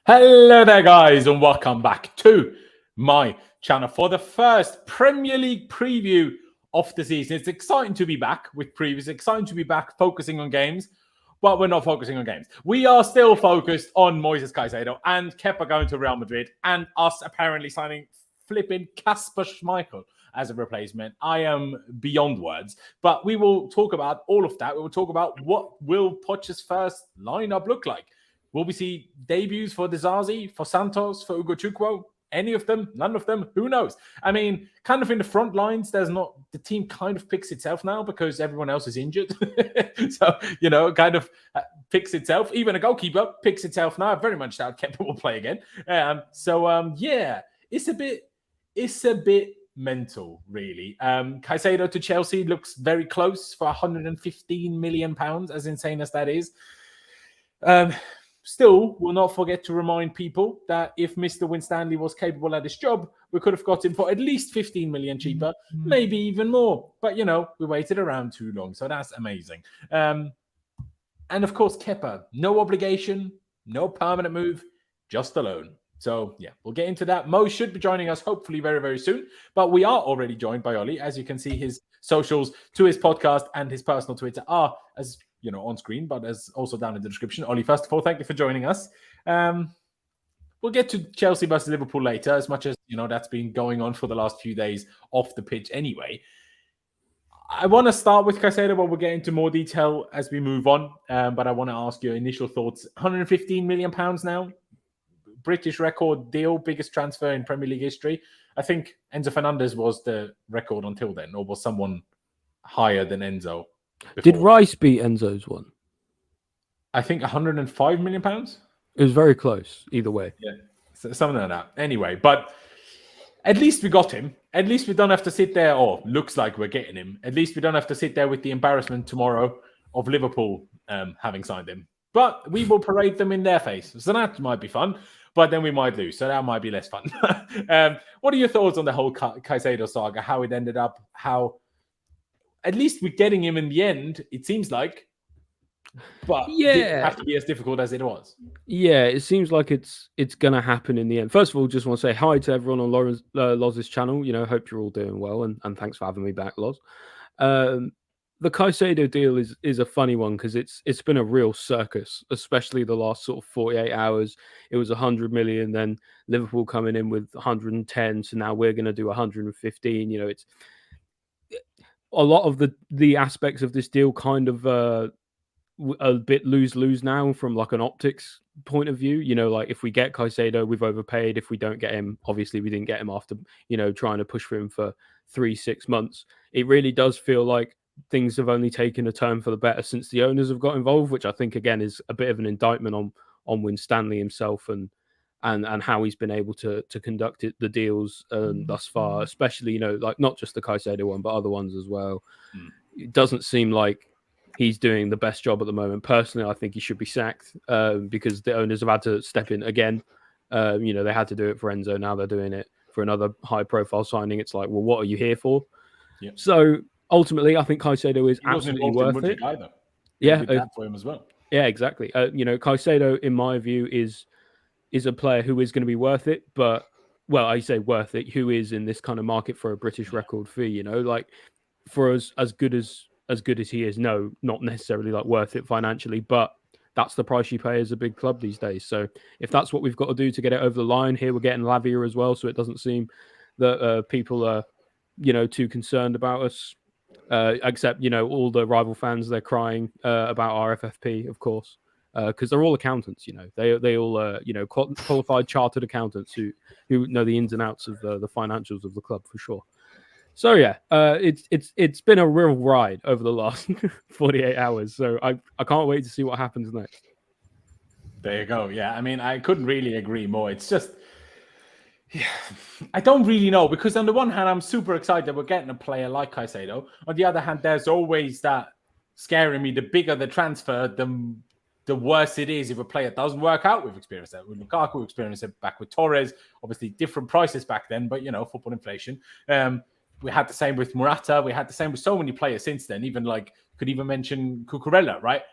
Hello there, guys, and welcome back to my channel for the first Premier League preview of the season. It's exciting to be back with previews, exciting to be back focusing on games, but we're not focusing on games. We are still focused on Moises Caicedo and Kepa going to Real Madrid and us apparently signing flipping Kasper Schmeichel as a replacement. I am beyond words, but we will talk about all of that. We will talk about what will Poch's first lineup look like. Will we see debuts for Disasi, for Santos, for Ugochukwu? Any of them? None of them? Who knows? I mean, kind of in the front lines, the team kind of picks itself now because everyone else is injured. So, kind of picks itself. Even a goalkeeper picks itself now. I very much doubt Kepa will play again. It's a bit mental, really. Caicedo to Chelsea looks very close for £115 million, as insane as that is. Still, we'll not forget to remind people that if Mr. Winstanley was capable at his job, we could have got him for at least 15 million cheaper, maybe even more. But, we waited around too long, so that's amazing. And, of course, Kepa, no obligation, no permanent move, just a loan. So, yeah, we'll get into that. Mo should be joining us hopefully very, very soon. But we are already joined by Oli. As you can see, his socials to his podcast and his personal Twitter are as on screen, but as also down in the description. Oli, first of all, thank you for joining us. We'll get to Chelsea versus Liverpool later, as much as, that's been going on for the last few days off the pitch anyway. I want to start with Caicedo, but we'll get into more detail as we move on. But I want to ask your initial thoughts. £115 million now. British record deal, biggest transfer in Premier League history. I think Enzo Fernandez was the record until then, or was someone higher than Enzo? Before. Did Rice beat Enzo's one? I think £105 million. It was very close, either way. Yeah, so something like that. Anyway, but at least we got him. At least we don't have to sit there, or looks like we're getting him. At least we don't have to sit there with the embarrassment tomorrow of Liverpool having signed him. But we will parade them in their face. So that might be fun, but then we might lose. So that might be less fun. What are your thoughts on the whole Caicedo saga, how it ended up, how... At least we're getting him in the end, it seems like. But it didn't have to be as difficult as it was. Yeah, it seems like it's going to happen in the end. First of all, just want to say hi to everyone on Loz's channel. Hope you're all doing well, and thanks for having me back, Loz. The Caicedo deal is a funny one because it's been a real circus, especially the last sort of 48 hours. It was 100 million, then Liverpool coming in with 110, so now we're going to do 115. It's... A lot of the aspects of this deal kind of a bit lose-lose now from like an optics point of view. Like if we get Caicedo, we've overpaid. If we don't get him, obviously we didn't get him after, trying to push for him for 3-6 months. It really does feel like things have only taken a turn for the better since the owners have got involved, which I think, again, is a bit of an indictment on Winstanley himself and how he's been able to conduct the deals thus far, especially, like not just the Caicedo one, but other ones as well. It doesn't seem like he's doing the best job at the moment. Personally, I think he should be sacked because the owners have had to step in again. They had to do it for Enzo. Now they're doing it for another high-profile signing. It's like, well, what are you here for? Yeah. So ultimately, I think Caicedo is absolutely worth it. Either. Yeah, for him as well. Yeah, exactly. Caicedo, in my view, is a player who is going to be worth it, but, well, I say worth it, who is in this kind of market for a British record fee, like for us, as good as he is, no, not necessarily like worth it financially, but that's the price you pay as a big club these days. So if that's what we've got to do to get it over the line, here we're getting Lavia as well, so it doesn't seem that people are, too concerned about us, except, all the rival fans, they're crying about our FFP, of course. Because they're all accountants, they all qualified chartered accountants who know the ins and outs of the financials of the club for sure. So yeah, it's been a real ride over the last 48 hours. So I can't wait to see what happens next. There you go. Yeah, I mean, I couldn't really agree more. It's just, I don't really know, because on the one hand, I'm super excited that we're getting a player like Caicedo. On the other hand, there's always that scaring me. The bigger the transfer, the worse it is if a player doesn't work out. We've experienced that with Lukaku, we experienced it back with Torres. Obviously, different prices back then, but, football inflation. We had the same with Morata. We had the same with so many players since then. Even could even mention Cucurella, right?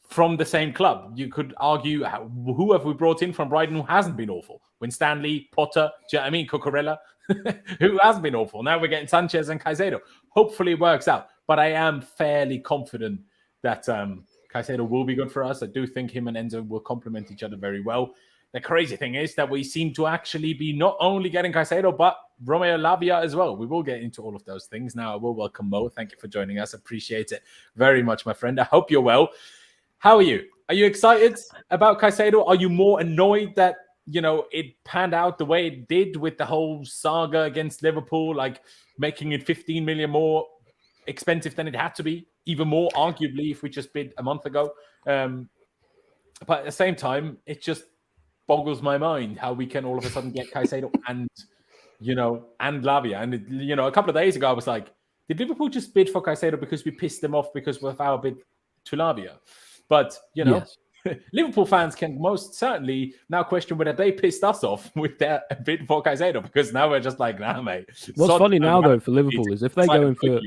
from the same club. You could argue who have we brought in from Brighton who hasn't been awful? Winstanley, Potter, do you know what I mean? Cucurella, who has been awful. Now we're getting Sanchez and Caicedo. Hopefully it works out. But I am fairly confident that Caicedo will be good for us. I do think him and Enzo will complement each other very well. The crazy thing is that we seem to actually be not only getting Caicedo, but Romeo Lavia as well. We will get into all of those things. Now, I will welcome Mo. Thank you for joining us. Appreciate it very much, my friend. I hope you're well. How are you? Are you excited about Caicedo? Are you more annoyed that, it panned out the way it did with the whole saga against Liverpool, like making it 15 million more expensive than it had to be, even more, arguably, if we just bid a month ago? But at the same time, it just boggles my mind how we can all of a sudden get Caicedo and Lavia. And, a couple of days ago, I was like, did Liverpool just bid for Caicedo because we pissed them off because of our bid to Lavia? But, yes. Liverpool fans can most certainly now question whether they pissed us off with their bid for Caicedo, because now we're just like, nah, mate. What's funny now, though, for Liverpool is if they go in for...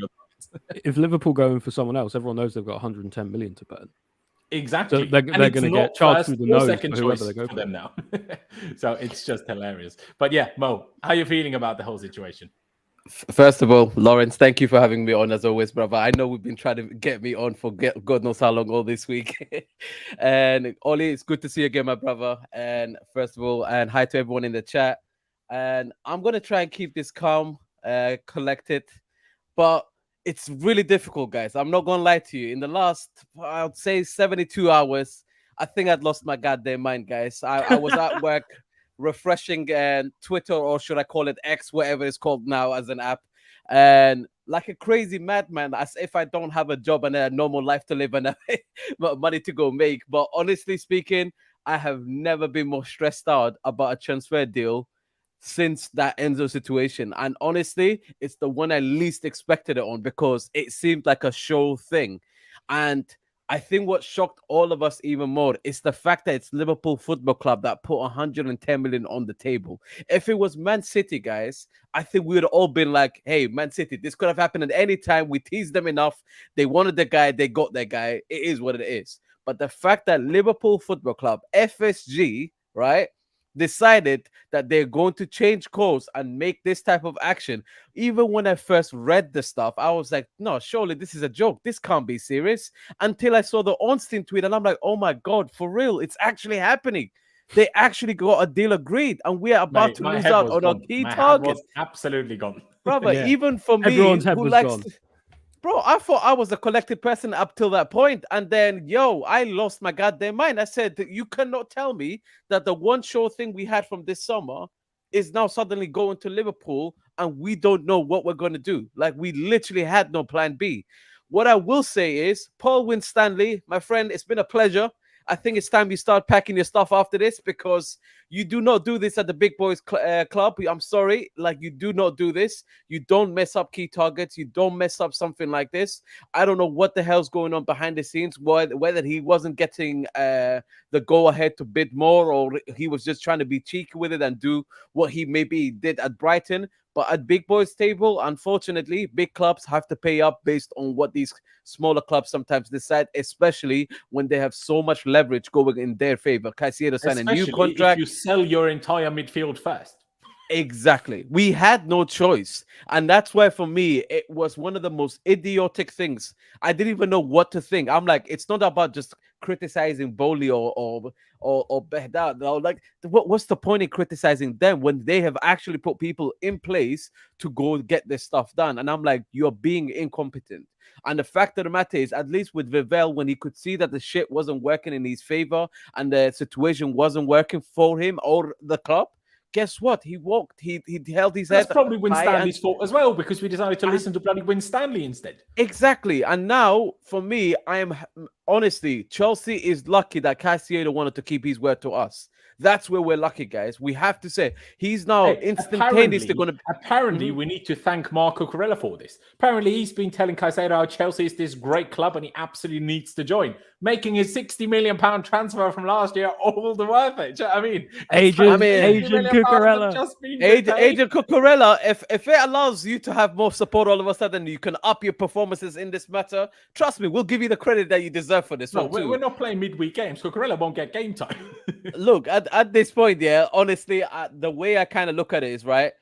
if Liverpool go in for someone else, everyone knows they've got 110 million to burn. Exactly. So they're going to get charged through the nose second for whoever choice they go for them now. So it's just hilarious. But yeah, Mo, how are you feeling about the whole situation? First of all, Laurenz, thank you for having me on as always, brother. I know we've been trying to get me on for God knows how long all this week. And Ollie, it's good to see you again, my brother. And first of all, and hi to everyone in the chat. And I'm going to try and keep this calm, collected. But it's really difficult, guys. I'm not going to lie to you. In the last, I'd say 72 hours, I think I'd lost my goddamn mind, guys. I was at work refreshing Twitter, or should I call it X, whatever it's called now as an app. And like a crazy madman, as if I don't have a job and a normal life to live and money to go make. But honestly speaking, I have never been more stressed out about a transfer deal since that Enzo situation. And honestly, it's the one I least expected it on, because it seemed like a show thing. And I think what shocked all of us even more is the fact that it's Liverpool Football Club that put 110 million on the table. If it was Man City, guys, I think we would have all been like, hey, Man City, this could have happened at any time. We teased them enough. They wanted the guy. They got their guy. It is what it is. But the fact that Liverpool Football Club, FSG, right, decided that they're going to change course and make this type of action. Even when I first read the stuff, I was like, no, surely this is a joke. This can't be serious. Until I saw the Ornstein tweet, and I'm like, oh my God, for real, it's actually happening. They actually got a deal agreed, and we are about to lose out on our key target. Absolutely gone. Brother, Yeah. Even for me, everyone's head who was likes gone. Bro, I thought I was a collected person up till that point. And then, I lost my goddamn mind. I said, you cannot tell me that the one sure thing we had from this summer is now suddenly going to Liverpool and we don't know what we're going to do. Like, we literally had no plan B. What I will say is, Paul Winstanley, my friend, it's been a pleasure. I think it's time you start packing your stuff after this, because you do not do this at the Big Boys Club. I'm sorry. Like, you do not do this. You don't mess up key targets. You don't mess up something like this. I don't know what the hell's going on behind the scenes, whether he wasn't getting the go-ahead to bid more, or he was just trying to be cheeky with it and do what he maybe did at Brighton. But at Big Boys table, unfortunately, big clubs have to pay up based on what these smaller clubs sometimes decide, especially when they have so much leverage going in their favor. Caicedo signed a new contract. If you sell your entire midfield first. Exactly. We had no choice. And that's why, for me, it was one of the most idiotic things. I didn't even know what to think. I'm like, it's not about just criticizing Boehly or Behdad. Like, what's the point in criticizing them when they have actually put people in place to go get this stuff done? And I'm like, you're being incompetent. And the fact of the matter is, at least with Vivel, when he could see that the shit wasn't working in his favor and the situation wasn't working for him or the club, guess what? He walked. He held his head. That's probably Winstanley's fault as well, because we decided to listen to bloody Winstanley instead. Exactly. And now, for me, I am honestly, Chelsea is lucky that Caicedo wanted to keep his word to us. That's where we're lucky, guys. We have to say he's now Hey, instantaneously going to. Apparently, we need to thank Marc Cucurella for this. Apparently, he's been telling Caicedo how Chelsea is this great club and he absolutely needs to join, making his £60 million transfer from last year all the worth it. Do you know what I mean? Agent Cucurella. Agent Cucurella, if it allows you to have more support all of a sudden, you can up your performances in this matter. Trust me, we'll give you the credit that you deserve for this one too. We're not playing midweek games. Cucurella won't get game time. Look, at this point, yeah, honestly, the way I kind of look at it is, right,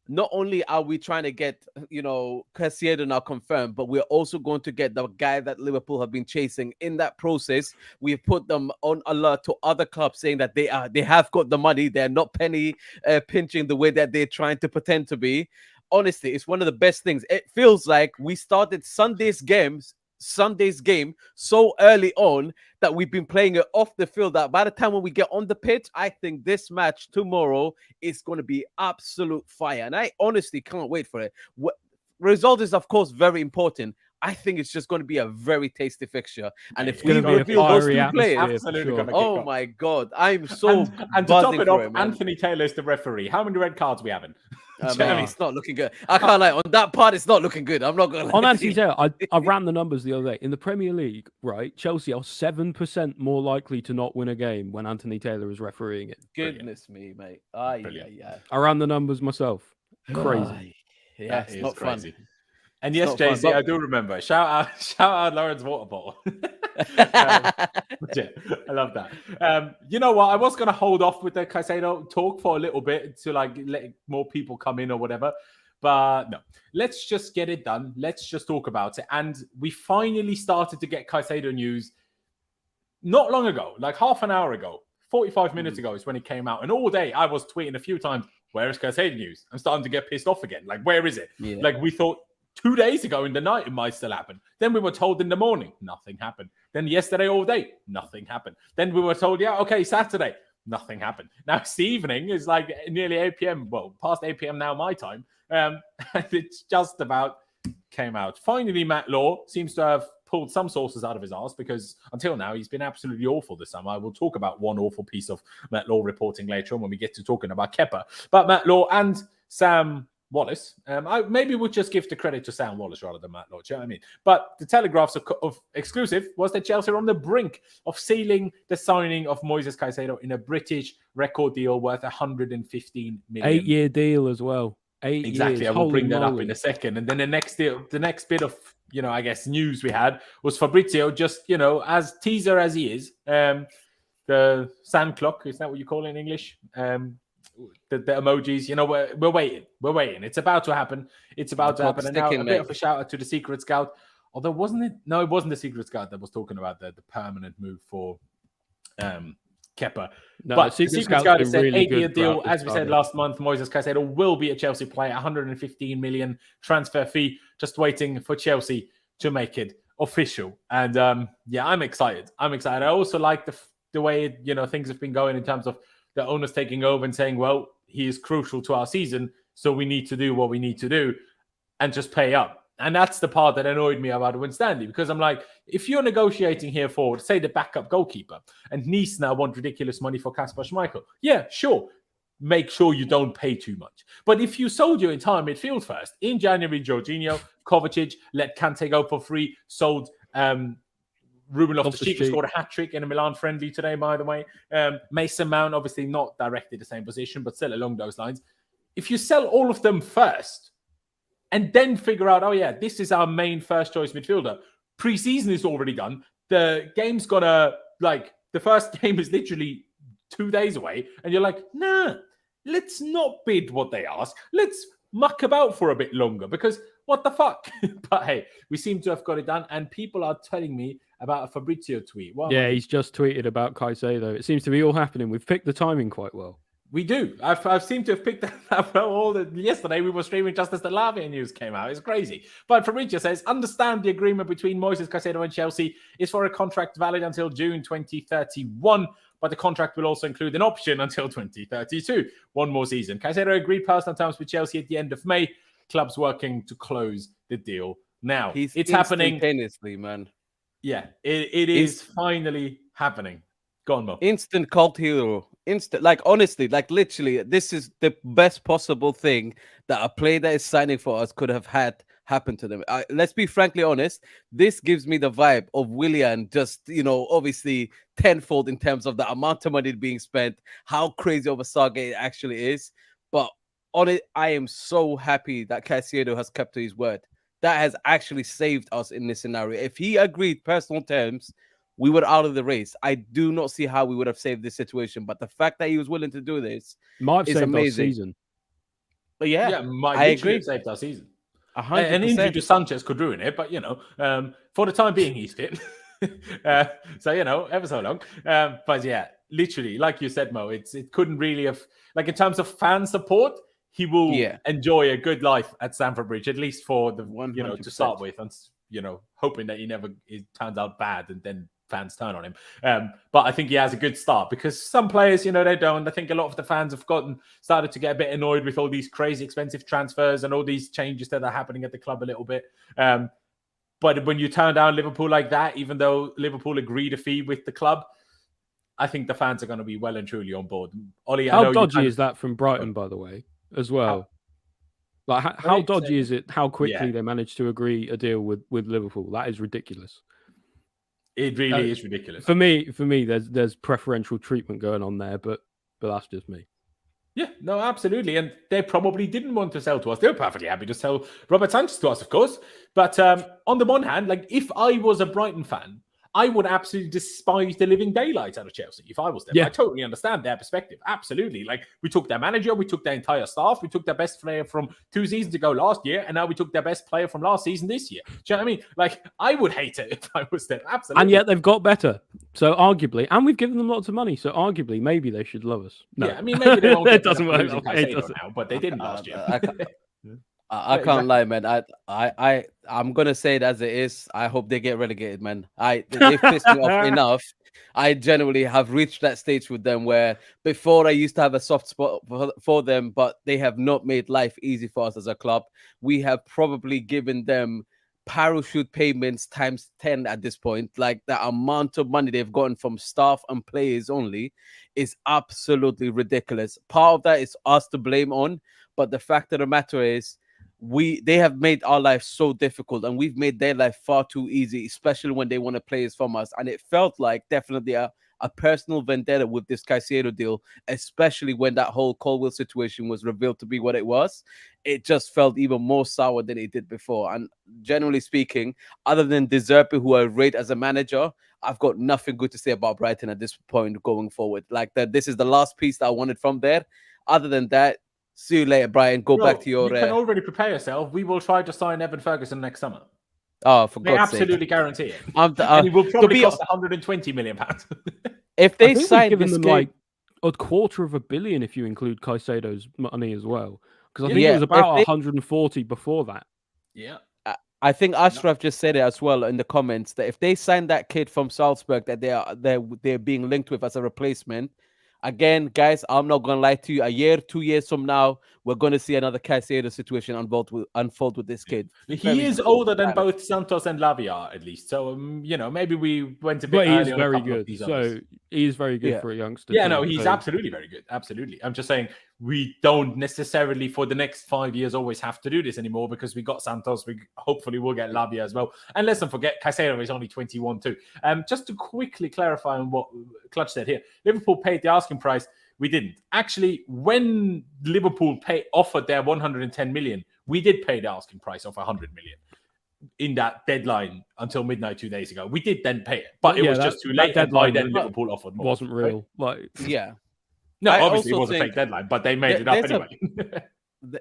not only are we trying to get, Caicedo now confirmed, but we're also going to get the guy that Liverpool have been chasing. In that process, we've put them on alert to other clubs saying that they have got the money. They're not penny pinching the way that they're trying to pretend to be. Honestly, it's one of the best things. It feels like we started Sunday's game so early on that we've been playing it off the field, that by the time when we get on the pitch, I think this match tomorrow is going to be absolute fire. And I honestly can't wait for it. Result is, of course, very important. I think it's just going to be a very tasty fixture. And if we reveal those two players, oh my God, I'm so and to top it off, Anthony Taylor is the referee. How many red cards we having? It's not looking good. I can't lie. On that part, it's not looking good. I'm not going to lie. On Anthony Taylor, I ran the numbers the other day. In the Premier League, right, Chelsea are 7% more likely to not win a game when Anthony Taylor is refereeing it. Goodness me, mate. I ran the numbers myself. Crazy. Yeah, it's not crazy. Fun. And yes, JC, I do remember. Shout out Laurenz water bottle. I love that. You know what? I was going to hold off with the Caicedo talk for a little bit to let more people come in or whatever. But no, let's just get it done. Let's just talk about it. And we finally started to get Caicedo news not long ago, like half an hour ago, 45 minutes ago is when it came out. And all day I was tweeting a few times, where is Caicedo news? I'm starting to get pissed off again. Like, where is it? Yeah. Like, we thought 2 days ago in the night it might still happen. Then we were told in the morning, nothing happened. Then yesterday all day, nothing happened. Then we were told, yeah, okay, Saturday, nothing happened. Now it's the evening, it's like nearly 8 p.m. Well, past 8 p.m. now my time. And it's just about came out. Finally, Matt Law seems to have pulled some sources out of his arse, because until now he's been absolutely awful this summer. I will talk about one awful piece of Matt Law reporting later on when we get to talking about Kepa. But Matt Law and Sam Wallace, maybe we'll just give the credit to Sam Wallace rather than Matt Law. Do you know what I mean? But the Telegraph's of exclusive was that Chelsea are on the brink of sealing the signing of Moises Caicedo in a British record deal worth 115 million. 8-year deal as well. 8 exactly. years. I will bring that up in a second. And then the next bit of I guess news we had was Fabrizio, just as teaser as he is, the sand clock, is that what you call it in English? The emojis, we're waiting. It's about to happen. And now a bit of a shout out to the secret scout. Although it wasn't the secret scout that was talking about the permanent move for Kepa. No, but the secret scout has said really 8-year deal. As we said last month, Moises Caicedo will be a Chelsea player, 115 million transfer fee, just waiting for Chelsea to make it official. And I'm excited. I also like the way things have been going in terms of the owners taking over and saying, well, he is crucial to our season, so we need to do what we need to do and just pay up. And that's the part that annoyed me about Winstanley, because I'm like, if you're negotiating here for, say, the backup goalkeeper, and Nice now want ridiculous money for Kasper Schmeichel, yeah, sure, make sure you don't pay too much. But if you sold your entire midfield first, in January, Jorginho, Kovacic, let Kante go for free, sold Ruben Loftus-Cheek, who scored a hat-trick in a Milan friendly today, by the way. Mason Mount, obviously not directly the same position, but still along those lines. If you sell all of them first and then figure out, oh, yeah, this is our main first-choice midfielder, pre-season is already done. The game's the first game is literally 2 days away, and you're like, nah, let's not bid what they ask. Let's muck about for a bit longer, because what the fuck? But hey, we seem to have got it done, and people are telling me about a Fabrizio tweet. He's just tweeted about Caicedo. It seems to be all happening. We've picked the timing quite well. We do. I've seemed to have picked that up yesterday. We were streaming just as the Lavia news came out. It's crazy. But Fabrizio says, understand the agreement between Moises Caicedo and Chelsea is for a contract valid until June 2031, but the contract will also include an option until 2032. One more season. Caicedo agreed personal terms with Chelsea at the end of May. Clubs working to close the deal now. It's happening instantaneously, man. Yeah, it is finally happening. Go on, Mo. Instant cult hero. instant. Like, honestly, like literally, this is the best possible thing that a player that is signing for us could have had happen to them. Let's be frankly honest. This gives me the vibe of Willian, just, obviously tenfold in terms of the amount of money being spent, how crazy of a saga it actually is. But on it, I am so happy that Caicedo has kept to his word. That has actually saved us in this scenario. If he agreed personal terms, we were out of the race. I do not see how we would have saved this situation. But the fact that he was willing to do this Might have is saved amazing. our season. But yeah, might I literally agree. have saved our season. 100%. An injury to Sanchez could ruin it, but for the time being, he's fit. So ever so long. But yeah, literally, like you said, Mo, it couldn't really have, like, in terms of fan support, he will enjoy a good life at Stamford Bridge, at least for the 100%. to start with, and hoping that it turns out bad and then fans turn on him. But I think he has a good start, because some players, they don't. I think a lot of the fans have started to get a bit annoyed with all these crazy expensive transfers and all these changes that are happening at the club a little bit. But when you turn down Liverpool like that, even though Liverpool agreed a fee with the club, I think the fans are going to be well and truly on board. Ollie, how dodgy is that from Brighton, by the way, as well? How Right, dodgy is it? How quickly yeah. they managed to agree a deal with Liverpool? That is ridiculous. It really is ridiculous. For me, there's preferential treatment going on there, but that's just me. Yeah, no, absolutely. And they probably didn't want to sell to us. They were perfectly happy to sell Robert Sanchez to us, of course. But on the one hand, like, if I was a Brighton fan, I would absolutely despise the living daylights out of Chelsea if I was them. Yeah. I totally understand their perspective. Absolutely. Like, we took their manager, we took their entire staff, we took their best player from 2 seasons ago last year, and now we took their best player from last season this year. Do you know what I mean? Like, I would hate it if I was them. Absolutely. And yet they've got better. So arguably, and we've given them lots of money. So arguably, maybe they should love us. No. Yeah, I mean, maybe they won't get it doesn't work. now, but they didn't last year. I can't lie, man. I'm gonna say it as it is. I hope they get relegated, man. They've pissed me off enough. I generally have reached that stage with them where before I used to have a soft spot for them, but they have not made life easy for us as a club. We have probably given them parachute payments times 10 at this point. Like, the amount of money they've gotten from staff and players only is absolutely ridiculous. Part of that is us to blame on, but the fact of the matter is, they have made our life so difficult, and we've made their life far too easy, especially when they want to players from us. And it felt like definitely a personal vendetta with this Caicedo deal, especially when that whole Colwill situation was revealed to be what it was. It just felt even more sour than it did before. And generally speaking, other than De Zerbi, who I rate as a manager, I've got nothing good to say about Brighton at this point going forward. Like, that, this is the last piece that I wanted from there. Other than that, see you later, Brian. Go back to your... You can already prepare yourself. We will try to sign Evan Ferguson next summer. Oh, for they God's sake. absolutely guarantee it. And it will probably cost 120 million pounds. If they sign this them like $250 million if you include Caicedo's money as well. Because I think it was about 140 before that. Yeah. I think Ashraf just said it as well in the comments, that if they sign that kid from Salzburg that they're being linked with as a replacement, again, guys, I'm not going to lie to you. A year, 2 years from now, we're going to see another Caicedo situation unfold with this kid. He is older than both Santos and Lavia are, at least. So, maybe we went a bit early. But he's very good. So he's very good for a youngster. Yeah, no, he's absolutely very good. Absolutely. I'm just saying, we don't necessarily for the next 5 years always have to do this anymore, because we got Santos. We hopefully will get Lavia as well. And let's not forget, Caicedo is only 21 too. Just to quickly clarify on what Clutch said here, Liverpool paid the asking price. We didn't. Actually, when Liverpool offered their 110 million, we did pay the asking price of 100 million in that deadline until midnight 2 days ago. We did then pay it, but it was just too late. And by then, Liverpool offered more. Wasn't real. Right? No, obviously it was a fake deadline, but they made it up anyway.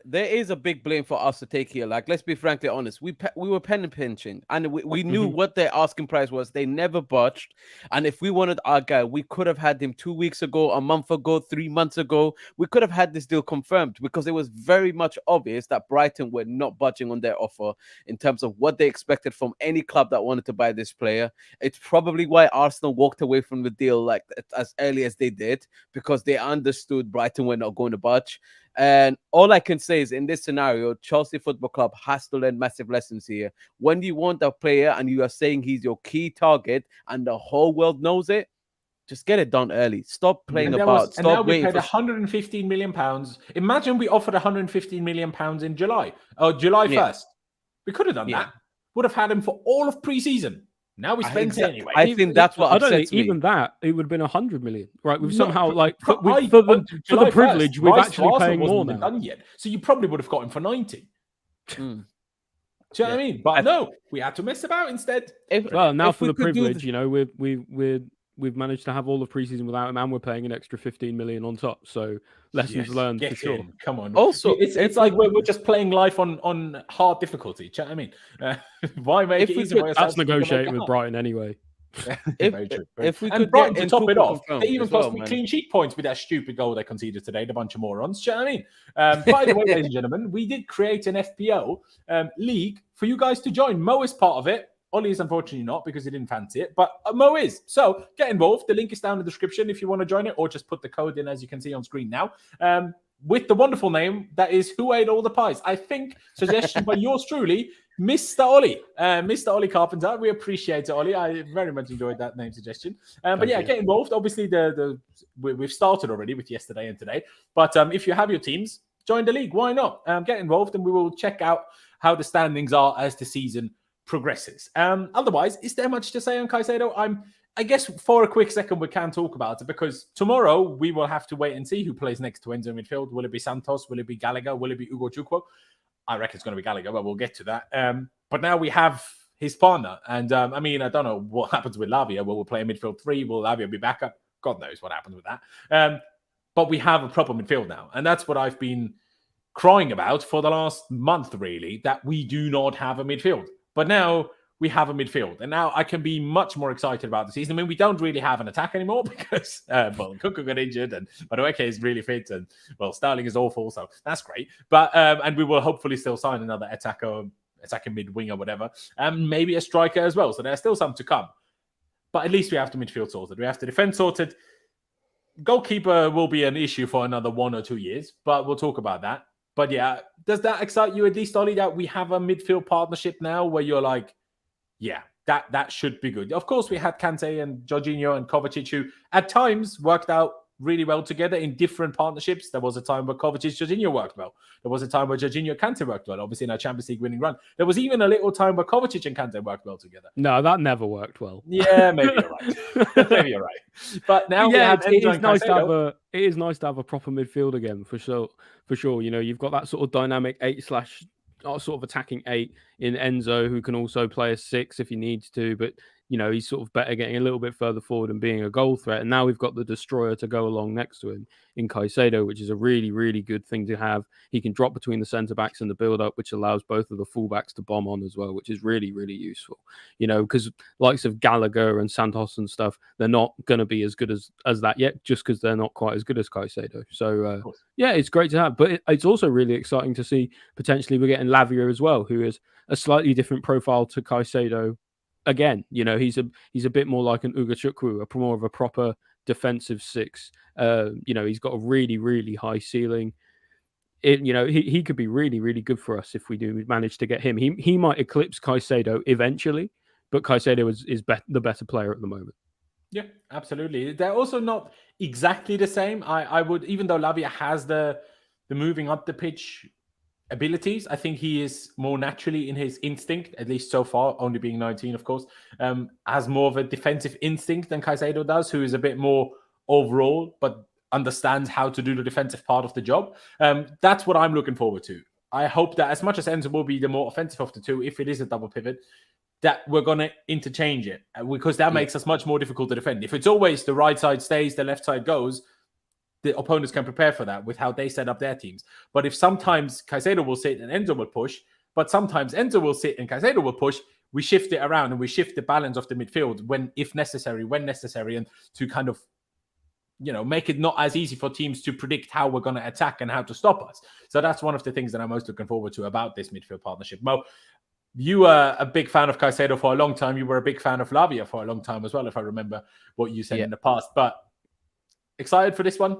There is a big blame for us to take here. Like, let's be frankly honest. We were penny pinching, and we knew what their asking price was. They never budged. And if we wanted our guy, we could have had him 2 weeks ago, a month ago, 3 months ago. We could have had this deal confirmed, because it was very much obvious that Brighton were not budging on their offer in terms of what they expected from any club that wanted to buy this player. It's probably why Arsenal walked away from the deal like as early as they did, because they understood Brighton were not going to budge. And all I can say is, in this scenario, Chelsea Football Club has to learn massive lessons here. When you want a player and you are saying he's your key target and the whole world knows it, Just get it done early. Stop playing and about. and Stop now we waiting paid for 115 million pounds. Imagine we offered 115 million pounds in July. Oh, July 1st. We could have done that. Would have had him for all of pre-season. Now we spent it anyway. I think that's what I don't upsets think me. even that it would have been 100 million, right? We've No, somehow like for July the privilege, 1st, we've Rice actually to Arsenal paying more wasn't even now. done yet. So you probably would have got him for 90. Do you know what I mean? But no, we had to mess about instead. Now for the privilege, you know, we've managed to have all the preseason without him, and we're paying an extra 15 million on top. So lessons learned for sure. Come on. Also, it's like we're just playing life on hard difficulty. Do you know what I mean? Why make it easy for yourselves? That's negotiating with Brighton anyway. Very true. If we and could Brighton, get to top it off, confirmed they even as well, cost me man. clean sheet points with that stupid goal they conceded today. The bunch of morons. Do you know what I mean? By the way, ladies and gentlemen, we did create an FPL league for you guys to join. Mo is part of it. Ollie is unfortunately not because he didn't fancy it, but Mo is. So get involved. The link is down in the description if you want to join it, or just put the code in as you can see on screen now. With the wonderful name that is Who Ate All the Pies? I think suggestion by yours truly, Mr. Ollie. Mr. Ollie Carpenter. We appreciate it, Ollie. I very much enjoyed that name suggestion. But yeah, get involved. Obviously, we've started already with yesterday and today. But if you have your teams, join the league. Why not? Get involved and we will check out how the standings are as the season progresses. Otherwise, is there much to say on Caicedo? I guess for a quick second we can talk about it because tomorrow we will have to wait and see who plays next to Enzo in midfield. Will it be Santos? Will it be Gallagher? Will it be Ugochukwu? I reckon it's going to be Gallagher, but we'll get to that. But now we have his partner. And I mean, I don't know what happens with Lavia. Will we play a midfield 3? Will Lavia be back up? God knows what happens with that. But we have a proper midfield now. And that's what I've been crying about for the last month, really, that we do not have a midfield. But now we have a midfield. And now I can be much more excited about the season. I mean, we don't really have an attack anymore because, Cucurella got injured and Madueke is really fit and, Sterling is awful. So that's great. But, and we will hopefully still sign another attacking mid-wing or whatever. Maybe a striker as well. So there's still some to come. But at least we have the midfield sorted. We have the defense sorted. Goalkeeper will be an issue for another 1 or 2 years, but we'll talk about that. But yeah, does that excite you at least, Ollie, that we have a midfield partnership now where you're like, yeah, that should be good. Of course, we had Kante and Jorginho and Kovacic who at times worked out really well together in different partnerships. There was a time where Kovacic, Jorginho worked well. There was a time where Jorginho, Kante worked well, obviously in our Champions League winning run. There was even a little time where Kovacic and Kante worked well together. No, that never worked well. Yeah, maybe you're right. Maybe you're right. But now we have it is nice Caicedo. it is nice to have a proper midfield again, for sure. For sure, you know, you've got that sort of dynamic 8/ sort of attacking 8 in Enzo, who can also play a 6 if he needs to, but you know, he's sort of better getting a little bit further forward and being a goal threat. And now we've got the destroyer to go along next to him in Caicedo, which is a really, really good thing to have. He can drop between the centre backs and the build up, which allows both of the fullbacks to bomb on as well, which is really, really useful. You know, because likes of Gallagher and Santos and stuff, they're not going to be as good as that yet, just because they're not quite as good as Caicedo. So yeah, it's great to have, but it's also really exciting to see potentially we're getting Lavia as well, who is a slightly different profile to Caicedo. Again, you know, he's a bit more like an Ugochukwu, more of a proper defensive 6. You know, he's got a really, really high ceiling. You know, he could be really, really good for us if we do manage to get him. He might eclipse Caicedo eventually, but Caicedo is the better player at the moment. Yeah, absolutely. They're also not exactly the same. I would, even though Lavia has the moving up the pitch abilities, I think he is more naturally in his instinct, at least so far, only being 19, of course, has more of a defensive instinct than Caicedo does, who is a bit more overall, but understands how to do the defensive part of the job. That's what I'm looking forward to. I hope that as much as Enzo will be the more offensive of the two, if it is a double pivot, that we're going to interchange it, because that makes us much more difficult to defend. If it's always the right side stays, the left side goes, the opponents can prepare for that with how they set up their teams. But if sometimes Caicedo will sit and Enzo will push, but sometimes Enzo will sit and Caicedo will push, we shift it around and we shift the balance of the midfield when necessary, and to kind of, you know, make it not as easy for teams to predict how we're going to attack and how to stop us. So that's one of the things that I'm most looking forward to about this midfield partnership. Mo, you were a big fan of Caicedo for a long time. You were a big fan of Lavia for a long time as well, if I remember what you said in the past. But excited for this one?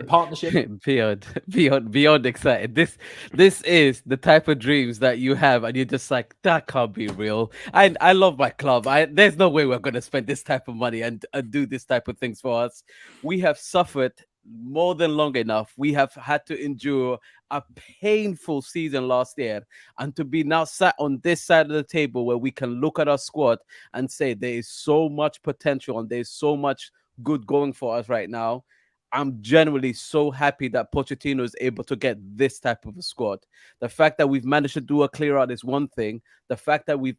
partnership. beyond excited. This is the type of dreams that you have, and you're just like, that can't be real. I love my club. There's no way we're gonna spend this type of money and do this type of things for us. We have suffered more than long enough. We have had to endure a painful season last year, and to be now sat on this side of the table where we can look at our squad and say there is so much potential and there's so much good going for us right now. I'm genuinely so happy that Pochettino is able to get this type of a squad. The fact that we've managed to do a clear out is one thing. The fact that we've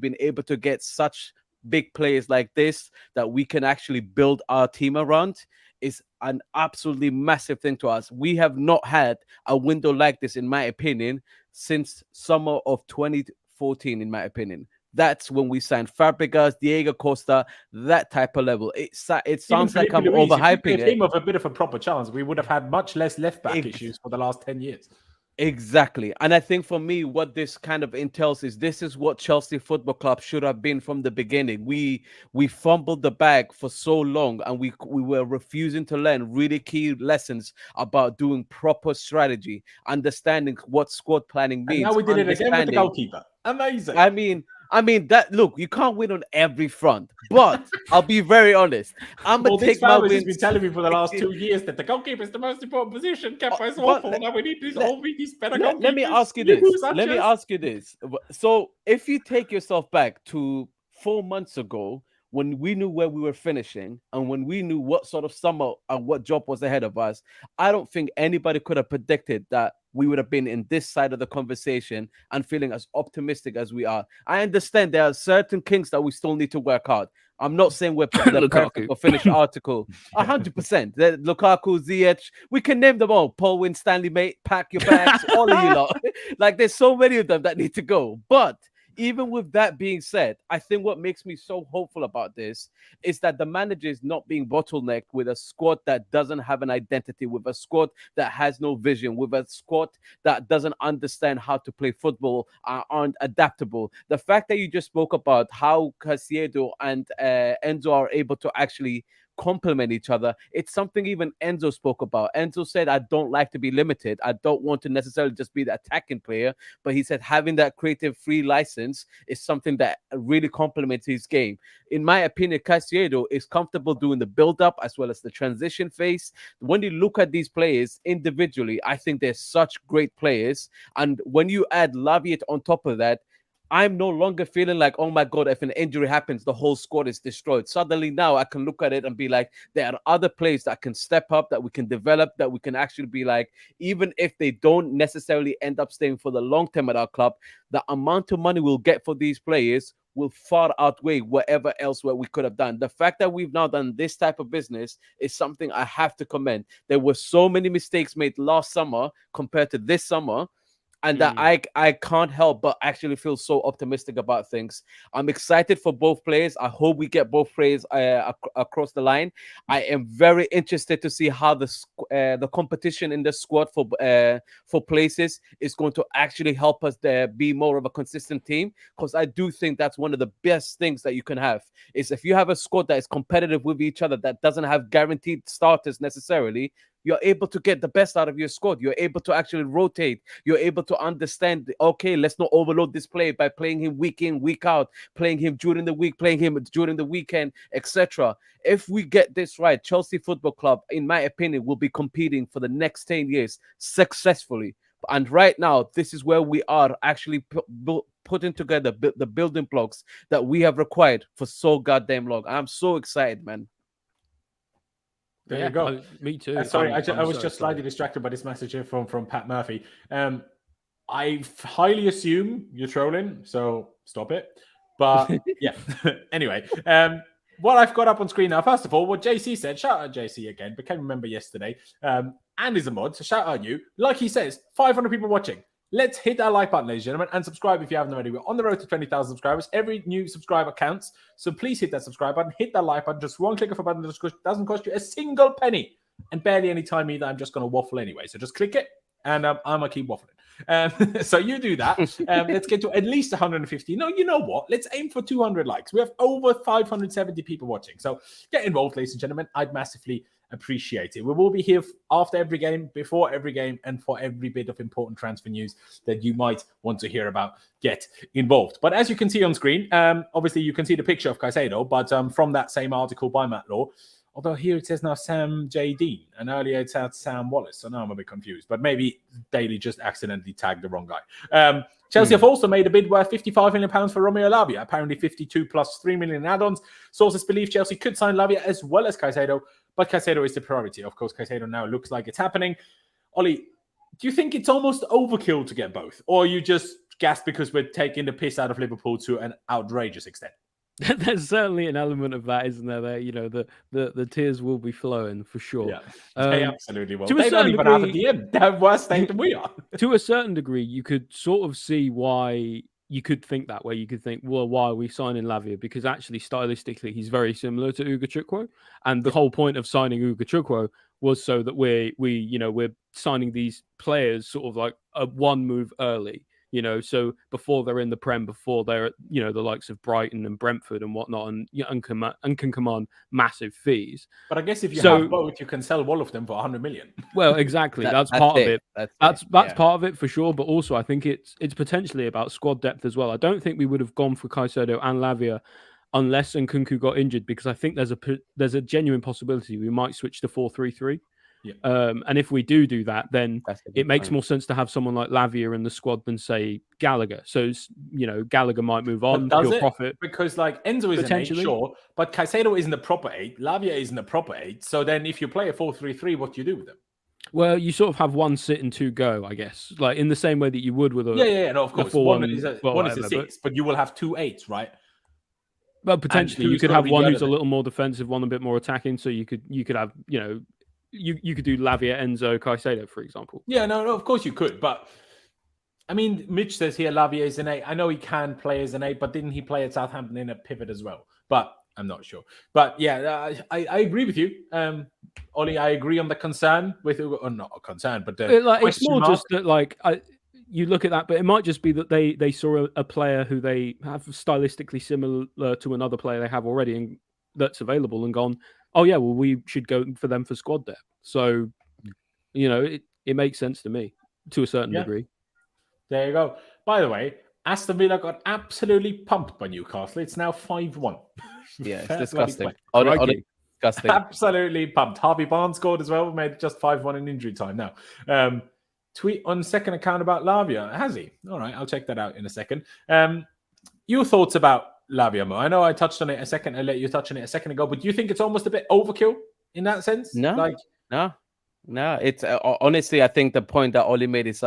been able to get such big players like this that we can actually build our team around is an absolutely massive thing to us. We have not had a window like this, in my opinion, since summer of 2014, in my opinion. That's when we signed Fabregas, Diego Costa, that type of level. It sounds like I'm overhyping it. Him of a bit of a proper challenge, we would have had much less left back issues for the last 10 years. Exactly. And I think for me, what this kind of entails is this is what Chelsea Football Club should have been from the beginning. We fumbled the bag for so long, and we were refusing to learn really key lessons about doing proper strategy, understanding what squad planning means. And now we did it again with the goalkeeper. Amazing. I mean that. Look, you can't win on every front, but I'll be very honest. I'm gonna take my wins. Has been telling me for the last 2 years that the goalkeeper is the most important position. Kepa is awful. Now we need these better goalkeepers. Let me ask you this. So, if you take yourself back to 4 months ago, when we knew where we were finishing and when we knew what sort of summer and what job was ahead of us, I don't think anybody could have predicted that we would have been in this side of the conversation and feeling as optimistic as we are. I understand there are certain kinks that we still need to work out. I'm not saying we're the perfect or finished article. 100%. Lukaku, Ziyech, we can name them all. Paul Winstanley, mate, pack your bags, all of you lot. Like, there's so many of them that need to go. But even with that being said, I think what makes me so hopeful about this is that the manager is not being bottlenecked with a squad that doesn't have an identity, with a squad that has no vision, with a squad that doesn't understand how to play football, aren't adaptable. The fact that you just spoke about how Caicedo and Enzo are able to actually complement each other, it's something even Enzo spoke about. Enzo said, I don't like to be limited. I don't want to necessarily just be the attacking player, but he said having that creative free license is something that really complements his game. In my opinion, Caicedo is comfortable doing the build-up as well as the transition phase. When you look at these players individually, I think they're such great players. And when you add Laviet on top of that, I'm no longer feeling like, oh my God, if an injury happens, the whole squad is destroyed. Suddenly now I can look at it and be like, there are other players that can step up, that we can develop, that we can actually be like, even if they don't necessarily end up staying for the long term at our club, the amount of money we'll get for these players will far outweigh whatever else what we could have done. The fact that we've now done this type of business is something I have to commend. There were so many mistakes made last summer compared to this summer, and that I can't help but actually feel so optimistic about things. I'm excited for both players. I hope we get both players across the line. I am very interested to see how the competition in the squad for places is going to actually help us be more of a consistent team, because I do think that's one of the best things that you can have, is if you have a squad that is competitive with each other, that doesn't have guaranteed starters necessarily, you're able to get the best out of your squad. You're able to actually rotate. You're able to understand, okay, let's not overload this player by playing him week in, week out, playing him during the week, playing him during the weekend, etc. If we get this right, Chelsea Football Club, in my opinion, will be competing for the next 10 years successfully. And right now, this is where we are actually putting together the building blocks that we have required for so goddamn long. I'm so excited, man. There you go. Me too. Sorry, I was just slightly distracted by this message here from Pat Murphy. I highly assume you're trolling, so stop it. But yeah, anyway, what I've got up on screen now, first of all, what JC said, shout out JC again, became a member yesterday, and is a mod, so shout out you. Like he says, 500 people watching. Let's hit that like button, ladies and gentlemen, and subscribe if you haven't already. We're on the road to 20,000 subscribers. Every new subscriber counts. So please hit that subscribe button, hit that like button. Just one click of a button that doesn't cost you a single penny and barely any time either. I'm just going to waffle anyway. So just click it and I'm going to keep waffling. So you do that. Let's get to at least 150. No, you know what? Let's aim for 200 likes. We have over 570 people watching. So get involved, ladies and gentlemen. I'd massively appreciate it. We will be here after every game, before every game, and for every bit of important transfer news that you might want to hear about. Get involved. But as you can see on screen, obviously you can see the picture of Caicedo, but from that same article by Matt Law, although here it says now Sam J. Dean, and earlier it said Sam Wallace, so now I'm a bit confused. But maybe Daily just accidentally tagged the wrong guy. Chelsea have also made a bid worth £55 million for Romeo Lavia, apparently 52 plus 3 million in add-ons. Sources believe Chelsea could sign Lavia as well as Caicedo, but Caicedo is the priority. Of course, Caicedo now looks like it's happening. Ollie, do you think it's almost overkill to get both? Or are you just gassed because we're taking the piss out of Liverpool to an outrageous extent? There's certainly an element of that, isn't there? There, the tears will be flowing for sure. Yeah, they absolutely will. To They a don't certain even have a degree, DM. They have worse state than we are. To a certain degree, you could sort of see why you could think that way. You could think, well, why are we signing Lavia? Because actually, stylistically, he's very similar to Ugochukwu, and the whole point of signing Ugochukwu was so that we're signing these players sort of like a one move early. So before they're in the Prem, before they're at, the likes of Brighton and Brentford and whatnot, and can command massive fees. But I guess if you have both, you can sell all of them for 100 million. Well, exactly. That's part of it. That's part of it for sure. But also, I think it's potentially about squad depth as well. I don't think we would have gone for Caicedo and Lavia unless Nkunku got injured, because I think there's a genuine possibility we might switch to 4-3-3. Yeah. And if we do that, then it makes more sense to have someone like Lavia in the squad than, say, Gallagher. So, Gallagher might move on. He'll profit. Because, like, Enzo is an 8, sure, but Caicedo isn't a proper 8. Lavia isn't a proper 8. So then if you play a 4-3-3, what do you do with them? Well, you sort of have one sit and two go, I guess. Like, in the same way that you would with a... Yeah, no, of course. One is a 6, but you will have 2 8s, right? Well, potentially. You could have one who's a little more defensive, one a bit more attacking. So you could have, you could do Lavia, Enzo, Caicedo, for example. Yeah, no, of course you could. But, I mean, Mitch says here Lavia is an 8. I know he can play as an 8, but didn't he play at Southampton in a pivot as well? But I'm not sure. But, yeah, I agree with you. Ollie, I agree on the concern with... Or not a concern, but it's more mark. Just that, you look at that, but it might just be that they saw a player who they have stylistically similar to another player they have already and that's available and gone, oh, yeah, well, we should go for them for squad depth. So, it makes sense to me to a certain degree. There you go. By the way, Aston Villa got absolutely pumped by Newcastle. It's now 5-1. Yeah, it's disgusting. Disgusting. Absolutely pumped. Harvey Barnes scored as well. Made just 5-1 in injury time now. Tweet on second account about Lavia. Has he? All right, I'll check that out in a second. Your thoughts about Lavia, Mo? I know I touched on it a second. I let you touch on it a second ago, but do you think it's almost a bit overkill in that sense? No. It's honestly, I think the point that Oli made is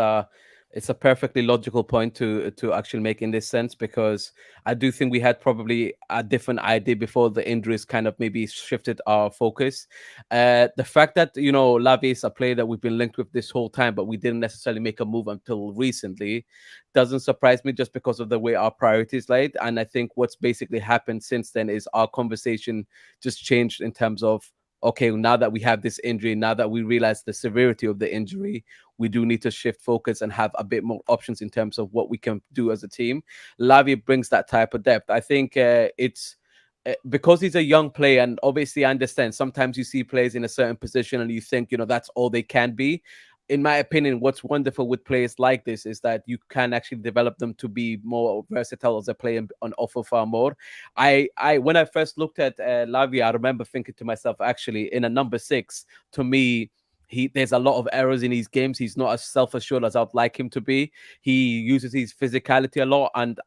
it's a perfectly logical point to actually make in this sense, because I do think we had probably a different idea before the injuries kind of maybe shifted our focus. The fact that, Lavia is a player that we've been linked with this whole time, but we didn't necessarily make a move until recently, doesn't surprise me just because of the way our priorities laid. And I think what's basically happened since then is our conversation just changed in terms of, okay, now that we have this injury, now that we realize the severity of the injury, we do need to shift focus and have a bit more options in terms of what we can do as a team. Lavia brings that type of depth. I think it's because he's a young player, and obviously I understand sometimes you see players in a certain position and you think, that's all they can be. In my opinion, what's wonderful with players like this is that you can actually develop them to be more versatile as a player and offer far more. I when I first looked at Lavia, I remember thinking to myself, actually, in a number 6, to me, there's a lot of errors in his games. He's not as self-assured as I'd like him to be. He uses his physicality a lot, and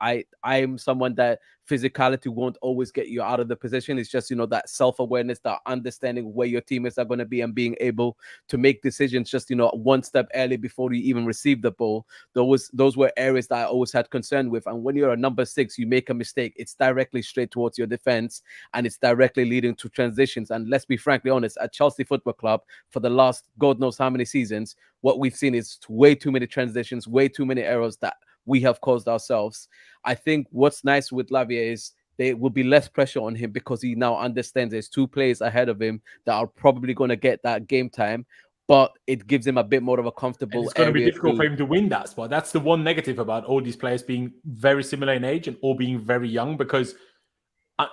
I'm someone that physicality won't always get you out of the position. It's just, that self-awareness, that understanding where your teammates are going to be and being able to make decisions just, one step early before you even receive the ball. Those were areas that I always had concern with. And when you're a number 6, you make a mistake, it's directly straight towards your defense, and it's directly leading to transitions. And let's be frankly honest, at Chelsea Football Club, for the last God knows how many seasons, what we've seen is way too many transitions, way too many errors that we have caused ourselves. I think what's nice with Lavia is there will be less pressure on him because he now understands there's 2 players ahead of him that are probably going to get that game time, but it gives him a bit more of a comfortable area. It's going to be difficult for him to win that spot. That's the one negative about all these players being very similar in age and all being very young, because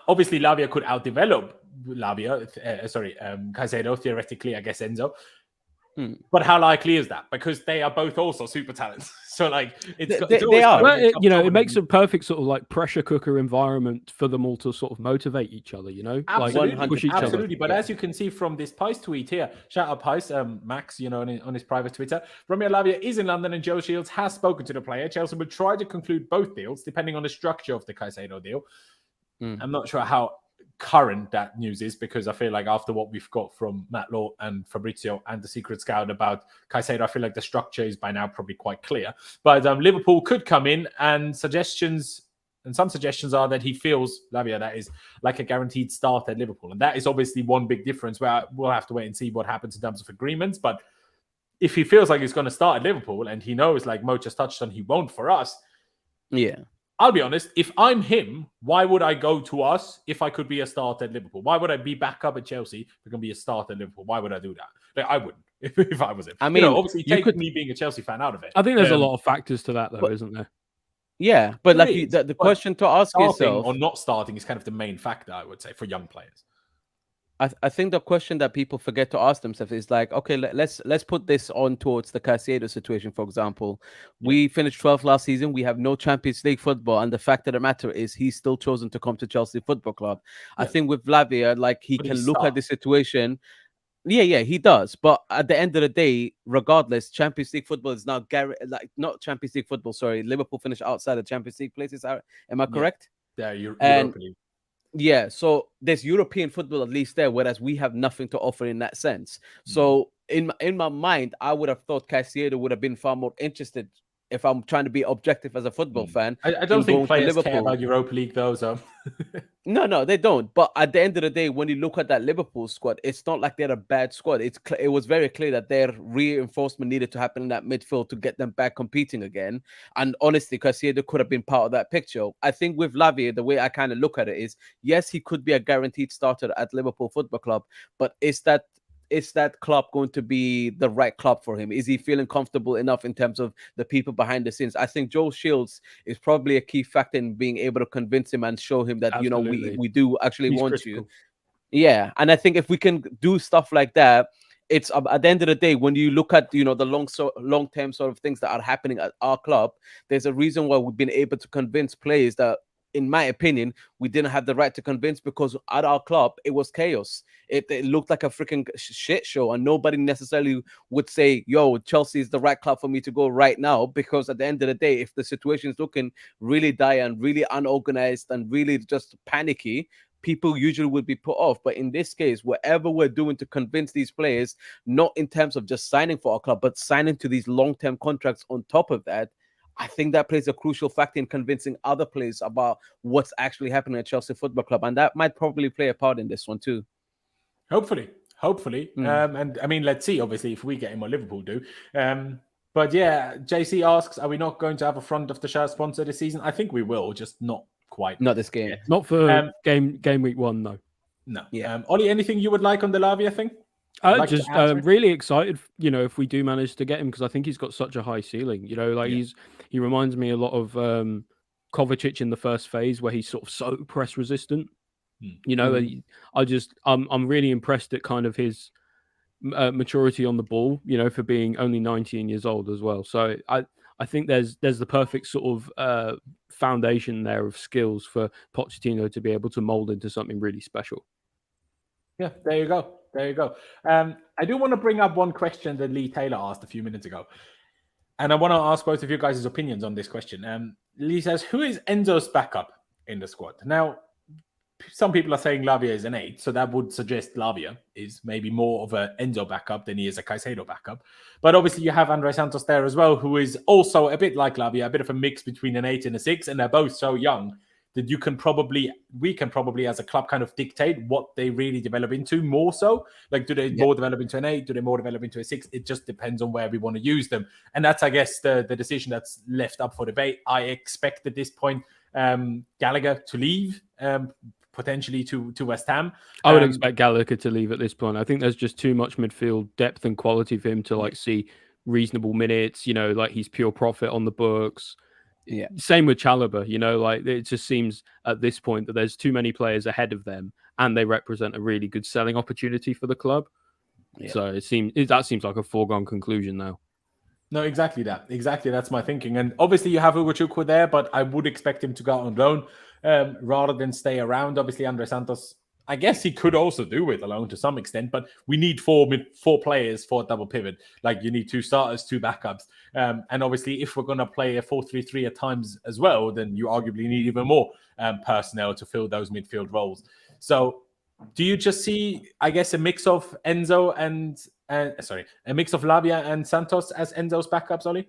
obviously Lavia could outdevelop Caicedo, theoretically, I guess Enzo. Hmm. But how likely is that? Because they are both also super talents. So like it's They are. Well, it makes a perfect sort of like pressure cooker environment for them all to sort of motivate each other, Absolutely, like push each absolutely. other. But as you can see from this Pies tweet here, shout out Pies, Max, on his private Twitter, Romeo Lavia is in London and Joe Shields has spoken to the player. Chelsea will try to conclude both deals depending on the structure of the Caicedo deal. I'm not sure how current that news is, because I feel like after what we've got from Matt Law and Fabrizio and the Secret Scout about Caicedo, I feel like the structure is by now probably quite clear. But Liverpool could come in, and some suggestions are that he feels, Lavia, that is like a guaranteed start at Liverpool. And that is obviously one big difference where we'll have to wait and see what happens in terms of agreements. But if he feels like he's going to start at Liverpool, and he knows, like Mo just touched on, he won't for us. Yeah. I'll be honest, if I'm him, why would I go to us if I could be a starter at Liverpool? Why would I be back up at Chelsea if I can be a starter at Liverpool? Why would I do that? Like, I wouldn't if I was him. I mean, obviously take me being a Chelsea fan out of it. I think there's a lot of factors to that, though, isn't there? Yeah, but like the question to ask yourself, or not starting is kind of the main factor, I would say, for young players. I think the question that people forget to ask themselves is like, okay, let's put this on towards the Caicedo situation, for example. We finished 12th last season. We have no Champions League football, and the fact of the matter is he's still chosen to come to Chelsea Football Club. I think with Lavia, like he can look at the situation. Yeah, he does. But at the end of the day, regardless, Champions League football is now not Champions League football. Sorry, Liverpool finished outside the Champions League places. Am I correct? Yeah, Europa League. Yeah, so there's European football at least there, whereas we have nothing to offer in that sense. So in my mind, I would have thought Caicedo would have been far more interested, if I'm trying to be objective as a football fan. I don't think players care about Europa League, though. So No, they don't. But at the end of the day, when you look at that Liverpool squad, it's not like they're a bad squad. It was very clear that their reinforcement needed to happen in that midfield to get them back competing again. And honestly, Caicedo could have been part of that picture. I think with Lavia, the way I kind of look at it is, yes, he could be a guaranteed starter at Liverpool Football Club, but is that club going to be the right club for him? Is he feeling comfortable enough in terms of the people behind the scenes? I think Joe Shields is probably a key factor in being able to convince him and show him that, Absolutely. we do actually want critical. you. Yeah. And I think if we can do stuff like that, it's at the end of the day, when you look at, the long-term sort of things that are happening at our club, there's a reason why we've been able to convince players that, in my opinion, we didn't have the right to convince, because at our club, it was chaos. It looked like a freaking shit show, and nobody necessarily would say, yo, Chelsea is the right club for me to go right now, because at the end of the day, if the situation is looking really dire and really unorganized and really just panicky, people usually would be put off. But in this case, whatever we're doing to convince these players, not in terms of just signing for our club, but signing to these long-term contracts on top of that, I think that plays a crucial factor in convincing other players about what's actually happening at Chelsea Football Club. And that might probably play a part in this one too. Hopefully. And I mean, let's see, obviously, if we get him or Liverpool do. But yeah, JC asks, are we not going to have a front of the shirt sponsor this season? I think we will, just not quite. Not this game. yet. Not for game week 1, no. No. Yeah. Ollie, anything you would like on the Lavia thing? Really excited, if we do manage to get him, because I think he's got such a high ceiling. He reminds me a lot of Kovacic in the first phase, where he's sort of so press resistant. I'm really impressed at kind of his maturity on the ball, for being only 19 years old as well. So I think there's the perfect sort of foundation there of skills for Pochettino to be able to mold into something really special. Yeah, there you go. I do want to bring up one question that Lee Taylor asked a few minutes ago. And I want to ask both of you guys' opinions on this question. Lee says, who is Enzo's backup in the squad? Now, some people are saying Lavia is an 8, so that would suggest Lavia is maybe more of an Enzo backup than he is a Caicedo backup. But obviously you have Andrey Santos there as well, who is also a bit like Lavia, a bit of a mix between an 8 and a 6, and they're both so young that we can probably as a club kind of dictate what they really develop into more so. Like, do they more develop into an 8? Do they more develop into a 6? It just depends on where we want to use them. And that's, I guess, the decision that's left up for debate. I expect at this point Gallagher to leave, potentially to West Ham. I would expect Gallagher to leave at this point. I think there's just too much midfield depth and quality for him to see reasonable minutes, he's pure profit on the books. Yeah. Same with Chalobah, it just seems at this point that there's too many players ahead of them, and they represent a really good selling opportunity for the club. Yeah. So that seems like a foregone conclusion now. No, exactly that. Exactly, that's my thinking. And obviously you have Ugochukwu there, but I would expect him to go on loan rather than stay around. Obviously, Andrey Santos, I guess he could also do with a loan to some extent, but we need four players for a double pivot. Like, you need 2 starters, 2 backups. And obviously, if we're going to play a 4-3-3 at times as well, then you arguably need even more personnel to fill those midfield roles. So do you just see, I guess, a mix of Enzo and a mix of Lavia and Santos as Enzo's backups, Oli?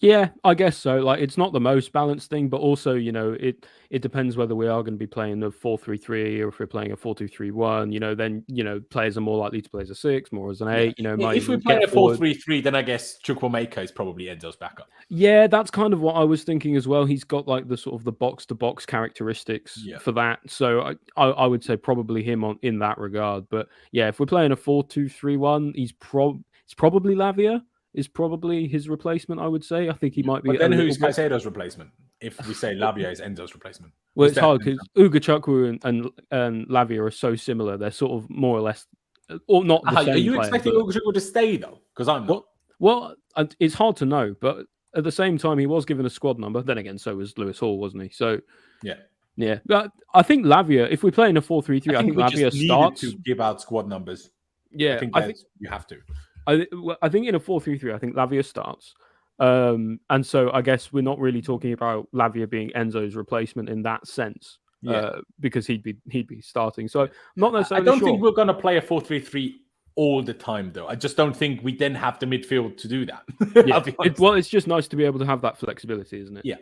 Yeah, I guess so. Like, it's not the most balanced thing, but also, it depends whether we are going to be playing the 4-3-3 or if we're playing a 4-2-3-1. Then players are more likely to play as a 6, more as an 8. If we play a 4-3-3, then I guess Chukwuemeka is probably Enzo's backup. Yeah, that's kind of what I was thinking as well. He's got like the sort of the box-to-box characteristics for that. So I would say probably him in that regard. But yeah, if we're playing a 4-2-3-1, it's probably Lavia. Is probably his replacement, I would say. I think he might be. But then who's Caicedo's replacement? If we say Lavia is Enzo's replacement. Well, it's hard because Ugochukwu and Lavia are so similar. They're sort of more or less, or not the same. Are you expecting Ugochukwu to stay though? Because I'm not. Well, it's hard to know, but at the same time, he was given a squad number. Then again, so was Lewis Hall, wasn't he? So yeah. But I think Lavia, if we play in a 4-3-3, I think Lavia starts to give out squad numbers. Yeah, I think you have to. I think in a 4-3-3, I think Lavia starts. And so I guess we're not really talking about Lavia being Enzo's replacement in that sense, because he'd be starting. So I'm not necessarily I don't think we're going to play a 4-3-3 all the time, though. I just don't think we then have the midfield to do that. It's just nice to be able to have that flexibility, isn't it? Yeah,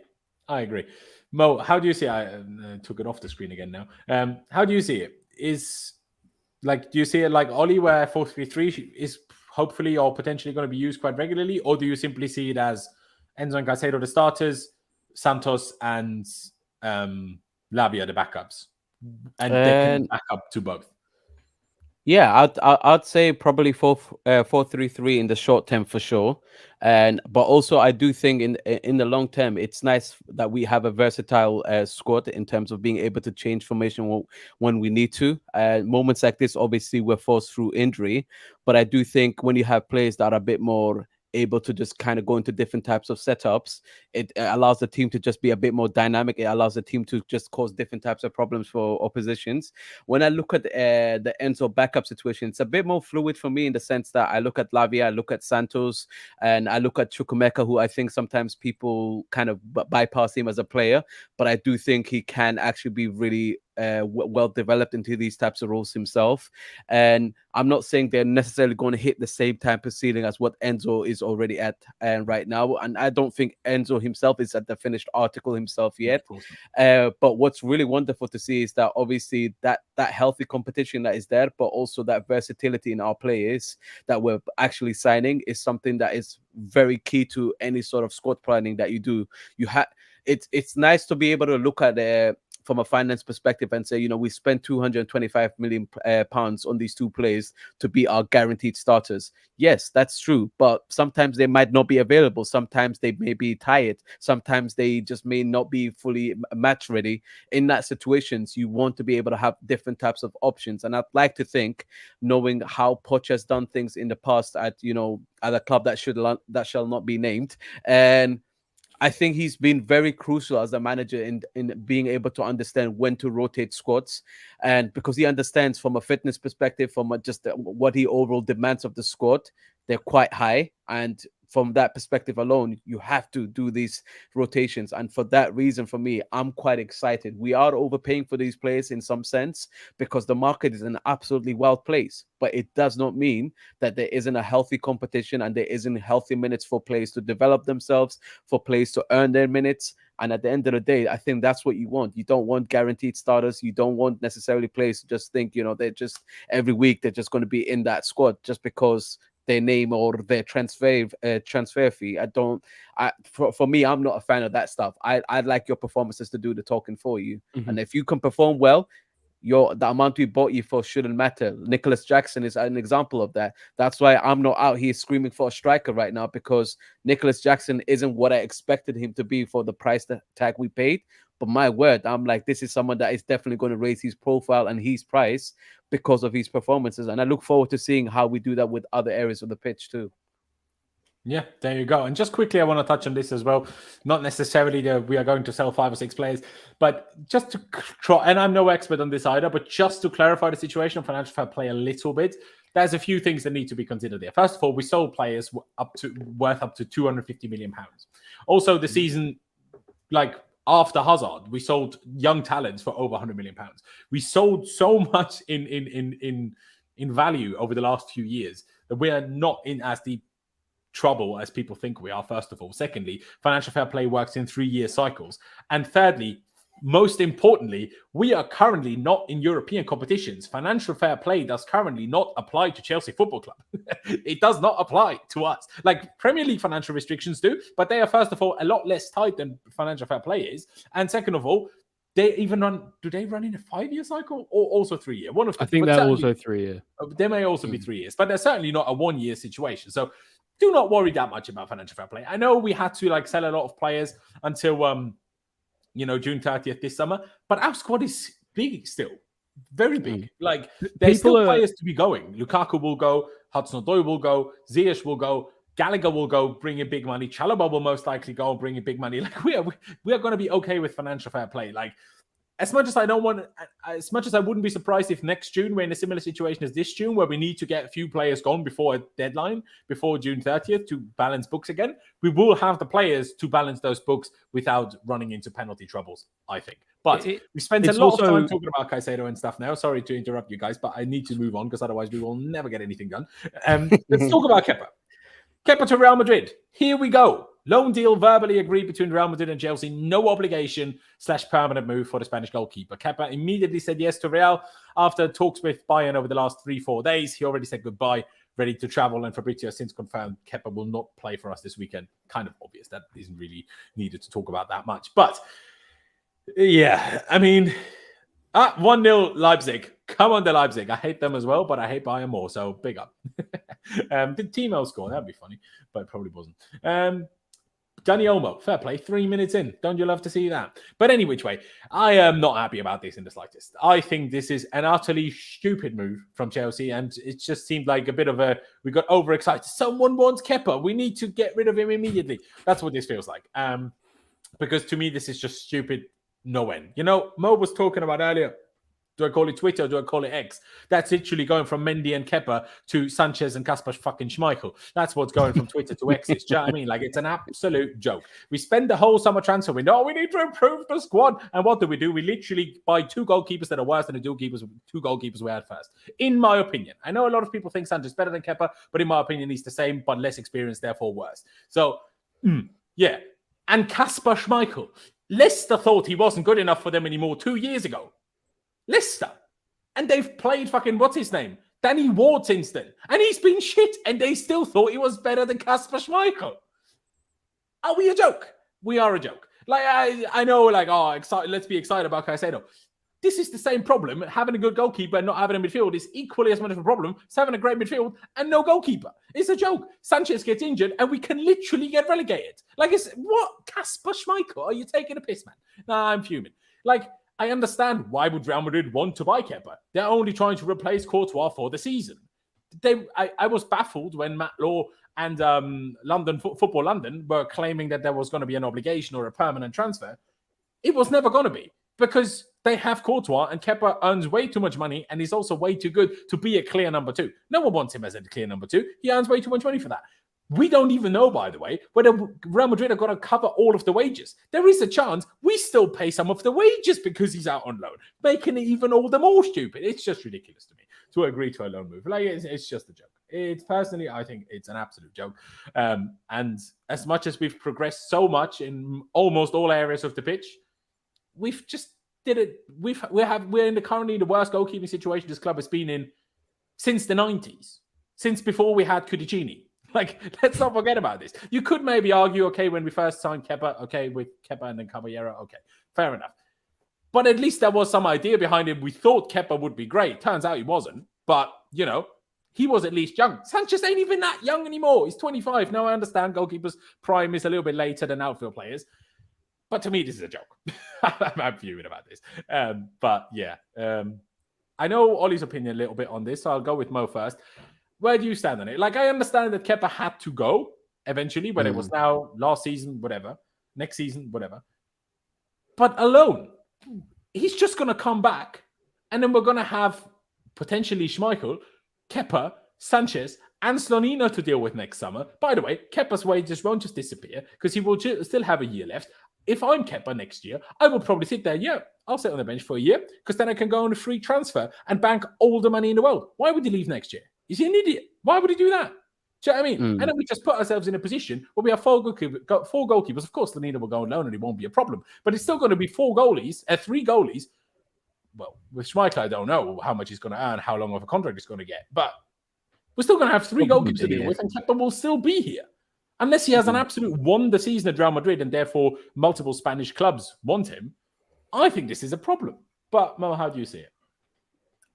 I agree. Mo, how do you see? I took it off the screen again now. How do you see it? Do you see it like Oli, where 4-3-3 is hopefully or potentially going to be used quite regularly, or do you simply see it as Enzo and Caicedo the starters, Santos and Lavia the backups, and they can back up to both? Yeah, I'd say probably 4-3-3 in the short term for sure, but also I do think in the long term it's nice that we have a versatile squad in terms of being able to change formation when we need to. Moments like this, obviously, we're forced through injury, but I do think when you have players that are a bit more able to just kind of go into different types of setups, it allows the team to just be a bit more dynamic. It allows the team to just cause different types of problems for oppositions. When I look at the Enzo backup situation, it's a bit more fluid for me in the sense that I look at Lavia, I look at Santos, and I look at Chukwuemeka, who I think sometimes people kind of bypass him as a player, but I do think he can actually be really well developed into these types of roles himself. And I'm not saying they're necessarily going to hit the same type of ceiling as what Enzo is already at right now, and I don't think Enzo himself is at the finished article himself yet. But what's really wonderful to see is that obviously that healthy competition that is there, but also that versatility in our players that we're actually signing is something that is very key to any sort of squad planning that you do. It's nice to be able to look at from a finance perspective and say, we spent 225 million pounds on these 2 players to be our guaranteed starters. Yes, that's true, but sometimes they might not be available. Sometimes they may be tired. Sometimes they just may not be fully match ready. In that situations, you want to be able to have different types of options. And I'd like to think, knowing how Poch has done things in the past at a club that shall not be named, and I think he's been very crucial as a manager in being able to understand when to rotate squads, and because he understands from a fitness perspective, from just what he overall demands of the squad, they're quite high, and from that perspective alone, you have to do these rotations. And for that reason, for me, I'm quite excited. We are overpaying for these players in some sense because the market is an absolutely wild place. But it does not mean that there isn't a healthy competition and there isn't healthy minutes for players to develop themselves, for players to earn their minutes. And at the end of the day, I think that's what you want. You don't want guaranteed starters. You don't want necessarily players to just think, they're just every week they're just going to be in that squad just because their name or their transfer fee. For me, I'm not a fan of that stuff. I'd like your performances to do the talking for you. Mm-hmm. And if you can perform well, the amount we bought you for shouldn't matter. Nicolas Jackson is an example of that. That's why I'm not out here screaming for a striker right now, because Nicolas Jackson isn't what I expected him to be for the price tag we paid. But my word, I'm like, this is someone that is definitely going to raise his profile and his price because of his performances. And I look forward to seeing how we do that with other areas of the pitch too. Yeah, there you go. And just quickly, I want to touch on this as well. Not necessarily that we are going to sell 5 or 6 players, but just to try, and I'm no expert on this either, but just to clarify the situation of financial fair play a little bit, there's a few things that need to be considered there. First of all, we sold players worth up to £250 million. Also, the season, like after Hazard, we sold young talents for over £100 million. We sold so much in value over the last few years that we are not in as deep trouble as people think we are, first of all. Secondly, financial fair play works in 3-year cycles. And thirdly, most importantly, we are currently not in European competitions. Financial fair play does currently not apply to Chelsea Football Club. It does not apply to us. Like Premier League financial restrictions do, but they are, first of all, a lot less tight than financial fair play is. And second of all, they even do they run in a 5-year cycle or also 3-year? One of them. I think they're also 3-year. They may also be 3 years, but they're certainly not a 1-year situation. So do not worry that much about financial fair play. I know we had to sell a lot of players until June 30th this summer, but our squad is big still, very big. Like there's still players to be going. Lukaku will go, Hudson-Odoi will go, Ziyech will go, Gallagher will go, bring in big money. Chalobah will most likely go and bring in big money. Like we are going to be okay with financial fair play. Like as much as I wouldn't be surprised if next June we're in a similar situation as this June, where we need to get a few players gone before a deadline, before June 30th to balance books again. We will have the players to balance those books without running into penalty troubles, I think. But we spent a lot of time talking about Caicedo and stuff now. Sorry to interrupt you guys, but I need to move on because otherwise we will never get anything done. Let's talk about Kepa. Kepa to Real Madrid. Here we go. Loan deal verbally agreed between Real Madrid and Chelsea. No obligation/permanent move for the Spanish goalkeeper. Kepa immediately said yes to Real after talks with Bayern over the last 3-4 days. He already said goodbye, ready to travel, and Fabrizio has since confirmed Kepa will not play for us this weekend. Kind of obvious. That isn't really needed to talk about that much. But, yeah, I mean, 1-0 Leipzig. Come on, the Leipzig. I hate them as well, but I hate Bayern more, so big up. Did Timo score? That'd be funny, but it probably wasn't. Dani Olmo, fair play, 3 minutes in. Don't you love to see that? But any which way, I am not happy about this in the slightest. I think this is an utterly stupid move from Chelsea, and it just seemed like a bit of we got overexcited. Someone wants Kepa. We need to get rid of him immediately. That's what this feels like. Because to me, this is just stupid no end. Mo was talking about earlier, do I call it Twitter or do I call it X? That's literally going from Mendy and Kepa to Sanchez and Kasper fucking Schmeichel. That's what's going from Twitter to X. Do you know what I mean? Like, it's an absolute joke. We spend the whole summer transfer window. Oh, we need to improve the squad. And what do? We literally buy 2 goalkeepers that are worse than the 2 goalkeepers we had first. In my opinion. I know a lot of people think Sanchez is better than Kepa, but in my opinion, he's the same, but less experienced, therefore worse. So, yeah. And Kasper Schmeichel. Leicester thought he wasn't good enough for them anymore 2 years ago. Leicester. And they've played fucking, what's his name? Danny Ward since then. And he's been shit. And they still thought he was better than Kasper Schmeichel. Are we a joke? We are a joke. Like, I know, like, let's be excited about Caicedo. This is the same problem. Having a good goalkeeper and not having a midfield is equally as much of a problem as having a great midfield and no goalkeeper. It's a joke. Sanchez gets injured and we can literally get relegated. Like, what? Kasper Schmeichel? Are you taking a piss, man? Nah, I'm fuming. Like, I understand why would Real Madrid want to buy Kepa. They're only trying to replace Courtois for the season. I was baffled when Matt Law and Football London were claiming that there was going to be an obligation or a permanent transfer. It was never going to be because they have Courtois and Kepa earns way too much money and he's also way too good to be a clear number 2. No one wants him as a clear number 2. He earns way too much money for that. We don't even know, by the way, whether Real Madrid are going to cover all of the wages. There is a chance we still pay some of the wages because he's out on loan, making it even all the more stupid. It's just ridiculous to me to agree to a loan move. Like, it's just a joke. Personally, I think it's an absolute joke. And as much as we've progressed so much in almost all areas of the pitch, we've just did it. We're currently in the worst goalkeeping situation this club has been in since the 90s, since before we had Cudicini. Like, let's not forget about this. You could maybe argue, okay, when we first signed Kepa, okay, with Kepa and then Caballero, okay, fair enough. But at least there was some idea behind it. We thought Kepa would be great. Turns out he wasn't. But, he was at least young. Sanchez ain't even that young anymore. He's 25. Now, I understand goalkeepers' prime is a little bit later than outfield players. But to me, this is a joke. I'm fuming about this. But yeah, I know Ollie's opinion a little bit on this, so I'll go with Mo first. Where do you stand on it? Like, I understand that Kepa had to go eventually, whether it was now, last season, whatever, next season, whatever. But alone, he's just going to come back, and then we're going to have potentially Schmeichel, Kepa, Sanchez, and Slonina to deal with next summer. By the way, Kepa's wages won't just disappear because he will still have a year left. If I'm Kepa next year, I will probably sit there. Yeah, I'll sit on the bench for a year because then I can go on a free transfer and bank all the money in the world. Why would he leave next year? Is he an idiot? Why would he do that? Do you know what I mean? And then we just put ourselves in a position where we have four goalkeepers. Of course, Slonina will go on loan and it won't be a problem. But it's still going to be three goalies. Well, with Schmeichel, I don't know how much he's going to earn, how long of a contract he's going to get. But we're still going to have three goalkeepers to deal with, and Kepa will still be here. Unless he has an absolute wonder season at Real Madrid and therefore multiple Spanish clubs want him, I think this is a problem. But Mo, how do you see it?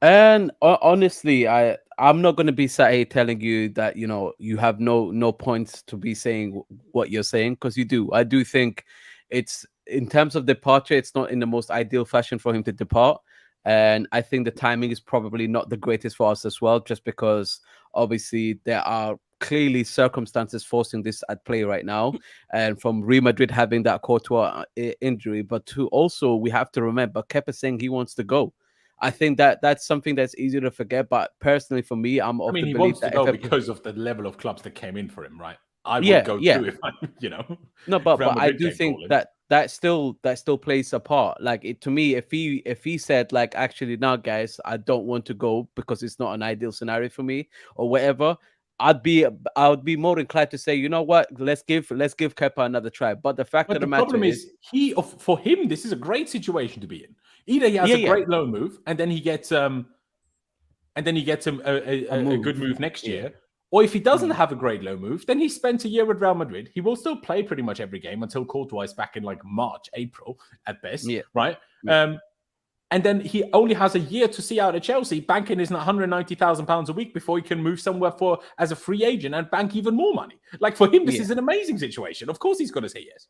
And honestly, I'm not going to be sat here telling you that, you have no points to be saying what you're saying, because you do. I do think it's, in terms of departure, it's not in the most ideal fashion for him to depart. And I think the timing is probably not the greatest for us as well, just because obviously there are clearly circumstances forcing this at play right now. And from Real Madrid having that Courtois injury, but to also, we have to remember, Kepa saying he wants to go. I think that's something that's easy to forget. But personally, for me, I'm of the belief he wants that to go because of the level of clubs that came in for him, right? I would go too if I, No, but I do think that still plays a part. Like, to me, if he said, like, actually, now guys, I don't want to go because it's not an ideal scenario for me or whatever, I would be more inclined to say, you know what, let's give Kepa another try. But the fact of the matter problem is, for him, this is a great situation to be in. Either he has a great loan move, and then he gets a good move next year. Or if he doesn't have a great low move, then he spent a year with Real Madrid. He will still play pretty much every game until Courtois is back in like March, April at best, right? Yeah. And then he only has a year to see out at Chelsea, banking his £190,000 a week before he can move somewhere as a free agent and bank even more money. Like, for him, this is an amazing situation. Of course, he's going to say yes.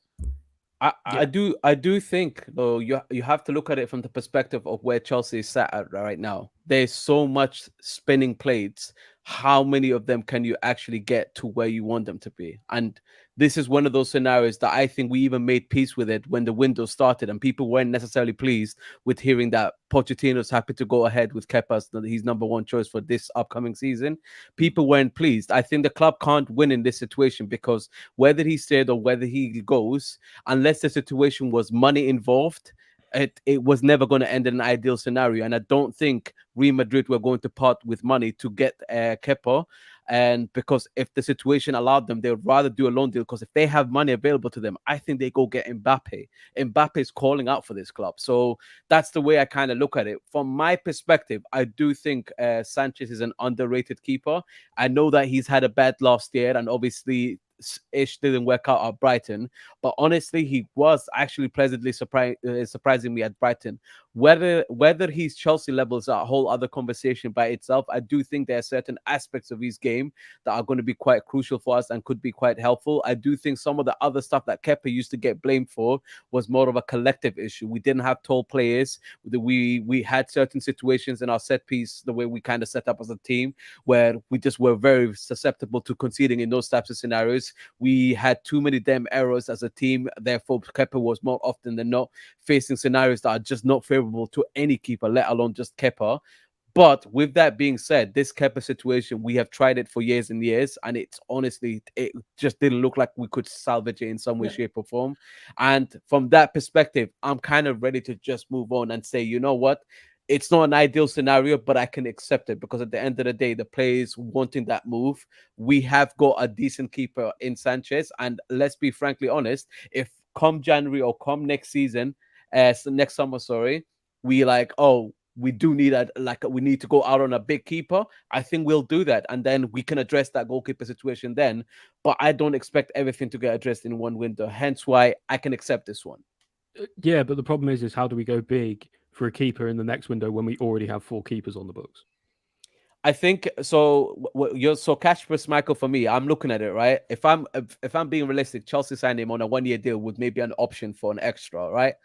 I do think, though, you have to look at it from the perspective of where Chelsea is sat at right now. There's so much spinning plates. How many of them can you actually get to where you want them to be? And this is one of those scenarios that I think we even made peace with it when the window started, and people weren't necessarily pleased with hearing that Pochettino's happy to go ahead with Kepa as his number one choice for this upcoming season. People weren't pleased. I think the club can't win in this situation, because whether he stayed or whether he goes, unless the situation was money involved, it was never going to end in an ideal scenario. And I don't think Real Madrid were going to part with money to get Kepa. And because if the situation allowed them, they would rather do a loan deal, because if they have money available to them, I think they go get Mbappe. Mbappe is calling out for this club. So that's the way I kind of look at it. From my perspective, I do think Sanchez is an underrated keeper. I know that he's had a bad last year, and obviously ish didn't work out at Brighton, but honestly, he was actually pleasantly surprising me at Brighton. Whether his Chelsea level is a whole other conversation by itself. I do think there are certain aspects of his game that are going to be quite crucial for us and could be quite helpful. I do think some of the other stuff that Kepa used to get blamed for was more of a collective issue. We didn't have tall players. We had certain situations in our set piece, the way we kind of set up as a team, where we just were very susceptible to conceding in those types of scenarios. We had too many damn errors as a team. Therefore, Kepa was more often than not facing scenarios that are just not favorable to any keeper, let alone just Kepa. But with that being said, this Kepa situation, we have tried it for years and years, and it's honestly, it just didn't look like we could salvage it in some way, shape, or form. And from that perspective, I'm kind of ready to just move on and say, you know what? It's not an ideal scenario, but I can accept it, because at the end of the day, the players wanting that move, we have got a decent keeper in Sanchez. And let's be frankly honest, if come January or come next season, next summer, we we do need we need to go out on a big keeper, I think we'll do that. And then we can address that goalkeeper situation then. But I don't expect everything to get addressed in one window. Hence why I can accept this one. Yeah, but the problem is how do we go big for a keeper in the next window when we already have 4 keepers on the books? I think so. Cash plus Michael, for me, I'm looking at it, right? If I'm being realistic, Chelsea signed him on a 1-year deal with maybe an option for an extra, right?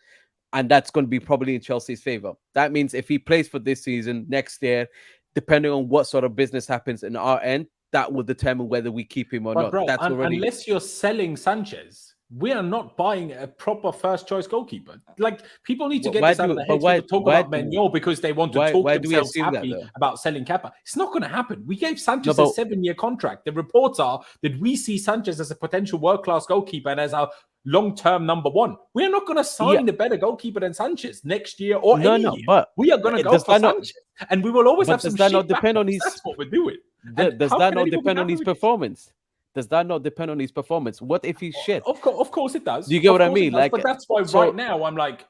And that's going to be probably in Chelsea's favor. That means if he plays for this season, next year, depending on what sort of business happens in our end, that will determine whether we keep him or not. Bro, That's already... unless you're selling Sanchez, we are not buying a proper first choice goalkeeper. Like, people need to get this out of their heads. People talk about Manuel because they want to talk themselves happy about selling Kepa. It's not going to happen. We gave Sanchez a 7-year contract. The reports are that we see Sanchez as a potential world-class goalkeeper and as our long-term number one. We're not going to sign a better goalkeeper than Sanchez next year or any year. But we are going to go for Sanchez. And we will always have some shit depend on his... That's what we're doing. Does that not depend on his performance? Does that not depend on his performance? What if he's shit? Of course it does. Do you get what I mean? Like, but that's why right now I'm like,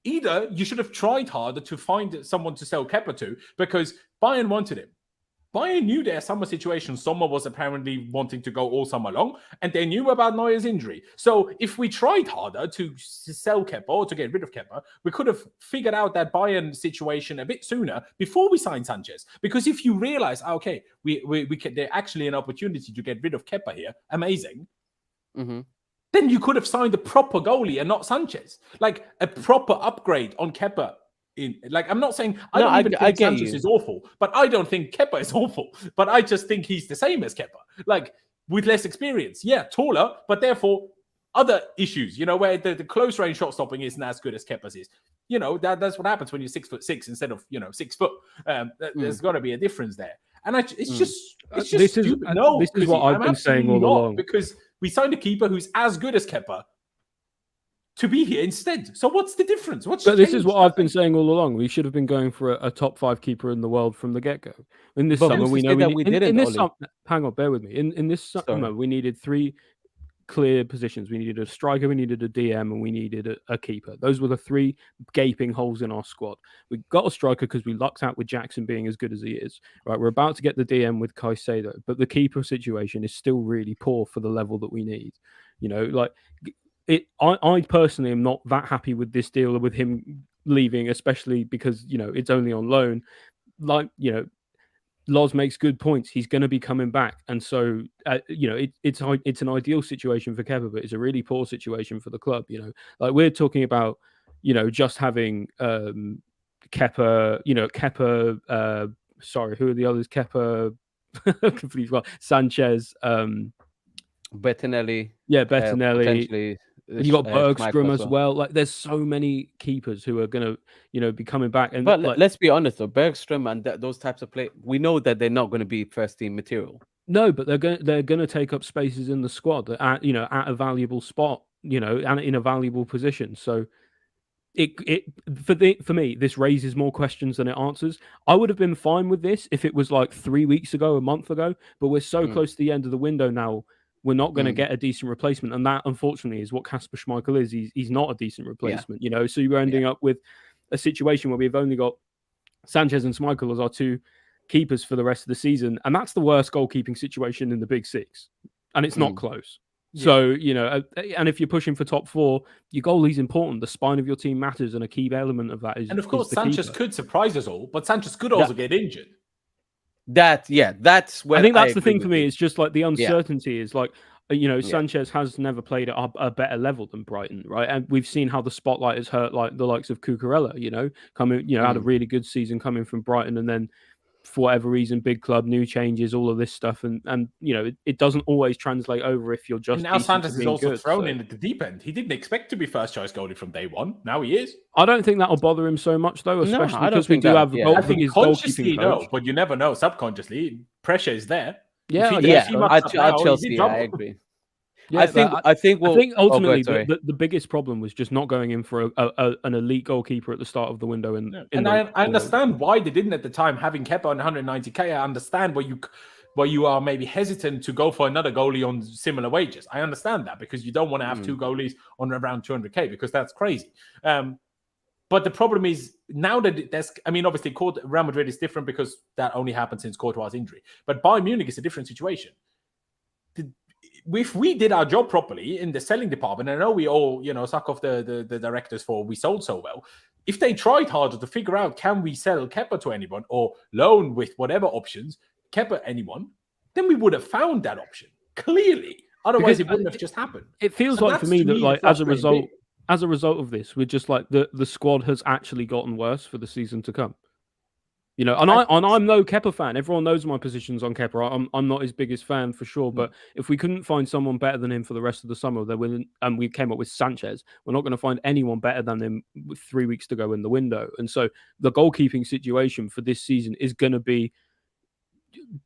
either you should have tried harder to find someone to sell Kepa to, because Bayern wanted him. Bayern knew their summer situation. Sommer was apparently wanting to go all summer long, and they knew about Neuer's injury. So if we tried harder to sell Kepa or to get rid of Kepa, we could have figured out that Bayern situation a bit sooner before we signed Sanchez. Because if you realize, okay, we can, there's actually an opportunity to get rid of Kepa here, amazing. Mm-hmm. Then you could have signed a proper goalie and not Sanchez, like a proper upgrade on Kepa. I'm not saying I don't even think Sanchez is awful, but I don't think Kepa is awful. But I just think he's the same as Kepa, like with less experience. Yeah, taller, but therefore other issues. Where the close range shot stopping isn't as good as Kepa's is. That's what happens when you're 6'6" instead of 6 foot. There's got to be a difference there, and it's just stupid. This is what I've been saying all along, because we signed a keeper who's as good as Kepa to be here instead. So what's the difference? This is what I've been saying all along. We should have been going for a top 5 keeper in the world from the get-go. In this summer, we know we didn't. Hang on, bear with me. In this summer, we needed 3 clear positions. We needed a striker, we needed a DM, and we needed a keeper. Those were the 3 gaping holes in our squad. We got a striker because we lucked out with Jackson being as good as he is. Right, we're about to get the DM with Caicedo, but the keeper situation is still really poor for the level that we need. I personally am not that happy with this deal, with him leaving, especially because, it's only on loan. Loz makes good points. He's going to be coming back. And so, it's an ideal situation for Kepa, but it's a really poor situation for the club. We're talking about, just having Kepa, sorry, who are the others? Kepa, completely well, Sanchez, Bettinelli. Yeah, Bettinelli. You got Bergstrom as well. There's so many keepers who are going to, be coming back. But let's be honest, though, Bergstrom and those types of play, we know that they're not going to be first team material. No, but they're going to take up spaces in the squad at a valuable spot, and in a valuable position. So for me, this raises more questions than it answers. I would have been fine with this if it was like 3 weeks ago, a month ago, but we're so close to the end of the window now. We're not going to get a decent replacement. And that, unfortunately, is what Kasper Schmeichel is. He's not a decent replacement, So you're ending up with a situation where we've only got Sanchez and Schmeichel as our 2 keepers for the rest of the season. And that's the worst goalkeeping situation in the Big 6. And it's not close. Yeah. So, and if you're pushing for top 4, your goalie's important. The spine of your team matters. And a key element of that is. And of course, Sanchez could surprise us all, but Sanchez could also get injured. That's where I think that's the thing for me. It's just like the uncertainty is like, Sanchez has never played at a better level than Brighton, right? And we've seen how the spotlight has hurt like the likes of Cucurella, coming, had a really good season coming from Brighton, and then for whatever reason, big club, new changes, all of this stuff, and it doesn't always translate over if you're just. And now Sanchez is also thrown in at the deep end. He didn't expect to be first choice goalie from day one. Now he is. I don't think that'll bother him so much though, especially because we do have. I think consciously no, but you never know. Subconsciously, pressure is there. Yeah, at Chelsea, I agree. Yeah, I think ultimately the biggest problem was just not going in for an elite goalkeeper at the start of the window. I understand why they didn't at the time, having Kepa on 190k. I understand why you are maybe hesitant to go for another goalie on similar wages. I understand that, because you don't want to have 2 goalies on around 200k, because that's crazy. But the problem is now that obviously Real Madrid is different because that only happened since Courtois' injury. But Bayern Munich is a different situation. If we did our job properly in the selling department, and I know we all, suck off the directors for we sold so well. If they tried harder to figure out, can we sell Kepa to anyone or loan with whatever options, Kepa anyone, then we would have found that option clearly. Otherwise, it wouldn't have just happened. It feels like for me that, like, as a result, as a result of this, we're just like the squad has actually gotten worse for the season to come. You know, and I'm no Kepa fan. Everyone knows my positions on Kepa. I'm not his biggest fan for sure. But if we couldn't find someone better than him for the rest of the summer, and we came up with Sanchez, we're not going to find anyone better than him with 3 weeks to go in the window. And so the goalkeeping situation for this season is going to be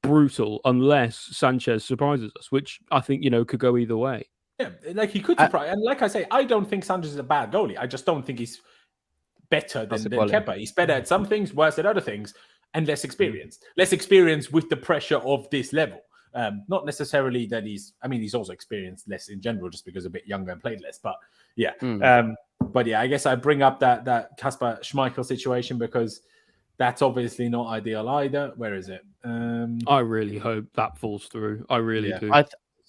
brutal unless Sanchez surprises us, which I think, you know, could go either way. Yeah, like he could surprise. And like I say, I don't think Sanchez is a bad goalie. I just don't think he's better than Kepa. He's better at some things, worse at other things, and less experienced. Less experienced with the pressure of this level. Not necessarily that he's also experienced less in general, just because a bit younger and played less. But yeah, I guess I bring up that Kasper Schmeichel situation because that's obviously not ideal either. Where is it? I really hope that falls through. I really do.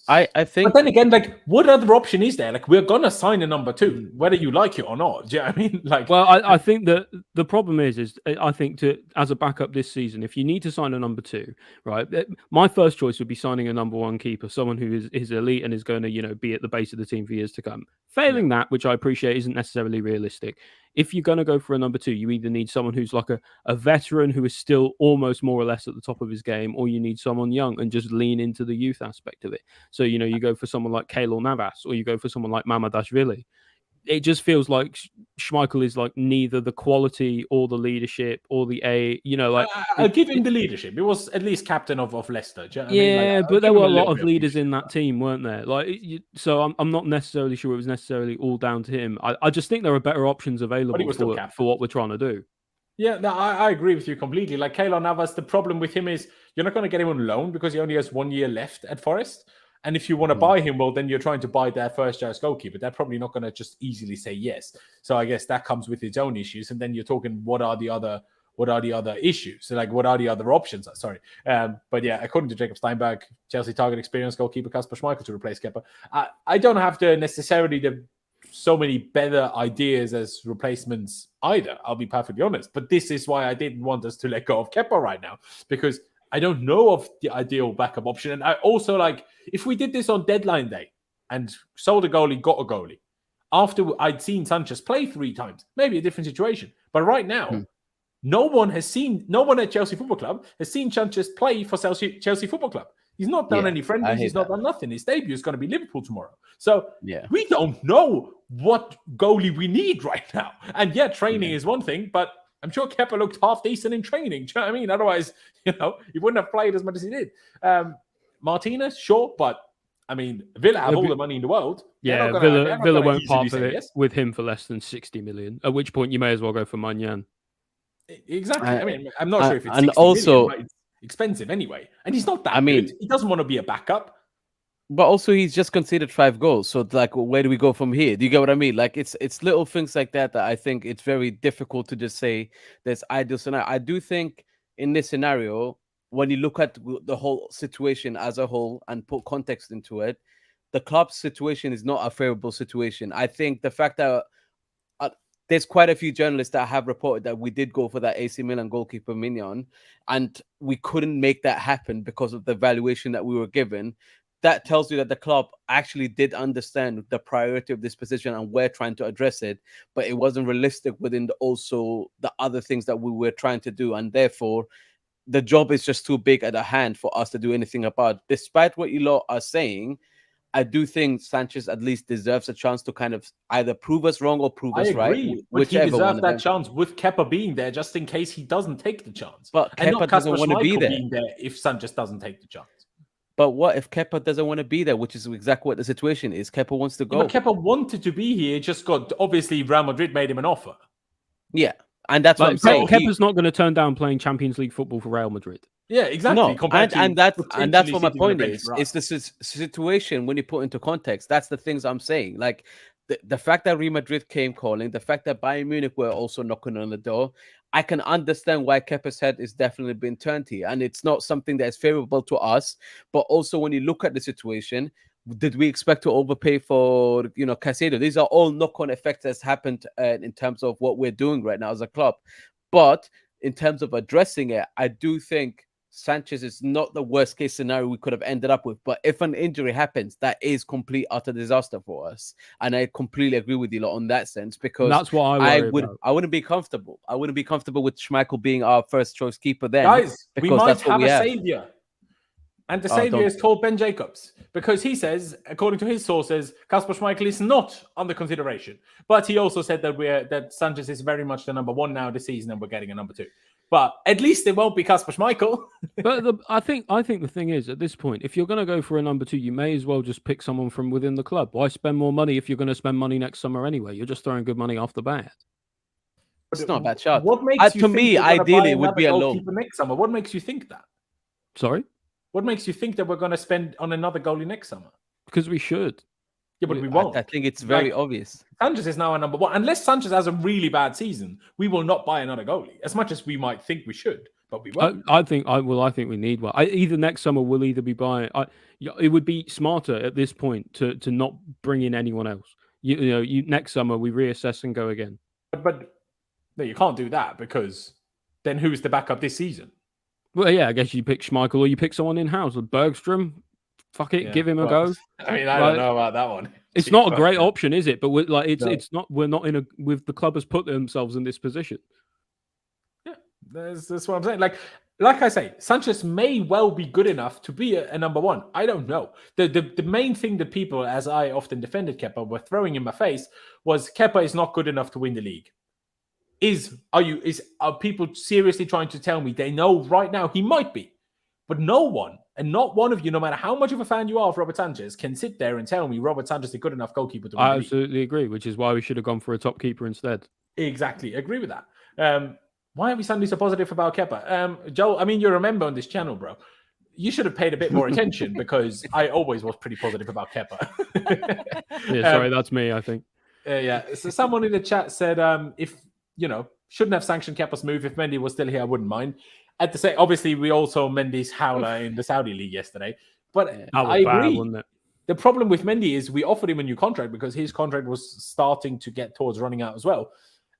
I think. But then again, like, what other option is there? Like, we're gonna sign a number 2, whether you like it or not. Do you know what I mean? Like, well, I think that the problem is I think as a backup this season, if you need to sign a number 2, right? My first choice would be signing a number 1 keeper, someone who is elite and is going to, you know, be at the base of the team for years to come. Failing that, which I appreciate isn't necessarily realistic. If you're going to go for a number 2, you either need someone who's like a veteran who is still almost more or less at the top of his game, or you need someone young and just lean into the youth aspect of it. So, you know, you go for someone like Keylor Navas, or you go for someone like Mamadashvili. It just feels like Schmeichel is like neither the quality or the leadership or the you know, like I'll give him the leadership. It was at least captain of Leicester. Do you know what I mean? Like, but there were a lot of leaders in that team, weren't there? Like, so I'm not necessarily sure it was necessarily all down to him. I just think there are better options available for what we're trying to do. Yeah, no, I agree with you completely. Like Keylor Navas, the problem with him is you're not going to get him on loan because he only has 1 year left at Forest. And if you want to buy him, well, then you're trying to buy their first choice goalkeeper. They're probably not going to just easily say yes. So I guess that comes with its own issues. And then you're talking, what are the other issues? So like, what are the other options? Sorry. But yeah, according to Jacob Steinberg, Chelsea target experienced goalkeeper Kasper Schmeichel to replace Kepa. I don't have to necessarily so many better ideas as replacements either. I'll be perfectly honest. But this is why I didn't want us to let go of Kepa right now, because I don't know of the ideal backup option. And I also, like, if we did this on deadline day and sold a goalie, got a goalie, after I'd seen Sanchez play 3 times, maybe a different situation. But right now, no one at Chelsea Football Club has seen Sanchez play for Chelsea Football Club. He's not done any friendlies. He's not done nothing. His debut is going to be Liverpool tomorrow. So we don't know what goalie we need right now. And training is one thing, but I'm sure Kepa looked half decent in training. Do you know what I mean? Otherwise, you know, he wouldn't have played as much as he did. Martinez, sure, but I mean, Villa have all the money in the world. Yeah, Villa won't part with him for less than 60 million. At which point, you may as well go for Magnan. Exactly. I mean, I'm not sure if it's 60 million, but it's expensive anyway. And he's not that good. He doesn't want to be a backup. But also, he's just conceded 5 goals. So, like, where do we go from here? Do you get what I mean? Like, it's little things like that I think it's very difficult to just say there's ideal scenario. I do think in this scenario, when you look at the whole situation as a whole and put context into it, the club's situation is not a favorable situation. I think the fact that there's quite a few journalists that have reported that we did go for that AC Milan goalkeeper Mignon, and we couldn't make that happen because of the valuation that we were given. That tells you that the club actually did understand the priority of this position and we're trying to address it, but it wasn't realistic within also the other things that we were trying to do. And therefore, the job is just too big at a hand for us to do anything about. Despite what you lot are saying, I do think Sanchez at least deserves a chance to kind of either prove us wrong or prove us right. But he deserves that chance with Kepa being there, just in case he doesn't take the chance. But Kepa doesn't want to be there if Sanchez doesn't take the chance. But what if Kepa doesn't want to be there, which is exactly what the situation is? Kepa wants to go. But Kepa wanted to be here, just got, obviously, Real Madrid made him an offer. Yeah, and that's what I'm saying. Kepa's not going to turn down playing Champions League football for Real Madrid. Yeah, exactly. No, and that's what my point is. It's the situation when you put into context. That's the things I'm saying. Like, the fact that Real Madrid came calling, the fact that Bayern Munich were also knocking on the door, I can understand why Kepa's head is definitely been turned here. And it's not something that is favorable to us. But also, when you look at the situation, did we expect to overpay for, Caicedo? These are all knock-on effects that's happened in terms of what we're doing right now as a club. But in terms of addressing it, I do think Sanchez is not the worst case scenario we could have ended up with. But if an injury happens, that is complete utter disaster for us. And I completely agree with you lot on that sense, because That's what I worry about. I wouldn't be comfortable. I wouldn't be comfortable with Schmeichel being our first choice keeper then. Guys, we because might that's what have we a have. savior. And the savior is called Ben Jacobs, because he says, according to his sources, Kasper Schmeichel is not under consideration. But he also said that Sanchez is very much the number one now this season, and we're getting a number two. But at least it won't be Kasper Schmeichel. But I think the thing is, at this point, if you're going to go for a number two, you may as well just pick someone from within the club. Why spend more money if you're going to spend money next summer anyway? You're just throwing good money off the bat. It's not a bad shot. What makes you to think me, we're gonna ideally, buy it would another be a goalkeeper loan. next summer? What makes you think that? Sorry? What makes you think that we're going to spend on another goalie next summer? Because we should. Yeah, but we won't. I think it's very obvious. Sanchez is now a number one. Unless Sanchez has a really bad season, we will not buy another goalie, as much as we might think we should, but we won't. I think we need one. Either next summer we'll either be buying. It would be smarter at this point to not bring in anyone else. Next summer we reassess and go again. But no, you can't do that, because then who's the backup this season? Well, yeah, I guess you pick Schmeichel or you pick someone in house. Bergstrom, fuck it, give him a go. I mean, I don't know about that one. It's not a great option, is it? But we're not in with the club has put themselves in this position. Yeah, that's what I'm saying. Like I say, Sanchez may well be good enough to be a number one. I don't know. The main thing that people, as I often defended Kepa, were throwing in my face was Kepa is not good enough to win the league. Are people seriously trying to tell me they know right now he might be? But no one, and not one of you, no matter how much of a fan you are of Robert Sanchez, can sit there and tell me Robert Sanchez is a good enough goalkeeper to win the league. I absolutely agree, which is why we should have gone for a top keeper instead. Exactly, agree with that. Why are we suddenly so positive about Kepa? Joe, I mean, you're a member on this channel, bro. You should have paid a bit more attention, because I always was pretty positive about Kepa. Yeah, sorry, that's me, I think. Yeah, so someone in the chat said, if shouldn't have sanctioned Kepa's move. If Mendy was still here, I wouldn't mind. At the same, obviously, we all saw Mendy's howler in the Saudi league yesterday. But I agree. Wasn't it? The problem with Mendy is we offered him a new contract because his contract was starting to get towards running out as well.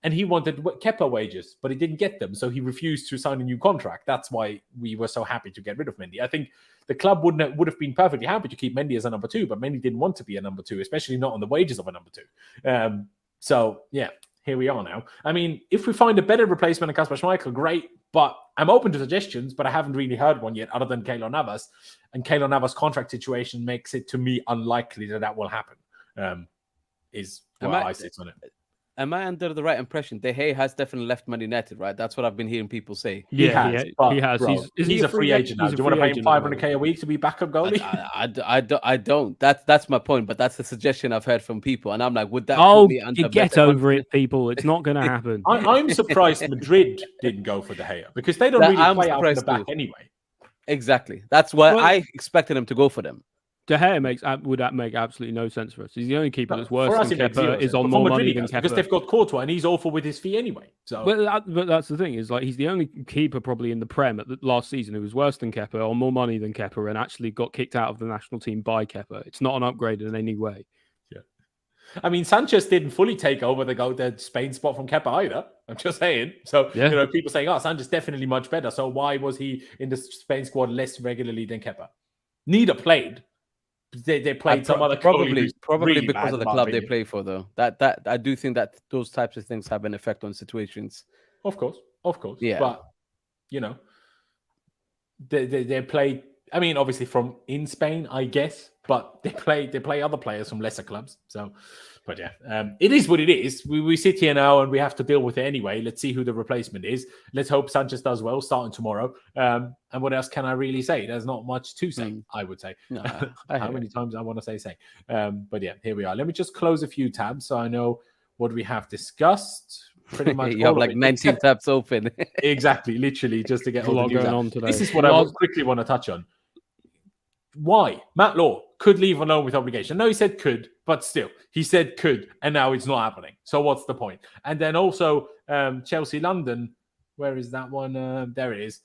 And he wanted Kepa wages, but he didn't get them. So he refused to sign a new contract. That's why we were so happy to get rid of Mendy. I think the club would have been perfectly happy to keep Mendy as a number two, but Mendy didn't want to be a number two, especially not on the wages of a number two. So, yeah. Here we are now. I mean, if we find a better replacement than Kasper Schmeichel, great. But I'm open to suggestions, but I haven't really heard one yet other than Keylor Navas. And Keylor Navas' contract situation makes it, to me, unlikely that will happen, is where I sit on it. Am I under the right impression? De Gea has definitely left Man United, right? That's what I've been hearing people say. He has. Bro, he's a free agent now. Do you want to pay him $500K a week to be backup goalie? I don't. That's my point. But that's the suggestion I've heard from people, and I'm like, would that? Get over it, people. It's not going to happen. I'm surprised Madrid didn't go for De Gea, because they don't really play out in the back anyway. Exactly. That's why I expected them to go for them. De Gea would make absolutely no sense for us. He's the only keeper that's worse than Kepa, is on more money than Kepa. Because they've got Courtois, and he's awful with his fee anyway. So, but that's the thing, is like he's the only keeper probably in the Prem at the last season who was worse than Kepa, on more money than Kepa, and actually got kicked out of the national team by Kepa. It's not an upgrade in any way. Yeah, I mean, Sanchez didn't fully take over the Spain spot from Kepa either. I'm just saying. So, people saying, "Oh, Sanchez definitely much better." So why was he in the Spain squad less regularly than Kepa? Neither played. They played some other probably really because of the club they play for, though. That I do think that those types of things have an effect on situations. Of course. Yeah, but they play. I mean, obviously from in Spain, I guess, but they play other players from lesser clubs. So, but yeah, it is what it is. We sit here now and we have to deal with it anyway. Let's see who the replacement is. Let's hope Sanchez does well, starting tomorrow. And what else can I really say? There's not much to say, I would say. No, how many times I want to say. But yeah, here we are. Let me just close a few tabs so I know what we have discussed. Pretty much you have like 19 tabs open. Exactly, literally, just to get all the news going on today. This is what I quickly want to touch on. Why? Matt Law could leave on loan with obligation. No, he said could, but still, he said could, and now it's not happening. So what's the point? And then also Chelsea London, where is that one? There it is.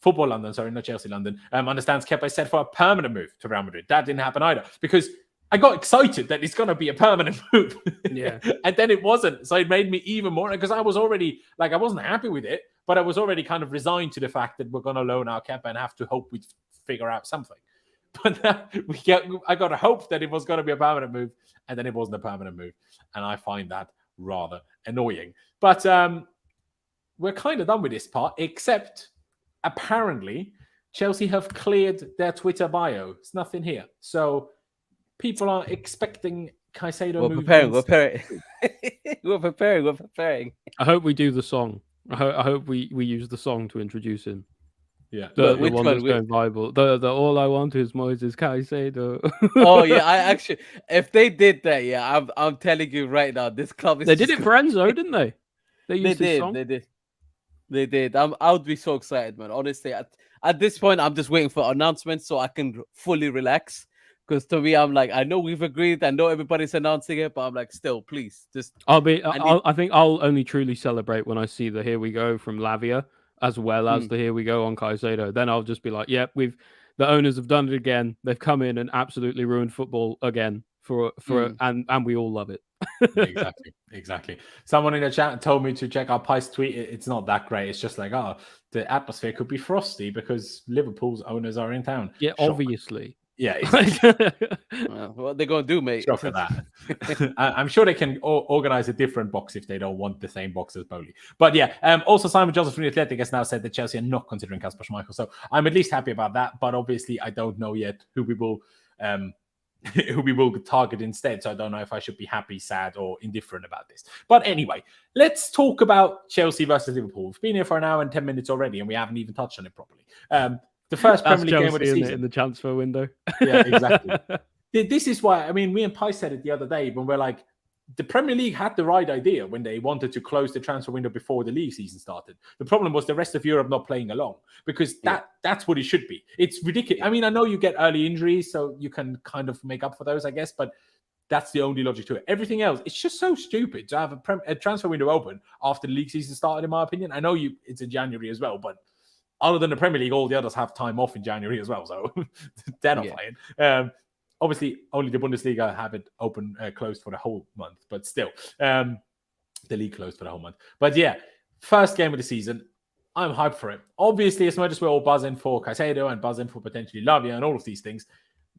Football London, sorry, not Chelsea London. Understands Kepa is set for a permanent move to Real Madrid. That didn't happen either, because I got excited that it's going to be a permanent move. Yeah. And then it wasn't. So it made me even more, because I was already, I wasn't happy with it, but I was already kind of resigned to the fact that we're going to loan out Kepa and have to hope we figure out something. But I got to hope that it was going to be a permanent move, and then it wasn't a permanent move. And I find that rather annoying. But we're kind of done with this part, except apparently Chelsea have cleared their Twitter bio. It's nothing here. So people are expecting Caicedo We're preparing. I hope we do the song. I hope we use the song to introduce him. Yeah, the one that's going viral. The all I want is Moises Caicedo. Oh yeah, I actually, if they did that, yeah, I'm telling you right now, this club is. They did it for Enzo, didn't they? They did. I would be so excited, man. Honestly, at this point, I'm just waiting for announcements so I can fully relax. Because to me, I'm like, I know we've agreed, I know everybody's announcing it, but I'm like, still, please, just. I think I'll only truly celebrate when I see the "Here We Go" from Lavia, as well as the "Here We Go" on Caicedo. Then I'll just be like, yep, the owners have done it again. They've come in and absolutely ruined football again and we all love it. Exactly. Someone in the chat told me to check our Pice tweet. It's not that great. It's just like, the atmosphere could be frosty because Liverpool's owners are in town. Yeah, Shock. Obviously. Yeah, exactly. What they're gonna do, mate? Shock at that. I'm sure they can organize a different box if they don't want the same box as Boehly. But yeah, also Simon Joseph from the Athletic has now said that Chelsea are not considering Kasper Schmeichel. So I'm at least happy about that. But obviously, I don't know yet who we will target instead. So I don't know if I should be happy, sad, or indifferent about this. But anyway, let's talk about Chelsea versus Liverpool. We've been here for an hour and 10 minutes already, and we haven't even touched on it properly. The first Premier League game of the season in the transfer window. Yeah, exactly. This is why, I mean, me and Pi said it the other day when we're like, the Premier League had the right idea when they wanted to close the transfer window before the league season started. The problem was the rest of Europe not playing along, because that's what it should be. It's ridiculous. I mean, I know you get early injuries, so you can kind of make up for those, I guess, but that's the only logic to it. Everything else, it's just so stupid to have a transfer window open after the league season started, in my opinion. I know it's in January as well, but other than the Premier League, all the others have time off in January as well, so they're not playing. Obviously, only the Bundesliga have it open, closed for the whole month, but still, the league closed for the whole month. But yeah, first game of the season, I'm hyped for it. Obviously, as much as we're all buzzing for Caicedo and buzzing for potentially Lavia and all of these things,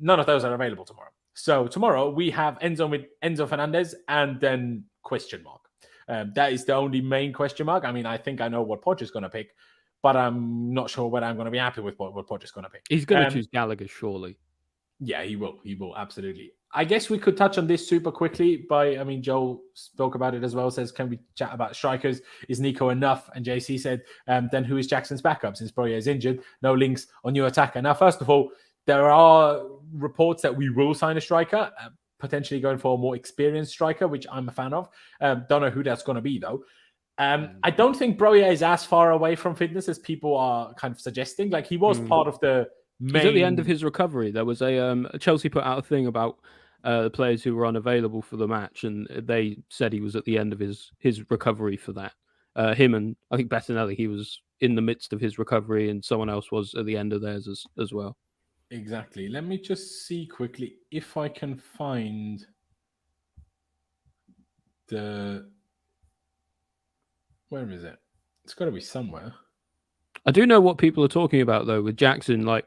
none of those are available tomorrow. So tomorrow we have Enzo Fernandez and then question mark. That is the only main question mark. I mean, I think I know what Poch is going to pick, but I'm not sure whether I'm going to be happy with what Poch is going to pick. He's going to choose Gallagher, surely. Yeah, he will. He will, absolutely. I guess we could touch on this super quickly Joel spoke about it as well, says, can we chat about strikers? Is Nico enough? And JC said, then who is Jackson's backup since Broja is injured? No links on new attacker. Now, first of all, there are reports that we will sign a striker, potentially going for a more experienced striker, which I'm a fan of. Don't know who that's going to be, though. I don't think Broja is as far away from fitness as people are kind of suggesting. Like, he was part of the main... He's at the end of his recovery. There was Chelsea put out a thing about the players who were unavailable for the match, and they said he was at the end of his recovery for that. Him and I think Bettinelli, he was in the midst of his recovery, and someone else was at the end of theirs as well. Exactly. Let me just see quickly if I can find the... Where is it? It's got to be somewhere. I do know what people are talking about, though, with Jackson. Like,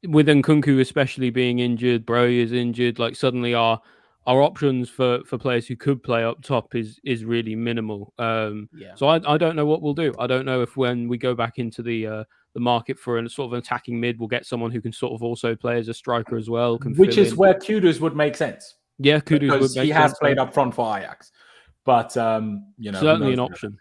with Nkunku especially being injured, Broja is injured. Like, suddenly our options for players who could play up top is really minimal. So I don't know what we'll do. I don't know if when we go back into the market for a sort of attacking mid, we'll get someone who can sort of also play as a striker as well. Which is where Kudus would make sense. Yeah, Kudus would make sense. He has played up front for Ajax. But, certainly an option.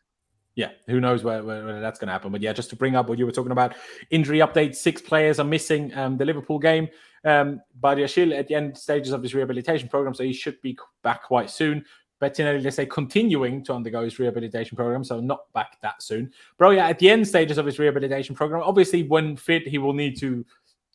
Yeah, who knows where that's going to happen. But yeah, just to bring up what you were talking about, injury update, 6 players are missing the Liverpool game. Badiashile at the end stages of his rehabilitation program, so he should be back quite soon. Bettinelli, let's say, continuing to undergo his rehabilitation program, so not back that soon. Broja at the end stages of his rehabilitation program. Obviously, when fit, he will need to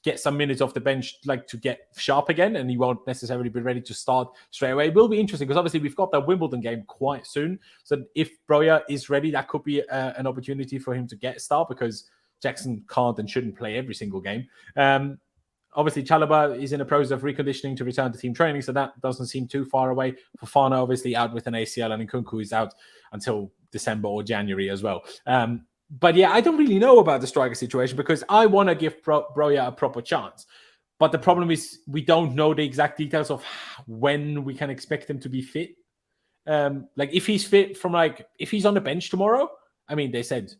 get some minutes off the bench, like to get sharp again, and he won't necessarily be ready to start straight away. It will be interesting because obviously we've got that Wimbledon game quite soon. So if Broja is ready, that could be an opportunity for him to get a start because Jackson can't and shouldn't play every single game. Obviously, Chalobah is in the process of reconditioning to return to team training, so that doesn't seem too far away. Fofana obviously out with an ACL, and Nkunku is out until December or January as well. But yeah, I don't really know about the striker situation because I want to give Broja a proper chance. But the problem is we don't know the exact details of when we can expect him to be fit. Like if he's fit from if he's on the bench tomorrow, I mean, they said,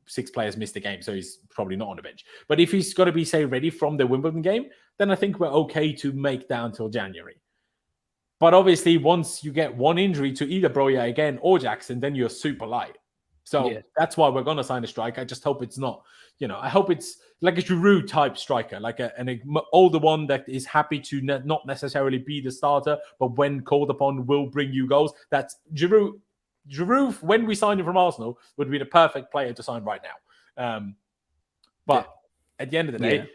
6 players missed the game, so he's probably not on the bench. But if he's got to be, say, ready from the Wimbledon game, then I think we're okay to make that until January. But obviously, once you get one injury to either Broja again or Jackson, then you're super light. So that's why we're going to sign a striker. I just hope it's not, I hope it's like a Giroud type striker, like an older one that is happy to not necessarily be the starter, but when called upon will bring you goals. That's Giroud. Giroud, when we signed him from Arsenal, would be the perfect player to sign right now. But at the end of the day,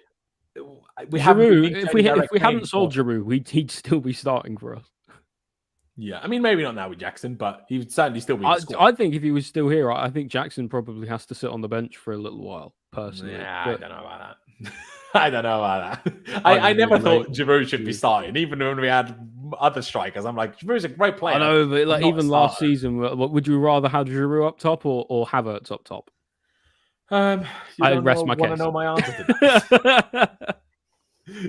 we Giroud, if we hadn't sold Giroud, he'd still be starting for us. Yeah, I mean, maybe not now with Jackson, but he would certainly still be in the squad. I think if he was still here, I think Jackson probably has to sit on the bench for a little while, personally. Yeah, I don't know about that. I don't know about that. I never thought Giroud should be starting, even when we had other strikers. I'm like, Giroud's a great player. I know, but even last season, would you rather have Giroud up top or Havertz up top? I rest my case. Want to know my answer to that?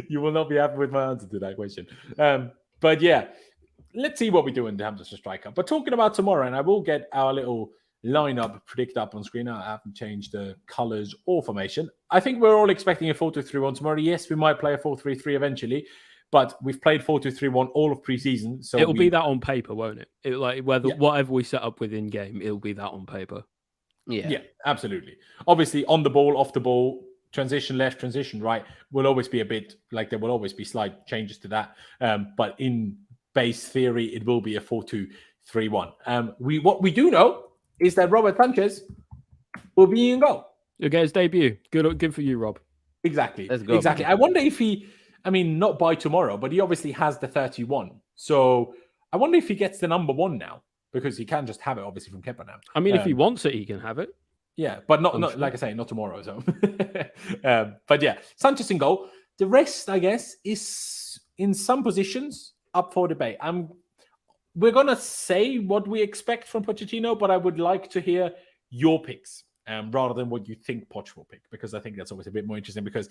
You will not be happy with my answer to that question. But yeah, let's see what we do in terms of striker. But talking about tomorrow, and I will get our little lineup predict up on screen. I haven't changed the colors or formation. I think we're all expecting a 4-2-3-1 tomorrow. Yes, we might play a 4-3-3 eventually, but we've played 4-2-3-1 all of preseason. So it'll be that on paper, won't it? Whatever we set up with in game, it'll be that on paper. Yeah, absolutely. Obviously, on the ball, off the ball, transition left, transition right will always be a bit like there will always be slight changes to that. But in base theory, it will be a 4-2-3-1. What we do know is that Robert Sanchez will be in goal. You'll get his debut. Good for you, Rob. Exactly. Let's go. Exactly. I wonder if not by tomorrow, but he obviously has the 31. So I wonder if he gets the number 1 now, because he can just have it, obviously, from Kepa now. I mean, if he wants it, he can have it. Yeah, but not like I say, not tomorrow. So, but yeah, Sanchez in goal. The rest, I guess, is in some positions up for debate. We're gonna say what we expect from Pochettino, but I would like to hear your picks rather than what you think Poch will pick, because I think that's always a bit more interesting, because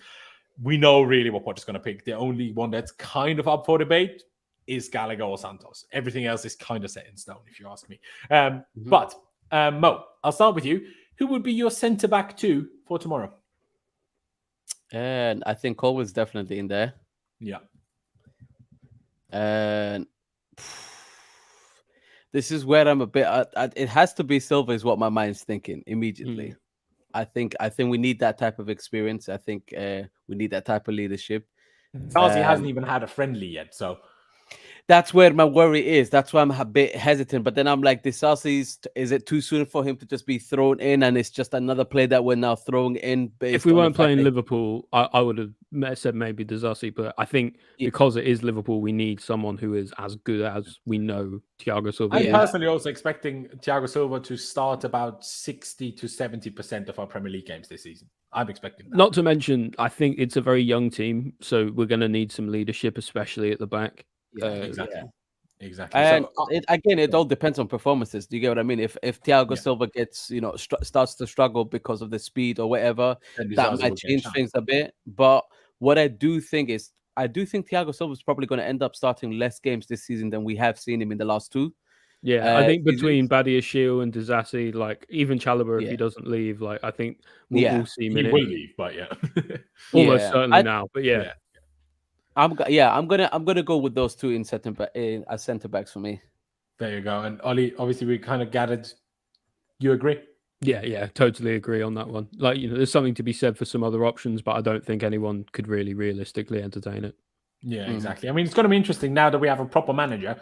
we know really what Poch is going to pick. The only one that's kind of up for debate is Gallagher or Santos. Everything else is kind of set in stone, if you ask me. But Mo, I'll start with you. Who would be your centre back 2 for tomorrow? And I think Cole was definitely in there. Yeah. And this is where I'm a bit. It has to be Silva, is what my mind's thinking immediately. I think we need that type of experience. I think we need that type of leadership. Disasi hasn't even had a friendly yet, so that's where my worry is. That's why I'm a bit hesitant. But then I'm like, Disasi, is it too soon for him to just be thrown in? And it's just another play that we're now throwing in. If we weren't playing Liverpool, I would have said maybe Disasi. But I think because it is Liverpool, we need someone who is as good as we know Thiago Silva. I'm personally also expecting Thiago Silva to start about 60 to 70% of our Premier League games this season. I'm expecting that. Not to mention, I think it's a very young team, so we're going to need some leadership, especially at the back. Exactly. And so, it all depends on performances. Do you get what I mean? If Thiago Silva gets, starts to struggle because of the speed or whatever, that might change things a bit. But what I do think Thiago Silva is probably going to end up starting less games this season than we have seen him in the last 2. Yeah, I think between Badiashile and Disasi, like even Chalobah, if he doesn't leave, like I think we'll see him. He will leave, but almost certainly now. But I'm gonna go with those 2 as centre backs for me. There you go. And Ollie, obviously we kind of gathered. You agree? Yeah, totally agree on that one. Like, there's something to be said for some other options, but I don't think anyone could really realistically entertain it. Yeah, exactly. I mean, it's going to be interesting now that we have a proper manager,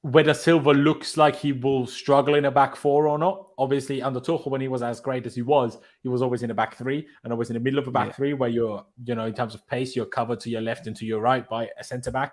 whether Silva looks like he will struggle in a back 4 or not. Obviously, under Tuchel, when he was as great as he was always in a back 3 and always in the middle of a back 3 where you're, in terms of pace, you're covered to your left and to your right by a centre back.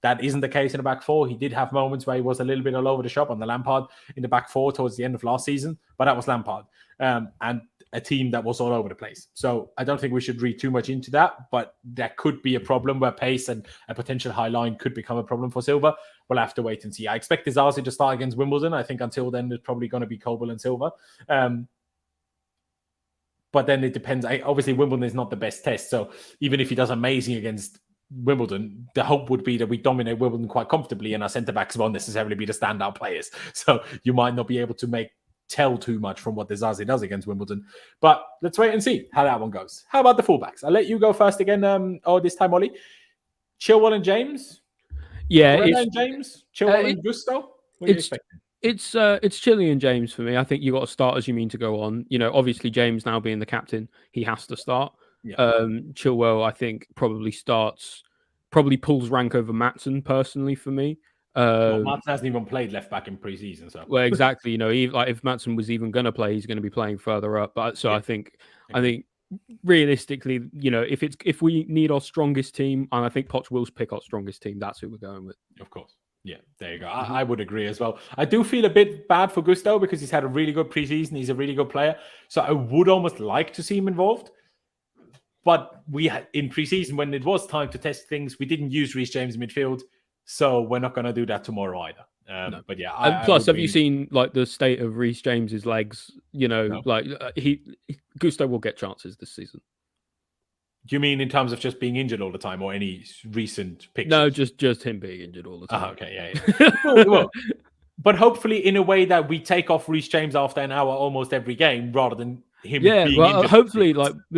That isn't the case in a back 4. He did have moments where he was a little bit all over the shop on the Lampard in the back 4 towards the end of last season, but that was Lampard. And a team that was all over the place. So I don't think we should read too much into that, but that could be a problem where pace and a potential high line could become a problem for Silva. We'll have to wait and see. I expect Disasi to start against Wimbledon. I think until then, it's probably going to be Colwell and Silva. But then it depends. Obviously, Wimbledon is not the best test. So even if he does amazing against Wimbledon, the hope would be that we dominate Wimbledon quite comfortably, and our centre-backs won't necessarily be the standout players. So you might not be able to tell too much from what Disasi does against Wimbledon. But let's wait and see how that one goes. How about the fullbacks? I'll let you go first again. This time, Ollie. Chilwell and James? Yeah. And James? Chilwell and Gusto? What are you expecting? It's Chile and James for me. I think you got to start as you mean to go on. Obviously James now being the captain, he has to start. Yeah. Chilwell, I think, probably pulls rank over Maatsen personally for me. Maatsen hasn't even played left back in pre-season, so well, exactly. If Maatsen was even going to play, he's going to be playing further up. But I think realistically, if we need our strongest team, and I think Poch will pick our strongest team, that's who we're going with. Of course. Yeah, there you go. I would agree as well. I do feel a bit bad for Gusto because he's had a really good preseason. He's a really good player. So I would almost like to see him involved. But we had in preseason, when it was time to test things, we didn't use Reece James midfield. So we're not going to do that tomorrow either. No. But yeah. Plus, have you seen the state of Reece James's legs? No. Gusto will get chances this season. Do you mean in terms of just being injured all the time, or any recent pictures? No, just him being injured all the time. Okay, yeah. well, but hopefully in a way that we take off Reece James after an hour almost every game, rather than him being injured. Hopefully,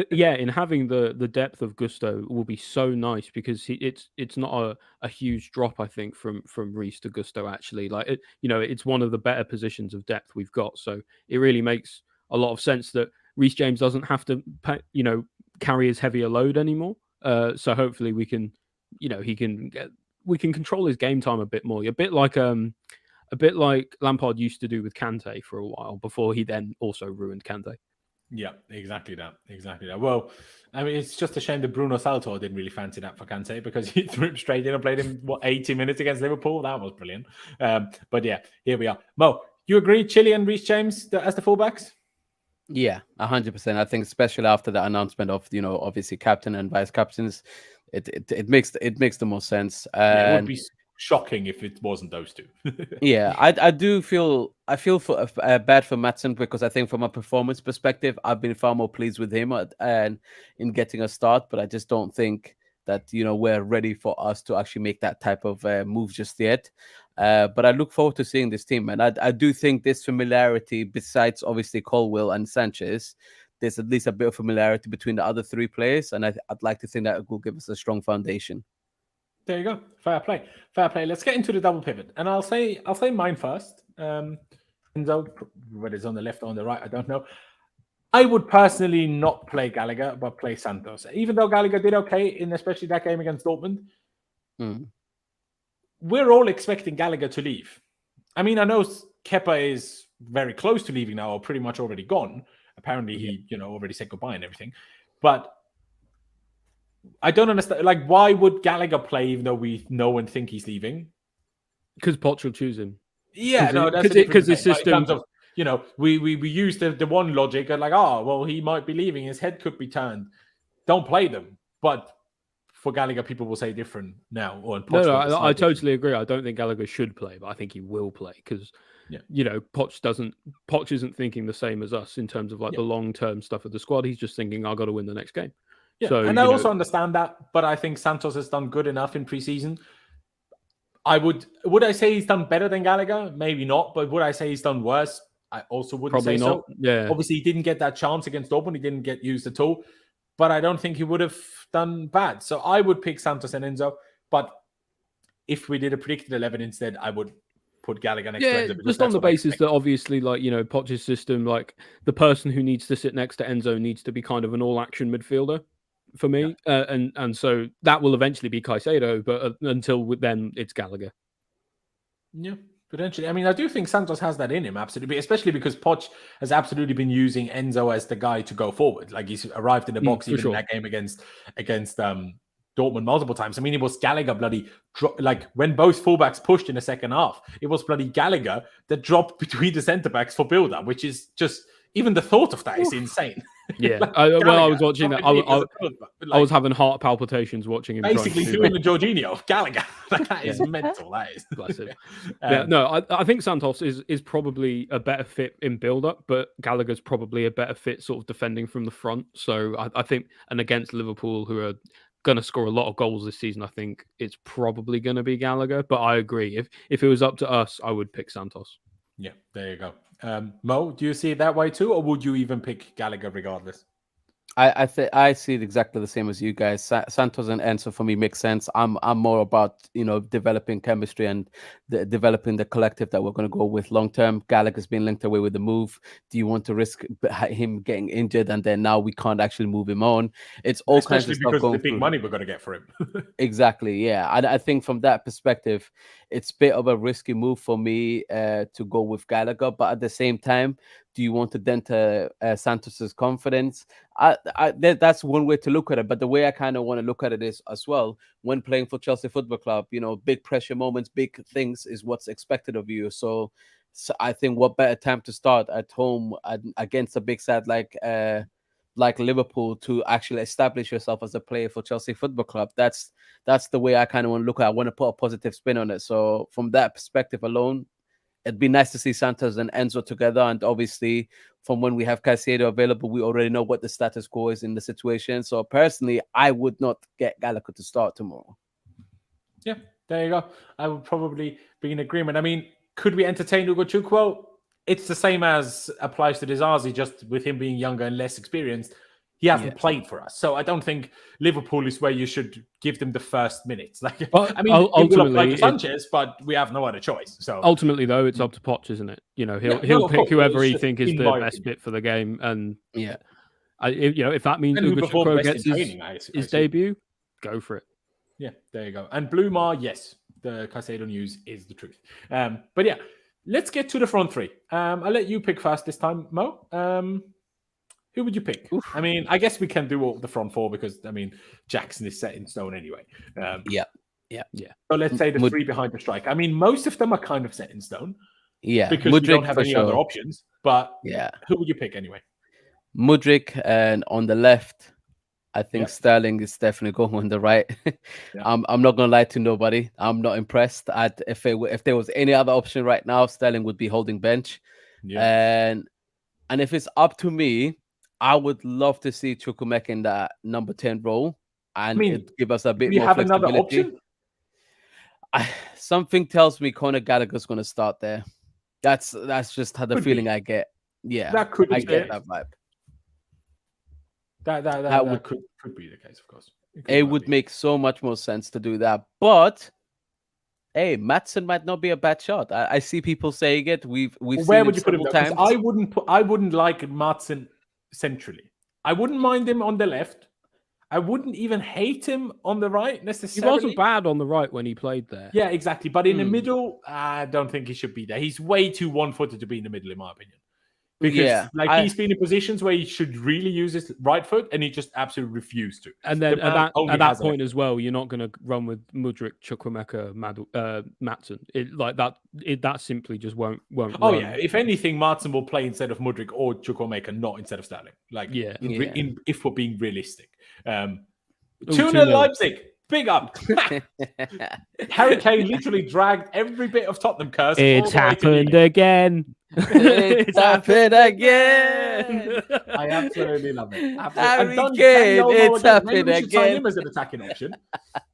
in having the depth of Gusto will be so nice, because it's not a huge drop, I think, from Reece to Gusto, actually. It's one of the better positions of depth we've got. So it really makes a lot of sense that Reece James doesn't have to, carry as heavy a load anymore. So hopefully we can, we can control his game time a bit more. A bit like Lampard used to do with Kante for a while before he then also ruined Kante. Yeah, exactly that. Well, I mean, it's just a shame that Bruno Saltor didn't really fancy that for Kante, because he threw him straight in and played him 80 minutes against Liverpool. That was brilliant. But yeah, here we are. Mo, you agree, Chile and Reece James as the fullbacks? Yeah, 100%. I think especially after the announcement of obviously captain and vice captains, it makes the most sense. It would be shocking if it wasn't those two. Yeah, I feel bad for Maatsen, because I think from a performance perspective, I've been far more pleased with him and in getting a start, but I just don't think that we're ready for us to actually make that type of move just yet. But I look forward to seeing this team, and I do think this familiarity, besides obviously Colwill and Sanchez, there's at least a bit of familiarity between the other three players, and I'd like to think that it will give us a strong foundation. There you go. Fair play. Let's get into the double pivot, and I'll say mine first. Enzo, whether it's on the left or on the right, I don't know. I would personally not play Gallagher, but play Santos. Even though Gallagher did okay in especially that game against Dortmund, we're all expecting Gallagher to leave. I mean, I know Kepa is very close to leaving now, or pretty much already gone. Apparently, he already said goodbye and everything. But I don't understand. Why would Gallagher play even though we know and think he's leaving? Because Poch will choose him. Yeah, because the system. We use the one logic and he might be leaving. His head could be turned. Don't play them. But for Gallagher, people will say different now. I totally agree. I don't think Gallagher should play, but I think he will play, because Poch isn't thinking the same as us in terms of the long-term stuff of the squad. He's just thinking, I've got to win the next game. Yeah, so, and I also understand that, but I think Santos has done good enough in pre-season. Would I say he's done better than Gallagher? Maybe not, but would I say he's done worse? I also wouldn't Probably say not. so. Yeah. Obviously, he didn't get that chance against Dortmund. He didn't get used at all. But I don't think he would have done bad. So I would pick Santos and Enzo. But if we did a predicted 11 instead, I would put Gallagher next to Enzo. Just on the basis that obviously, Poch's system, the person who needs to sit next to Enzo needs to be kind of an all-action midfielder for me. Yeah. And so that will eventually be Caicedo, but until then, it's Gallagher. Yeah. Potentially. I mean, I do think Santos has that in him, absolutely, especially because Poch has absolutely been using Enzo as the guy to go forward. He's arrived in the box even in that game against Dortmund multiple times. I mean, it was Gallagher when both fullbacks pushed in the second half, it was bloody Gallagher that dropped between the centre-backs for build-up, which is just, even the thought of that is insane. Yeah. Like, I Gallagher, was watching that. not big as a club, but, I was like, having heart palpitations watching him. basically trying to doing the Jorginho. Gallagher. That is Yeah. mental. That is. Bless him. Yeah, no, I think Santos is probably a better fit in build-up, but Gallagher's probably a better fit sort of defending from the front. So I think, and against Liverpool, who are going to score a lot of goals this season, I think it's probably going to be Gallagher. But I agree. If it was up to us, I would pick Santos. Yeah, there you go. Mo, do you see it that way too, or would you even pick Gallagher regardless? I see it exactly the same as you guys. Santos and Enzo for me makes sense. I'm more about developing chemistry and developing the collective that we're going to go with long term. Gallagher's been linked away with the move. Do you want to risk him getting injured and then now we can't actually move him on? It's all kinds of stuff because going the big through. money we're going to get for him. Exactly, yeah. I think from that perspective, it's a bit of a risky move for me to go with Gallagher. But at the same time, do you want to dent Santos's confidence? That's one way to look at it. But the way I kind of want to look at it is as well, when playing for Chelsea Football Club, big pressure moments, big things is what's expected of you. So I think what better time to start at home against a big side like Liverpool to actually establish yourself as a player for Chelsea Football Club. That's the way I kind of want to look at it. I want to put a positive spin on it. So from that perspective alone, it'd be nice to see Santos and Enzo together. And obviously, from when we have Caicedo available, we already know what the status quo is in the situation. So personally, I would not get Gallagher to start tomorrow. Yeah, there you go. I would probably be in agreement. I mean, could we entertain Ugochukwu? Well, it's the same as applies to Disasi, just with him being younger and less experienced. He hasn't played for us. So I don't think Liverpool is where you should give them the first minutes. Like, I mean, it will apply to Sanchez, but we have no other choice. So ultimately, though, it's up to Poch, isn't it? He'll pick whoever he think is the best fit for the game. And if that means Ugochukwu gets his debut, go for it. Yeah, there you go. And Blumar, yes, the Caicedo news is the truth. But yeah, let's get to the front three. I'll let you pick first this time, Mo. Who would you pick? Oof. I mean, I guess we can do all the front four because, I mean, Jackson is set in stone anyway. Yeah. So let's say the three behind the strike. I mean, most of them are kind of set in stone. Yeah. Because we don't have any other options. But who would you pick anyway? Mudryk, and on the left, I think Sterling is definitely going on the right. I'm not going to lie to nobody. I'm not impressed. If there was any other option right now, Sterling would be holding bench. Yeah. And if it's up to me, I would love to see Chukwuemeka in that number 10 role and give us a bit more flexibility. Another option? Something tells me Conor Gallagher's going to start there. That's just the feeling I get. Yeah, that could be I get that vibe. That could be the case, of course. It would make so much more sense to do that. But hey, Maatsen might not be a bad shot. I see people saying it. We've where seen would you put him? Times. I wouldn't like Maatsen centrally. I wouldn't mind him on the left. I wouldn't even hate him on the right necessarily. He wasn't bad on the right when he played there. Yeah, exactly. But in the middle, I don't think he should be there. He's way too one-footed to be in the middle, in my opinion. Because he's been in positions where he should really use his right foot, and he just absolutely refused to. And then at that point as well, you're not going to run with Mudryk, Chukwuemeka, Maatsen. That simply just won't. Oh run. Yeah, if anything, Maatsen will play instead of Mudryk or Chukwuemeka, not instead of Sterling. If we're being realistic. 2-0 Leipzig. Big up. Harry Kane literally dragged every bit of Tottenham curse. It's happened again. It's happened again. I absolutely love it. Harry Kane, it's happened again. We should sign him as an attacking option.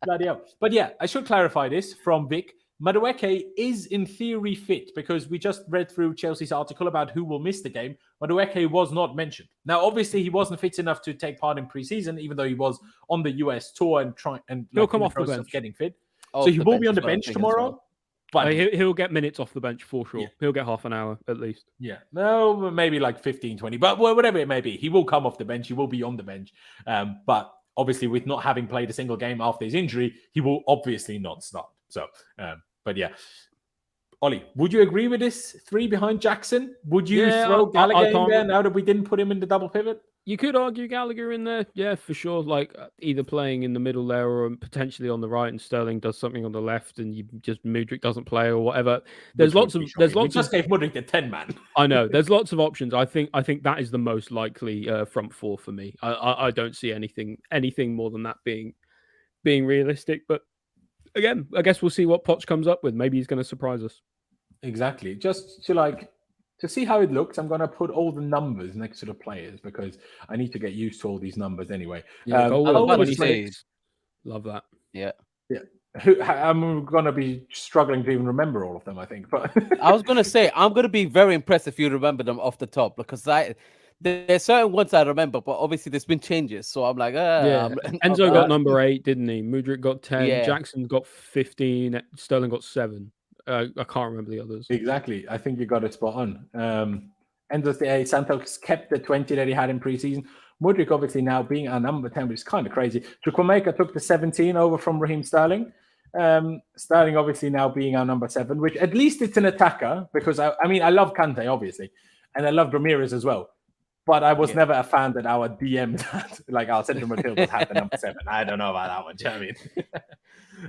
Bloody hell. But yeah, I should clarify this from Vic. Madueke is in theory fit because we just read through Chelsea's article about who will miss the game. Madueke was not mentioned. Now, obviously, he wasn't fit enough to take part in preseason, even though he was on the US tour and he'll come off the bench, getting fit. So he will be on the bench tomorrow. Well. But he'll get minutes off the bench for sure. Yeah. He'll get half an hour at least. Yeah. No, maybe like 15, 20. But whatever it may be, he will come off the bench. He will be on the bench. But obviously, with not having played a single game after his injury, he will obviously not start. So, but yeah. Ollie, would you agree with this 3 behind Jackson? Would you throw I Gallagher in can't- there now that we didn't put him in the double pivot? You could argue Gallagher in there, yeah, for sure. Like either playing in the middle there or potentially on the right, and Sterling does something on the left, and you just Mudryk doesn't play or whatever. We just gave Mudryk the 10 man. I know there's lots of options. I think that is the most likely front four for me. I don't see anything more than that being realistic. But again, I guess we'll see what Poch comes up with. Maybe he's going to surprise us. Exactly. Just to see how it looks, I'm going to put all the numbers next to the players because I need to get used to all these numbers anyway. Yeah, goal 26. Love that. Yeah. I'm going to be struggling to even remember all of them, I think. But I was going to say, I'm going to be very impressed if you remember them off the top because there's certain ones I remember, but obviously there's been changes. So I'm like, Enzo got number 8, didn't he? Mudryk got 10. Yeah. Jackson got 15. Sterling got 7. I can't remember the others. Exactly. I think you got it spot on. Enzo's the 8. Santos kept the 20 that he had in preseason. Mudryk obviously now being our number 10, which is kind of crazy. Chukwuemeka took the 17 over from Raheem Sterling. Sterling obviously now being our number 7, which at least it's an attacker because I love Kante obviously, and I love Ramirez as well. But I was never a fan that our DMs had, like our central midfielders had the number 7. I don't know about that one, do you know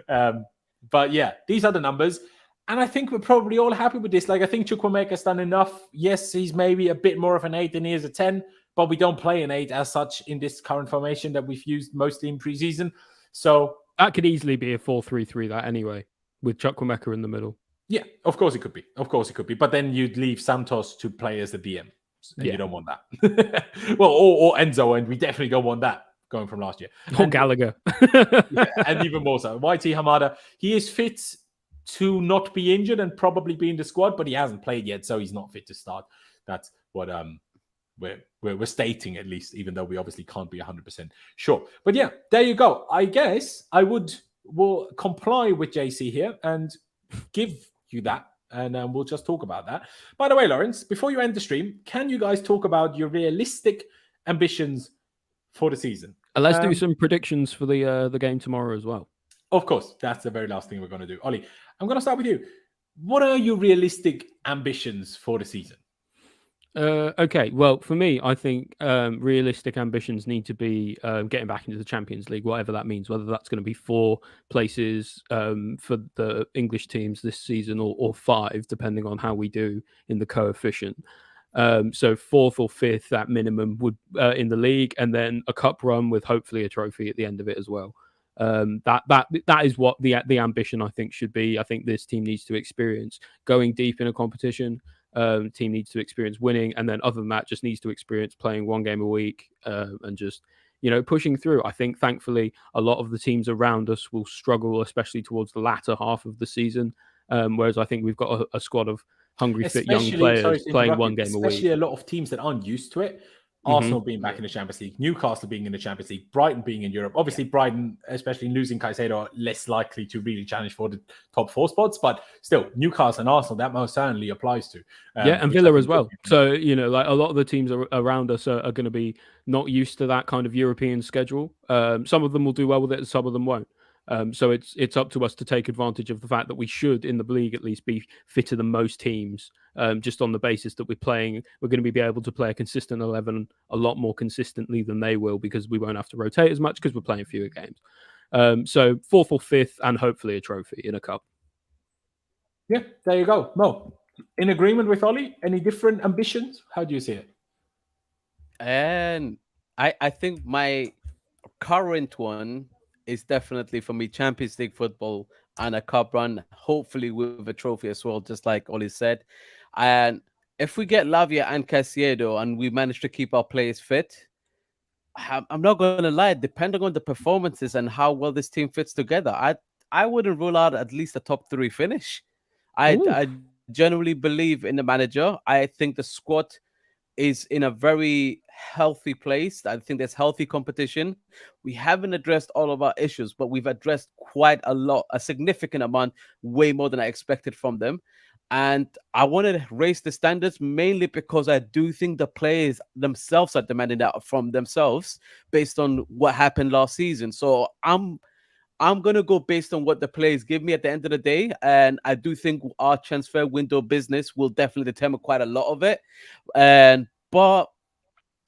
what I mean? But yeah, these are the numbers. And I think we're probably all happy with this. Like, I think Chukwuemeka's done enough. Yes, he's maybe a bit more of an 8 than he is a 10, but we don't play an 8 as such in this current formation that we've used mostly in preseason. So that could easily be a 4-3-3 that anyway, with Chukwuemeka in the middle. Yeah, of course it could be. But then you'd leave Santos to play as the DM. And you don't want that. Well, or Enzo, and we definitely don't want that going from last year. Or Gallagher. And even more so. YT Hamada, he is fit to not be injured and probably be in the squad, but he hasn't played yet, so he's not fit to start. That's what we're stating, at least, even though we obviously can't be 100% sure. But yeah, there you go. I guess I will comply with JC here and give you that, and we'll just talk about that. By the way, Laurenz, before you end the stream, can you guys talk about your realistic ambitions for the season? Let's do some predictions for the game tomorrow as well. Of course, that's the very last thing we're going to do. Ollie, I'm going to start with you. What are your realistic ambitions for the season? Okay, well, for me, I think realistic ambitions need to be getting back into the Champions League, whatever that means, whether that's going to be 4 places for the English teams this season or 5, depending on how we do in the coefficient. So 4th or 5th at minimum would in the league, and then a cup run with hopefully a trophy at the end of it as well. That is what the ambition I think should be. I think this team needs to experience going deep in a competition. Team needs to experience winning, and then other than that, just needs to experience playing 1 game a week and just pushing through. I think thankfully a lot of the teams around us will struggle, especially towards the latter half of the season. Whereas I think we've got a squad of hungry, fit young players playing 1 game a week. Especially a lot of teams that aren't used to it. Arsenal being back in the Champions League, Newcastle being in the Champions League, Brighton being in Europe. Obviously, Brighton, especially losing Caicedo, are less likely to really challenge for the top 4 spots. But still, Newcastle and Arsenal, that most certainly applies to. And Villa as well. So, like a lot of the teams around us are going to be not used to that kind of European schedule. Some of them will do well with it, and some of them won't. So it's up to us to take advantage of the fact that we should, in the league at least, be fitter than most teams, just on the basis that we're going to be able to play a consistent 11 a lot more consistently than they will, because we won't have to rotate as much because we're playing fewer games. So 4th or 5th, and hopefully a trophy in a cup. Yeah, there you go. Mo, in agreement with Ollie? Any different ambitions? How do you see it? And I think my current one is definitely for me Champions League football and a cup run, hopefully with a trophy as well, just like Ollie said. And if we get Lavia and Caicedo and we manage to keep our players fit, I'm not going to lie, depending on the performances and how well this team fits together, I wouldn't rule out at least a top 3 finish. I genuinely believe in the manager. I think the squad is in a very healthy place. I think there's healthy competition. We haven't addressed all of our issues, but we've addressed quite a significant amount, way more than I expected from them. And I want to raise the standards mainly because I do think the players themselves are demanding that from themselves based on what happened last season. So I'm I'm going to go based on what the players give me at the end of the day. And I do think our transfer window business will definitely determine quite a lot of it. But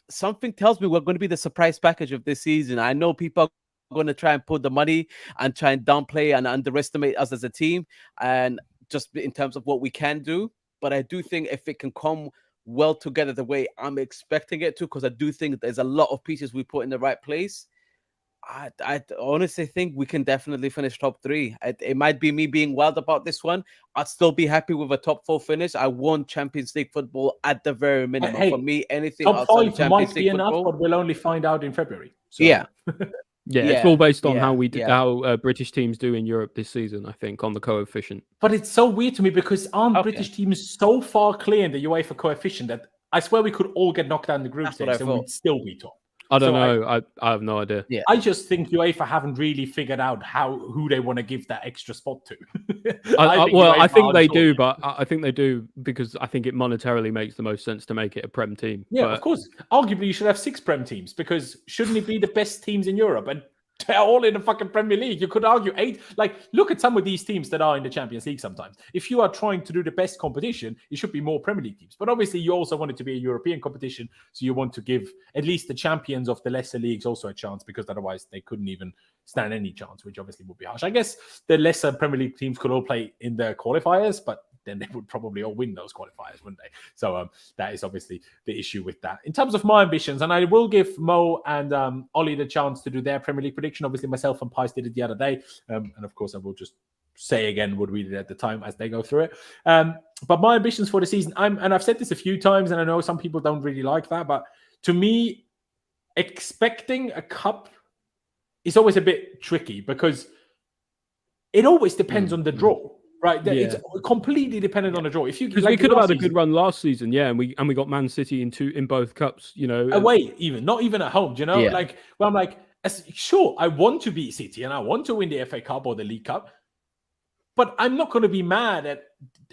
something tells me we're going to be the surprise package of this season. I know people are going to try and put the money and try and downplay and underestimate us as a team, and just in terms of what we can do. But I do think if it can come well together the way I'm expecting it to, because I do think there's a lot of pieces we put in the right place, I honestly think we can definitely finish top 3. It might be me being wild about this one. I'd still be happy with a top 4 finish. I want Champions League football at the very minimum. Hey, for me, anything top outside 5 of Champions might League be enough, football, but we'll only find out in February. So. Yeah. Yeah, it's all based on how yeah. British teams do in Europe this season, I think, on the coefficient. But it's so weird to me because aren't Okay. British teams so far clear in the UEFA coefficient that I swear we could all get knocked out in the group That's what I stage and thought. we'd still be top. I don't know. I have no idea. Yeah. I just think UEFA haven't really figured out who they want to give that extra spot to. I think they do, but I think they do because I think it monetarily makes the most sense to make it a Prem team. Yeah, but of course. Arguably, you should have 6 Prem teams because shouldn't it be the best teams in Europe? And they're all in the fucking Premier League. You could argue 8. Like, look at some of these teams that are in the Champions League sometimes. If you are trying to do the best competition, it should be more Premier League teams. But obviously, you also want it to be a European competition. So you want to give at least the champions of the lesser leagues also a chance because otherwise they couldn't even stand any chance, which obviously would be harsh. I guess the lesser Premier League teams could all play in the qualifiers, but then they would probably all win those qualifiers, wouldn't they? So that is obviously the issue with that. In terms of my ambitions, and I will give Mo and Ollie the chance to do their Premier League prediction. Obviously, myself and Pies did it the other day. And of course, I will just say again what we did at the time as they go through it. But my ambitions for the season, and I've said this a few times, and I know some people don't really like that, but to me, expecting a cup is always a bit tricky because it always depends on the draw. Right, it's completely dependent on the draw. If you because we could have had a good run last season, and we got Man City in both cups, away, not even at home. Like, well, I'm like, sure, I want to beat City and I want to win the FA Cup or the League Cup, but I'm not going to be mad at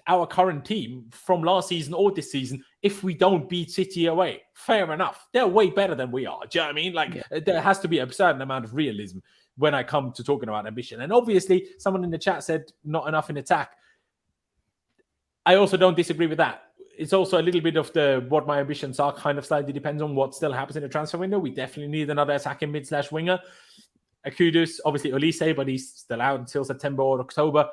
our current team from last season or this season if we don't beat City away. Fair enough, they're way better than we are. Do you know what I mean? Like, there has to be a certain amount of realism when I come to talking about ambition. And obviously, someone in the chat said not enough in attack. I also don't disagree with that. It's also a little bit of what my ambitions are kind of slightly depends on what still happens in the transfer window. We definitely need another attacking mid/winger. Kudus, obviously Olise, but he's still out until September or October.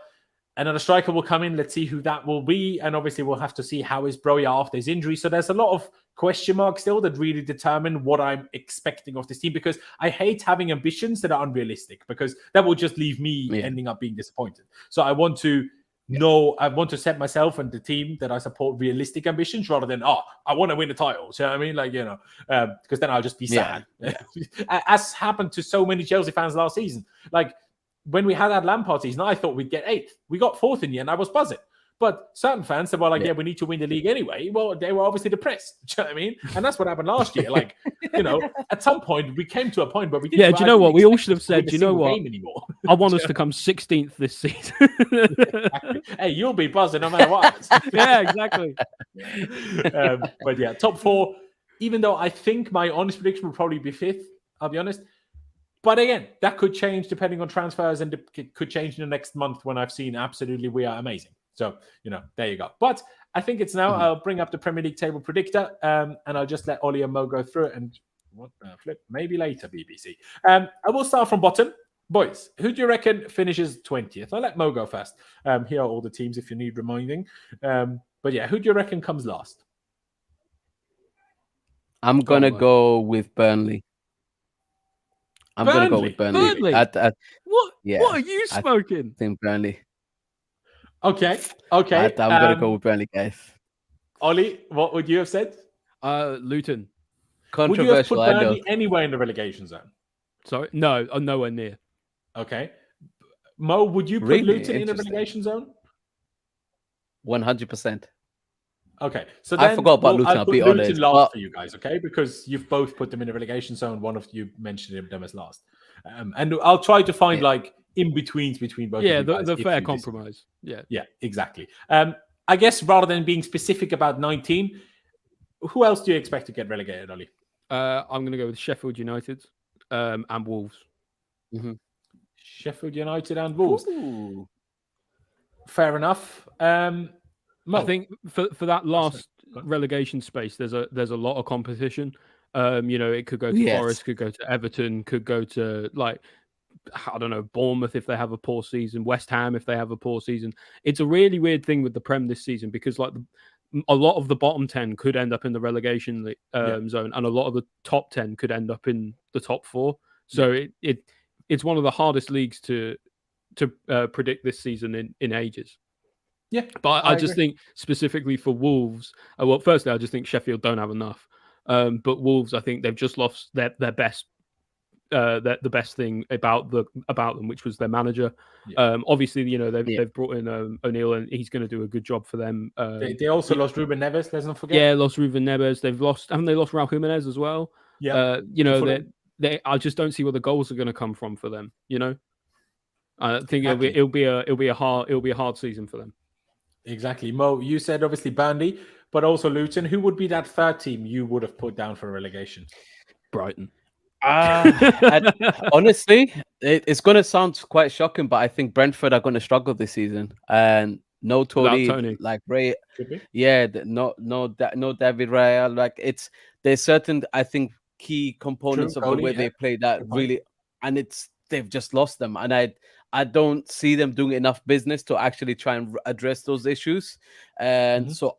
Another striker will come in. Let's see who that will be. And obviously, we'll have to see how is Broja after his injury. So there's a lot of question marks still that really determine what I'm expecting of this team, because I hate having ambitions that are unrealistic because that will just leave me ending up being disappointed. So I want to I want to set myself and the team that I support realistic ambitions rather than, I want to win the title. So I mean, because then I'll just be sad. As happened to so many Chelsea fans last season. Like, when we had that Lampard season, I thought we'd get 8th. We got 4th in the end. I was buzzing. But certain fans that were like, we need to win the league anyway. Well, they were obviously depressed. Do you know what I mean? And that's what happened last year. Like, at some point, we came to a point where we didn't. Yeah, do you know what? We all should have said, do you know what? Anymore. I want us to come 16th this season. Hey, you'll be buzzing no matter what. Yeah, exactly. But yeah, top 4, even though I think my honest prediction will probably be 5th, I'll be honest. But again, that could change depending on transfers, and it could change in the next month when I've seen absolutely we are amazing. So, there you go. But I think it's now. I'll bring up the Premier League table predictor, and I'll just let Ollie and Mo go through it. And what the flip? Maybe later, BBC. I will start from bottom. Boys, who do you reckon finishes 20th? I'll let Mo go first. Here are all the teams if you need reminding. But yeah, who do you reckon comes last? I'm going to go with Burnley. I'm going to go with Burnley. What? Yeah, what are you smoking? I think Burnley. Okay. I'm going to go with Burnley, guys. Ollie, what would you have said? Luton. Controversial. Would you have put Burnley anywhere in the relegation zone? Sorry? No, nowhere near. Okay. Mo, would you put Luton in the relegation zone? 100%. Okay, so then I forgot about Luton. I'll be honest. Luton last for you guys, okay? Because you've both put them in a relegation zone. One of you mentioned them as last, and I'll try to find like in betweens between both. Yeah, of you guys the fair compromise. Yeah, exactly. I guess rather than being specific about 19, who else do you expect to get relegated, Ollie? I'm going to go with Sheffield United and Wolves. Mm-hmm. Sheffield United and Wolves. Ooh. Fair enough. Mo? I think for that last relegation space, there's a lot of competition. It could go to Forest, could go to Everton, could go to I don't know, Bournemouth if they have a poor season, West Ham if they have a poor season. It's a really weird thing with the Prem this season because a lot of the bottom 10 could end up in the relegation zone, and a lot of the top 10 could end up in the top 4. So it's one of the hardest leagues to predict this season in ages. Yeah, but I just think specifically for Wolves, firstly, I just think Sheffield don't have enough. But Wolves, I think they've just lost their best. The best thing about them, which was their manager. Obviously, they've brought in O'Neill, and he's going to do a good job for them. They also lost Ruben Neves. Let's not forget. Yeah, lost Ruben Neves. Haven't they lost Raul Jimenez as well? Yeah. I just don't see where the goals are going to come from for them. I think it'll be a hard season for them. Exactly. Mo, you said obviously Burnley, but also Luton. Who would be that third team you would have put down for relegation? Brighton. Honestly, it's going to sound quite shocking, but I think Brentford are going to struggle this season. And no Tony, like Ray, no David Raya. There's certain, I think, key components of the way they play that really, and they've just lost them. And I don't see them doing enough business to actually try and address those issues. And so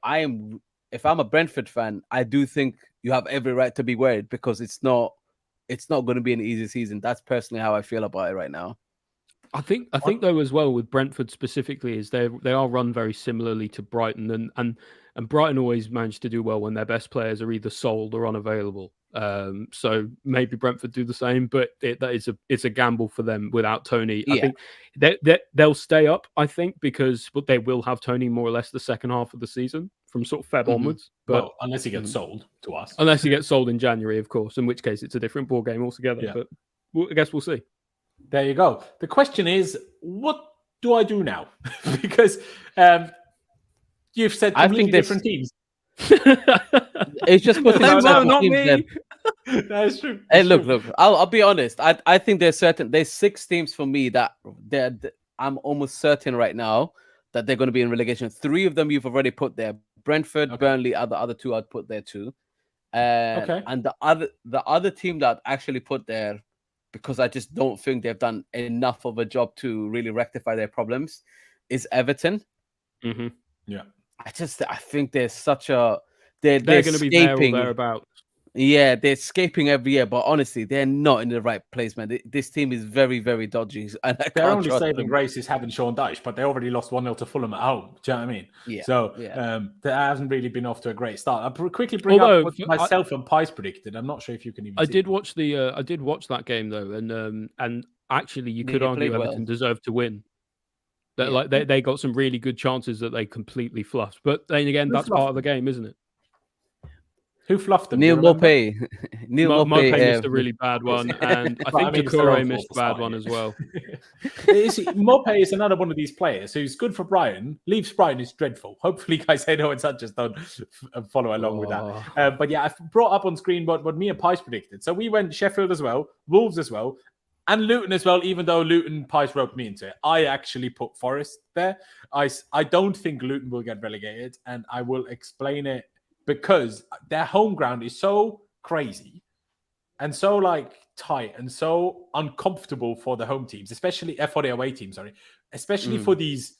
if I'm a Brentford fan, I do think you have every right to be worried because it's not going to be an easy season. That's personally how I feel about it right now. I think though as well with Brentford specifically is they are run very similarly to Brighton, and Brighton always manage to do well when their best players are either sold or unavailable. So maybe Brentford do the same, but it's a gamble for them without Tony. I think they'll stay up. I think but they will have Tony more or less the second half of the season from sort of Feb onwards. But unless he gets sold to us, unless he gets sold in January, of course, in which case it's a different ball game altogether. Yeah. But I guess we'll see. There you go. The question is, what do I do now? Because you've said completely different teams. It's just putting not me. That's true. Hey, look. I'll be honest. I think there's 6 teams for me that I'm almost certain right now that they're going to be in relegation. 3 of them you've already put there. Brentford, Burnley, the other 2 I'd put there too. And the other team that I actually put there, because I just don't think they've done enough of a job to really rectify their problems, is Everton. Mm-hmm. Yeah. I think there's such a... They're going to be there or thereabouts. Yeah, they're escaping every year, but honestly, they're not in the right place, man. This team is very, very dodgy. And their only saving grace is having Sean Dyche, but they already lost 1-0 to Fulham at home. Do you know what I mean? Yeah. So that hasn't really been off to a great start. I'll quickly bring up what myself and Pies predicted. I'm not sure if you can even I did watch that game though, and actually you could argue Everton deserved to win. They got some really good chances that they completely fluffed. But then again, that's part of the game, isn't it? Who fluffed them? Neil Maupay. Maupay missed a really bad one, and I think Doucouré missed a bad one as well. Maupay is another one of these players who's good for Brighton. Leaves Brighton is dreadful. Hopefully, Caicedo and Sanchez don't follow along with that. But yeah, I've brought up on screen what me and Pies predicted. So we went Sheffield as well, Wolves as well, and Luton as well, even though Luton Pies roped me into it. I actually put Forest there. I don't think Luton will get relegated, and I will explain it because their home ground is so crazy and so tight and so uncomfortable for the home teams, especially for the away teams, especially for these,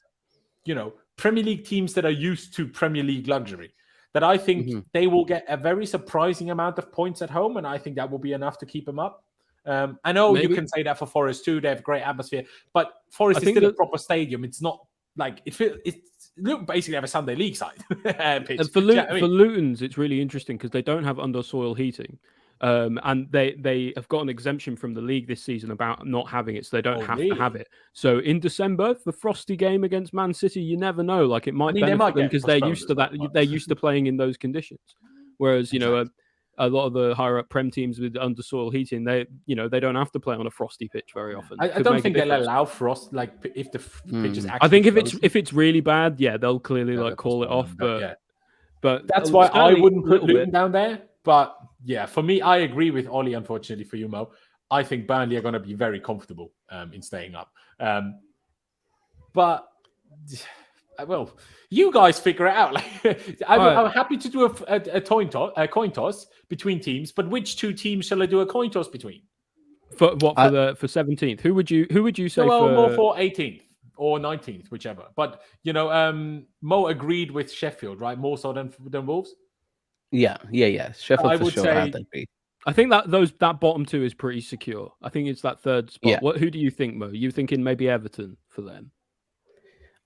Premier League teams that are used to Premier League luxury, that I think they will get a very surprising amount of points at home, and I think that will be enough to keep them up. I know you can say that for Forest too. They have great atmosphere, but Forest is still a proper stadium. It's not like Luton basically have a Sunday League side pitch. And for Luton's, it's really interesting because they don't have under-soil heating. And they have got an exemption from the league this season about not having it, so they don't have to have it. So in December, the frosty game against Man City, you never know. It might benefit them because they're used to that. They're used to playing in those conditions. Whereas a lot of the higher up Prem teams with under soil heating, they don't have to play on a frosty pitch very often. I don't think they'll allow frost if the pitch is actually. I think if it's really bad, they'll clearly call it off. But that's why I wouldn't put Luton down there. But yeah, for me, I agree with Ollie. Unfortunately for you, Mo, I think Burnley are going to be very comfortable in staying up. But well, you guys figure it out. I'm happy to do a coin toss between teams. But which two teams shall I do a coin toss between? For 17th? Who would you say? More for 18th or 19th, whichever. But Mo agreed with Sheffield, right? More so than Wolves. Yeah. Sheffield for sure. I think that bottom two is pretty secure. I think it's that third spot. Yeah. Who do you think, Mo? You thinking maybe Everton for them?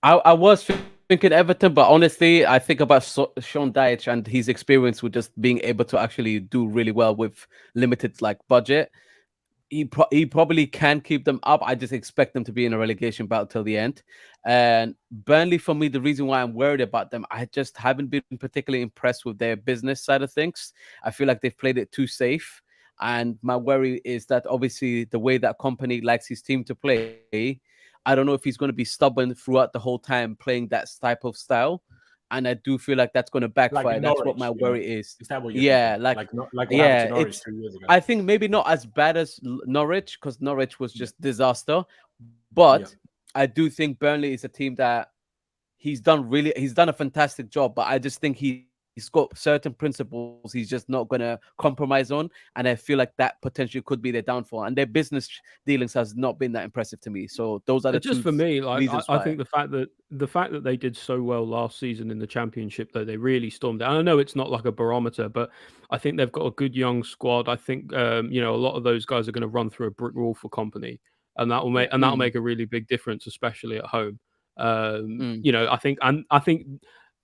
I was thinking Everton, but honestly, I think about Sean Dyche and his experience with just being able to actually do really well with limited budget. He probably can keep them up. I just expect them to be in a relegation battle till the end. And Burnley, for me, the reason why I'm worried about them, I just haven't been particularly impressed with their business side of things. I feel like they've played it too safe. And my worry is that obviously the way that company likes his team to play, I don't know if he's going to be stubborn throughout the whole time playing that type of style. And I do feel like that's going to backfire. That's what my worry is. Is that what you're thinking? Like what happened to Norwich 2 years ago? I think maybe not as bad as Norwich, because Norwich was just disaster. But I do think Burnley is a team that he's done a fantastic job. But I just think he's got certain principles he's just not going to compromise on. And I feel like that potentially could be their downfall. And their business dealings has not been that impressive to me. So those are just for me, I think the fact that they did so well last season in the Championship, though they really stormed it. And I know it's not like a barometer, but I think they've got a good young squad. I think a lot of those guys are going to run through a brick wall for Company, and that will make a really big difference, especially at home. I think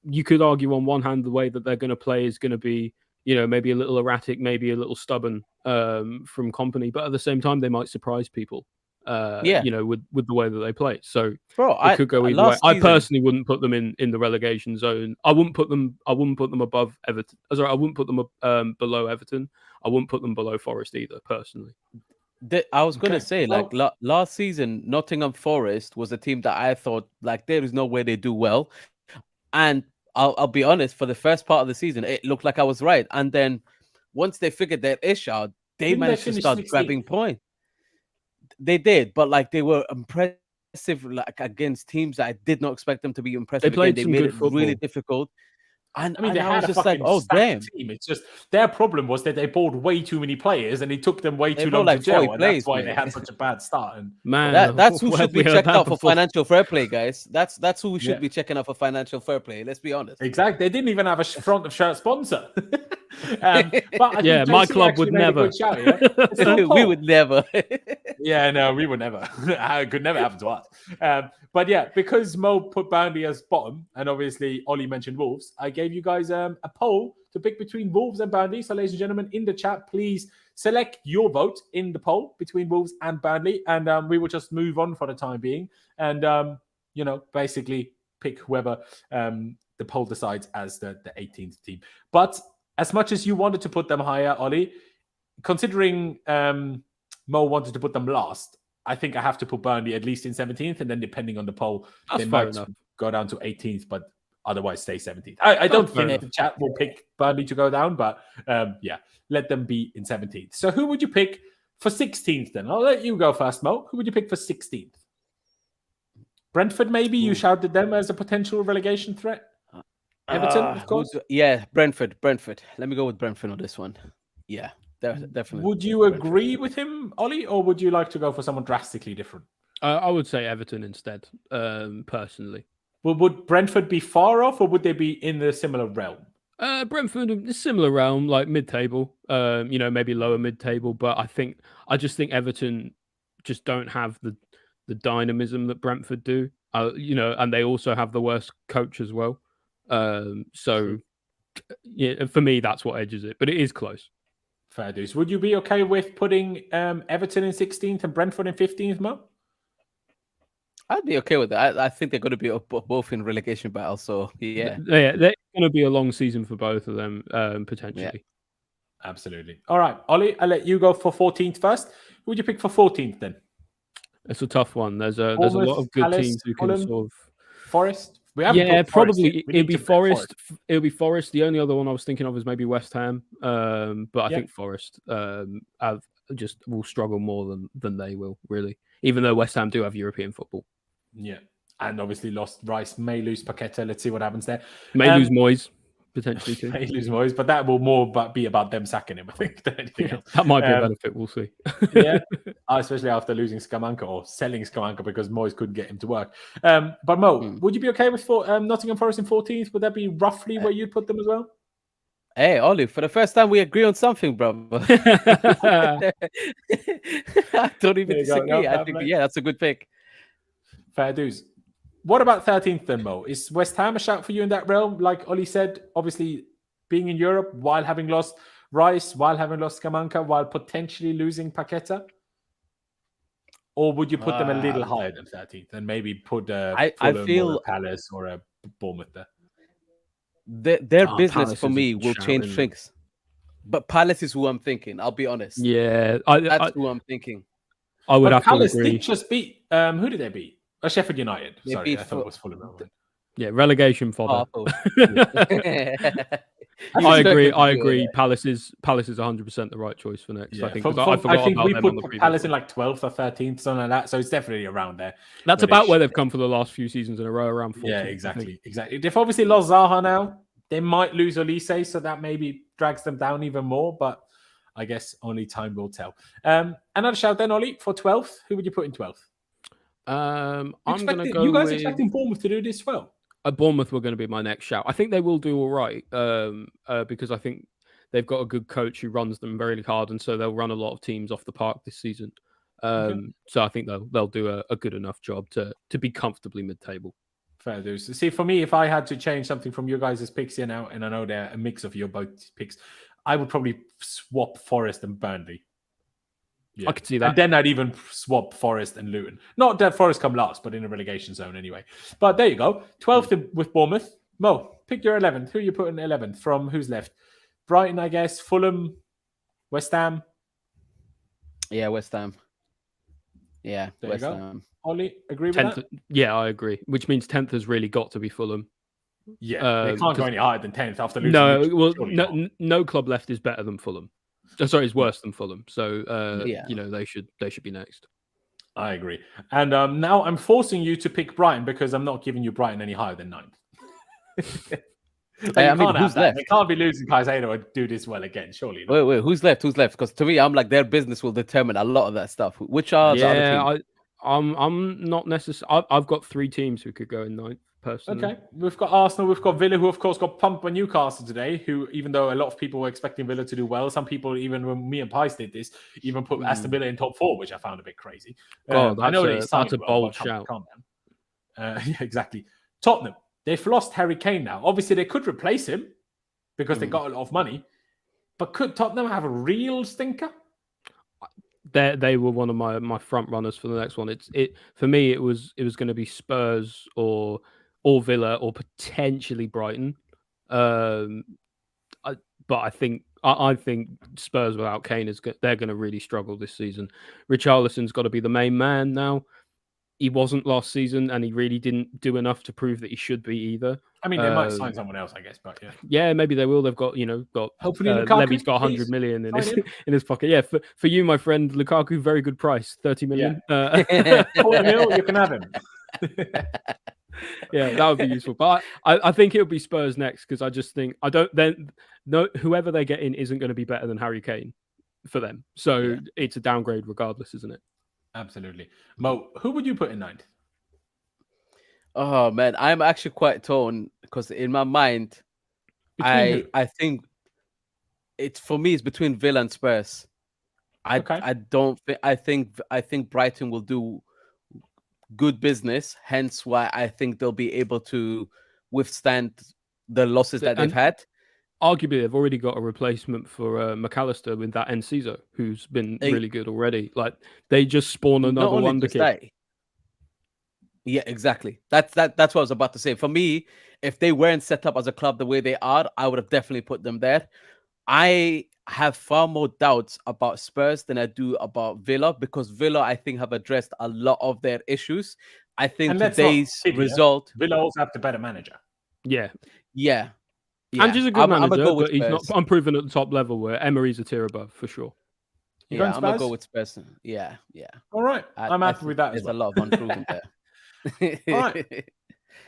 you could argue on one hand the way that they're going to play is going to be, maybe a little erratic, maybe a little stubborn from Company, but at the same time they might surprise people. With the way that they play. So it could go either way. I personally wouldn't put them in the relegation zone. I wouldn't put them above Everton. Sorry, I wouldn't put them below Everton. I wouldn't put them below Forest either, personally. I was going to say, last season, Nottingham Forest was a team that I thought, there is no way they do well. And I'll be honest, for the first part of the season, it looked like I was right. And then once they figured their ish out, they managed to start grabbing points. They did, but they were impressive against teams that I did not expect them to be impressive. They made it really difficult. And they had just damn. Team. It's just their problem was that they bought way too many players and it took them way too long to gel. And that's why they had such a bad start. And that's who should be checked out for financial fair play, guys. That's who we should be checking out for financial fair play. Let's be honest. Exactly. They didn't even have a front of shirt sponsor. But my club would never. We would never. We would never. It could never happen to us. But because Mo put Burnley as bottom, and obviously Ollie mentioned Wolves, I gave you guys a poll to pick between Wolves and Burnley. So, ladies and gentlemen, in the chat, please select your vote in the poll between Wolves and Burnley, and we will just move on for the time being, and basically pick whoever the poll decides as the 18th team. But as much as you wanted to put them higher, Ollie, considering Mo wanted to put them last, I think I have to put Burnley at least in 17th, and then depending on the poll, they might go down to 18th, but otherwise stay 17th. I don't think the chat will pick Burnley to go down, but let them be in 17th. So who would you pick for 16th then? I'll let you go first, Mo. Who would you pick for 16th? Brentford, maybe? You shouted them as a potential relegation threat? Everton, of course? Brentford. Let me go with Brentford on this one. Yeah. Definitely. Would you agree with him, Ollie, or would you like to go for someone drastically different? I would say Everton instead, personally. Well, would Brentford be far off, or would they be in the similar realm? Brentford is similar realm, like mid-table, maybe lower mid-table, but I just think Everton just don't have the dynamism that Brentford do, and they also have the worst coach as well. For me, that's what edges it, but it is close. Fair dues. Would you be okay with putting Everton in 16th and Brentford in 15th, Mo? I'd be okay with that. I think they're going to be both in relegation battle. So they're going to be a long season for both of them, potentially. Yeah. Absolutely. All right, Ollie, I'll let you go for 14th first. Who would you pick for 14th then? It's a tough one. There's a lot of good teams who can sort of Forest. Probably it'll be Forest. It'll be Forest. The only other one I was thinking of is maybe West Ham. But I think Forest. just will struggle more than they will, really. Even though West Ham do have European football. Yeah. And obviously lost Rice, may lose Paqueta. Let's see what happens there. May lose Moyes, potentially too. May lose Moyes, but that will more be about them sacking him, I think, than anything else. That might be a benefit, we'll see. Yeah, especially after losing Scamacca or selling Scamacca because Moyes couldn't get him to work. But Mo, would you be okay with Nottingham Forest in 14th? Would that be roughly where you'd put them as well? Hey, Ollie, for the first time we agree on something, bro. I don't even disagree. No, I think, that's a good pick. Fair dues. What about 13th then, Mo? Is West Ham a shout for you in that realm? Like Ollie said, obviously being in Europe while having lost Rice, while having lost Scamacca, while potentially losing Paqueta? Or would you put them a little higher than 13th and maybe put I feel or a Palace or a Bournemouth there? Their business Palace for me will change things. But Palace is who I'm thinking, I'll be honest. Yeah. That's who I'm thinking. I would have Palace to agree. did just beat, who did they beat? Sheffield United. Sorry, I thought it was Fulham. Yeah, relegation fodder. I agree. Palace is 100% the right choice for next. Yeah. I think we put Palace in like 12th or 13th, something like that. So it's definitely around there. That's about where they've come for the last few seasons in a row, around 14th. Yeah, exactly. They've obviously lost Zaha now. They might lose Olise, so that maybe drags them down even more. But I guess only time will tell. Another shout then, Ollie, for 12th. Who would you put in 12th? I'm going to go. You guys expecting Bournemouth to do this well? Bournemouth were going to be my next shout. I think they will do all right because I think they've got a good coach who runs them very hard, and so they'll run a lot of teams off the park this season. So I think they'll do a good enough job to be comfortably mid-table. Fair dues. See, for me, if I had to change something from your guys' picks here now, and I know they're a mix of your both picks, I would probably swap Forest and Burnley. Yeah. I could see that. And then I'd even swap Forest and Luton. Not that Forest come last, but in a relegation zone anyway. But there you go. 12th with Bournemouth. Mo, pick your 11th. Who are you putting 11th from? Who's left? Brighton, I guess. Fulham, West Ham. Yeah, West Ham. Yeah, there West you go. Ham. Ollie, agree with that? Yeah, I agree. Which means 10th has really got to be Fulham. Yeah, they can't go any higher than 10th after losing. No club left is better than Fulham. Sorry, it's worse than Fulham. So, they should be next. I agree. And now I'm forcing you to pick Brighton because I'm not giving you Brighton any higher than 9th. Who's left? They can't be losing Caicedo and do this well again, surely. Wait, who's left? Because to me, I'm like, their business will determine a lot of that stuff. Which are the other teams? I'm not necessarily. I've got 3 teams who could go in 9th. Personally. Okay, we've got Arsenal, we've got Villa, who of course got pumped by Newcastle today, who, even though a lot of people were expecting Villa to do well, some people, even when me and Pies did this, even put Aston Villa in top 4, which I found a bit crazy. I know that's a bold shout. Yeah, exactly. Tottenham, they've lost Harry Kane now. Obviously, they could replace him because they got a lot of money, but could Tottenham have a real stinker? They were one of my front runners for the next one. For me, it was going to be Spurs or Villa or potentially Brighton. But I think Spurs without Kane they're going to really struggle this season. Richarlison's got to be the main man now. He wasn't last season, and he really didn't do enough to prove that he should be either. I mean, they might sign someone else, I guess, but yeah. Yeah, maybe they will. They've got hopefully Levy's got 100 million in his pocket. Yeah, for you, my friend, Lukaku, very good price, 30 million. Yeah. 40 mil, you can have him. Yeah, that would be useful. But I think it'll be Spurs next because I just think whoever they get in isn't going to be better than Harry Kane for them. So it's a downgrade regardless, isn't it? Absolutely. Mo, who would you put in 9th? Oh man, I'm actually quite torn because in my mind, I think it's between Villa and Spurs. I think Brighton will do good business, hence why I think they'll be able to withstand the losses that they've had. Arguably, they've already got a replacement for McAllister with that Enciso, who's been really good already. Like they just spawn another wonder kid. Yeah, exactly. That's what I was about to say. For me, if they weren't set up as a club the way they are, I would have definitely put them there. I have far more doubts about Spurs than I do about Villa because Villa, I think, have addressed a lot of their issues. I think today's result... Villa also have the better manager. Yeah. Yeah. Andrew's a good manager, but he's not unproven at the top level where Emery's a tier above, for sure. You Yeah, going I'm gonna Spurs? go with Spurs. Yeah. All right. I'm happy think with that as there's well. a lot of unproven there. All right.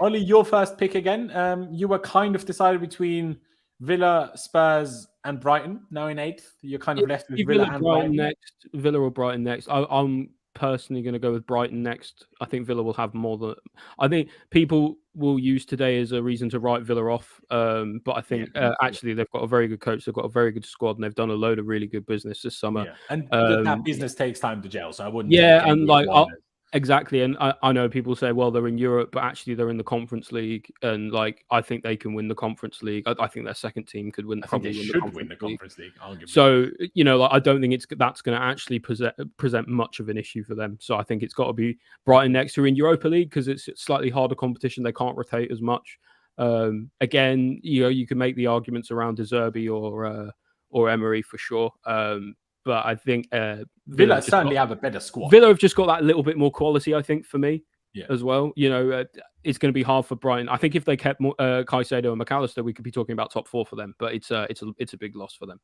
Ollie, your first pick again. You were kind of decided between Villa, Spurs, and Brighton. Now in 8th, you're kind of left with Villa and Brighton. next. Villa or Brighton next. I'm personally going to go with Brighton next. I think Villa will have more than. I think people will use today as a reason to write Villa off. But I think actually they've got a very good coach. They've got a very good squad, and they've done a load of really good business this summer. Yeah, and that business takes time to gel. So I wouldn't. Yeah, and like. Exactly, and I know people say, well, they're in Europe, but actually they're in the Conference League, and like I think they can win the Conference League. I think their second team could win. They should win the Conference League. Arguably. So like, I don't think that's going to actually present much of an issue for them. So I think it's got to be Brighton next, who are in Europa League because it's slightly harder competition. They can't rotate as much. Again, you can make the arguments around De Zerbi or Emery for sure. But I think Villa certainly have a better squad. Villa have just got that little bit more quality, I think, for me as well. It's going to be hard for Brighton. I think if they kept Caicedo and McAllister, we could be talking about top 4 for them. But it's a big loss for them.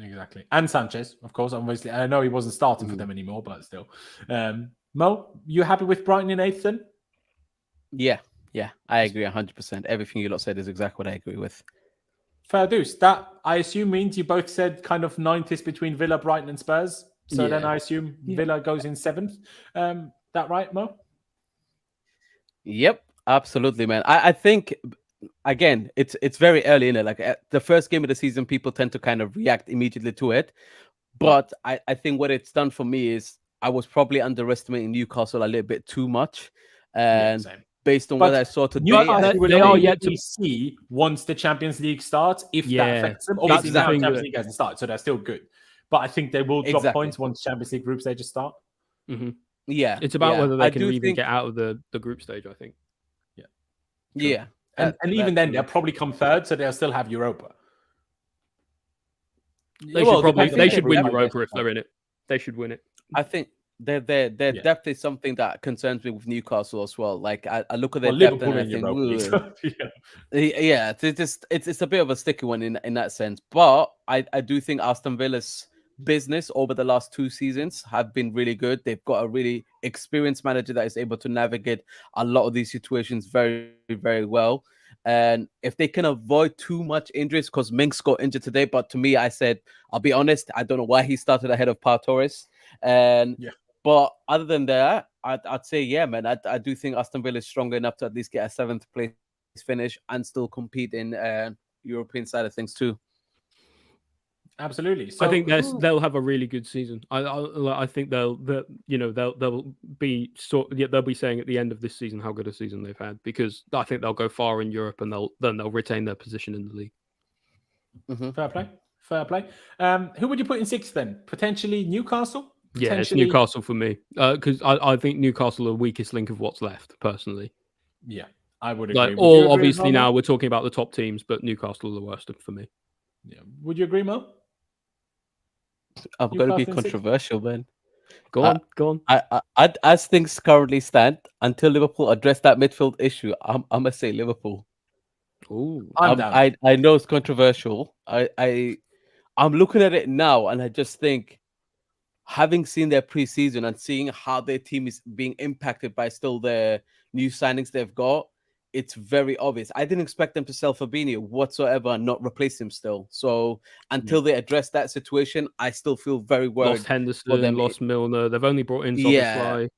Exactly. And Sanchez, of course. Obviously, I know he wasn't starting for them anymore, but still. Mo, you happy with Brighton in 8th then? Yeah, I agree 100%. Everything you lot said is exactly what I agree with. Fair dues. That, I assume, means you both said kind of 9th is between Villa, Brighton, and Spurs. So then I assume Villa goes in 7th. That right, Mo? Yep, absolutely, man. I think, again, it's very early in it. Like the first game of the season, people tend to kind of react immediately to it. But I think what it's done for me is I was probably underestimating Newcastle a little bit too much. And based on what I saw today, they are yet to see once the Champions League starts if that affects them. Obviously, now Champions League hasn't started, so they're still good. But I think they will drop points once Champions League group stages start. Mm-hmm. Yeah, it's about whether they can even get out of the group stage. I think. Yeah, and even then, they'll probably come 3rd, so they'll still have Europa. They should win Europa if they're in it. They should win it. I think. Their depth is something that concerns me with Newcastle as well. Like I look at their depth and I think, it's a bit of a sticky one in that sense. But I do think Aston Villa's business over the last 2 seasons have been really good. They've got a really experienced manager that is able to navigate a lot of these situations very, very well. And if they can avoid too much injuries, because Minks got injured today, but to me, I said, I'll be honest, I don't know why he started ahead of Pau Torres. But other than that, I'd say, man, I do think Aston Villa is strong enough to at least get a 7th place finish and still compete in European side of things too. Absolutely. So I think they'll have a really good season. I think they'll be they'll be saying at the end of this season how good a season they've had, because I think they'll go far in Europe and they'll retain their position in the league. Mm-hmm. Fair play. Who would you put in 6th then? Potentially Newcastle? Yeah, it's Newcastle for me, because I think Newcastle are the weakest link of what's left, personally. Yeah, I would agree. Obviously now we're talking about the top teams, but Newcastle are the worst for me. Yeah. Would you agree, Mo? I'm going to be controversial, man. Go on. As things currently stand, until Liverpool address that midfield issue, I'm gonna say Liverpool. Ooh, I know it's controversial. I'm looking at it now, and I just think, having seen their preseason and seeing how their team is being impacted by still their new signings they've got, it's very obvious. I didn't expect them to sell Fabinho whatsoever and not replace him still. So until they address that situation, I still feel very worried. Lost Henderson, lost Milner. They've only brought in Szoboszlai.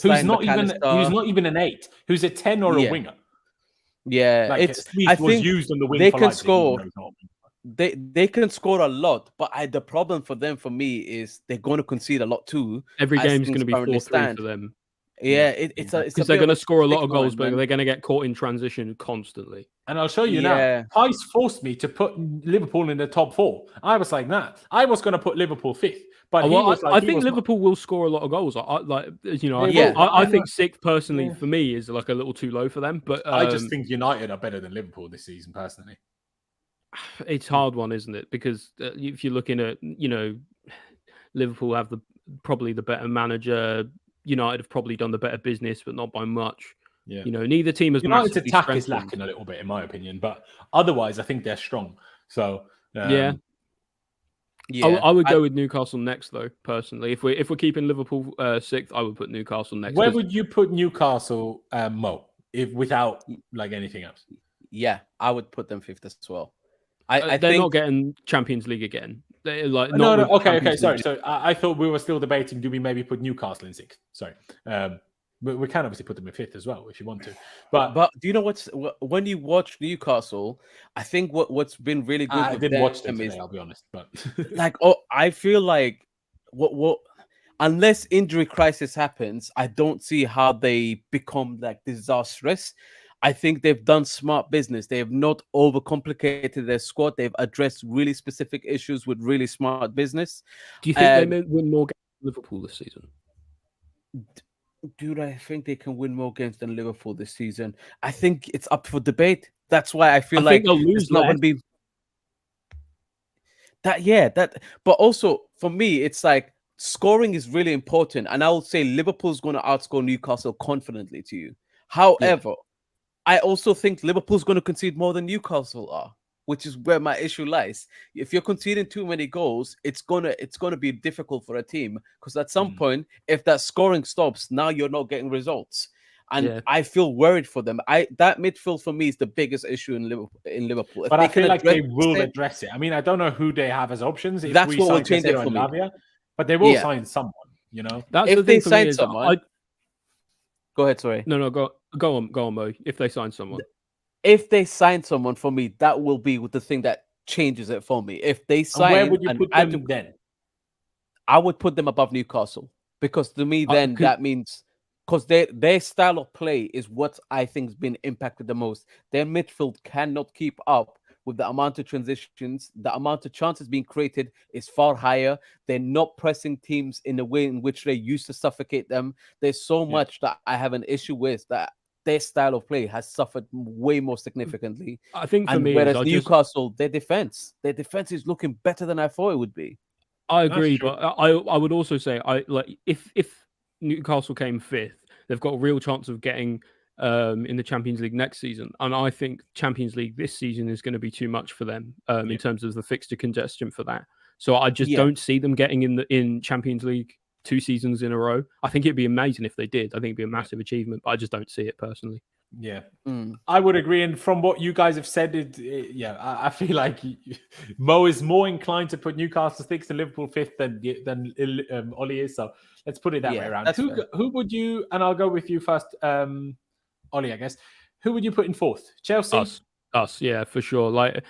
Who's not even an 8, who's a 10 or a winger. Yeah, I think used on the wing they for can score. They can score a lot, but the problem for me is they're going to concede a lot too. Every game's going to be 4-3 for them. Yeah, it's because they're going to score a lot of goals, but they're going to get caught in transition constantly. And I'll show you now. Pice forced me to put Liverpool in the top 4. I was like, nah. I was going to put Liverpool 5th, but I think Liverpool will score a lot of goals. I think 6th personally for me is like a little too low for them. But I just think United are better than Liverpool this season, personally. It's a hard one, isn't it? Because if you're looking at, Liverpool have probably the better manager. United have probably done the better business, but not by much. Yeah. Neither team has United's attack is lacking a little bit, in my opinion, but otherwise, I think they're strong. So I would go with Newcastle next, though. Personally, if we're keeping Liverpool sixth, I would put Newcastle next. Where would you put Newcastle, Mo, if without like anything else? Yeah, I would put them fifth as well. They're not getting Champions League again. They're like no. Okay. Sorry. So I thought we were still debating. Do we maybe put Newcastle in sixth? Sorry. We can obviously put them in fifth as well if you want to. But do you know when you watch Newcastle, I think what's been really good. I didn't watch them today, I'll be honest. But I feel like what unless injury crisis happens, I don't see how they become like disastrous. I think they've done smart business. They have not overcomplicated their squad. They've addressed really specific issues with really smart business. Do you think they may win more games than Liverpool this season? Dude, I think they can win more games than Liverpool this season. I think it's up for debate. That's why I feel like they'll lose. It's not going to be that. Yeah, that. But also for me, it's like scoring is really important, and I will say Liverpool's going to outscore Newcastle confidently to you. However, I also think Liverpool's going to concede more than Newcastle are, which is where my issue lies. If you're conceding too many goals, it's gonna be difficult for a team, because at some point, if that scoring stops, now you're not getting results. And I feel worried for them. That midfield for me is the biggest issue in Liverpool. But I feel like they will address it. I mean, I don't know who they have as options. If that's what will change it for me. But they will sign someone, you know. That's if they sign someone. Go ahead, sorry. No, go on, Mo. If they sign someone. If they sign someone for me, that will be the thing that changes it for me. If they sign, where would you put them then? I would put them above Newcastle, because to me, then that means because their style of play is what I think has been impacted the most. Their midfield cannot keep up with the amount of transitions, the amount of chances being created is far higher. They're not pressing teams in the way in which they used to suffocate them. There's so much that I have an issue with that. Their style of play has suffered way more significantly. I think for me, whereas Newcastle, their defense is looking better than I thought it would be. I agree, but I would also say if Newcastle came fifth, they've got a real chance of getting in the Champions League next season, and I think Champions League this season is going to be too much for them in terms of the fixture congestion for that. So I just don't see them getting in Champions League 2 seasons in a row. I think it'd be amazing if they did. I think it'd be a massive achievement, but I just don't see it personally. Yeah, I would agree. And from what you guys have said, I feel like Mo is more inclined to put Newcastle sixth and Liverpool fifth than Ollie is. So let's put it that way around. Who would you? And I'll go with you first, Ollie. I guess. Who would you put in fourth? Chelsea. Us, yeah, for sure. Like,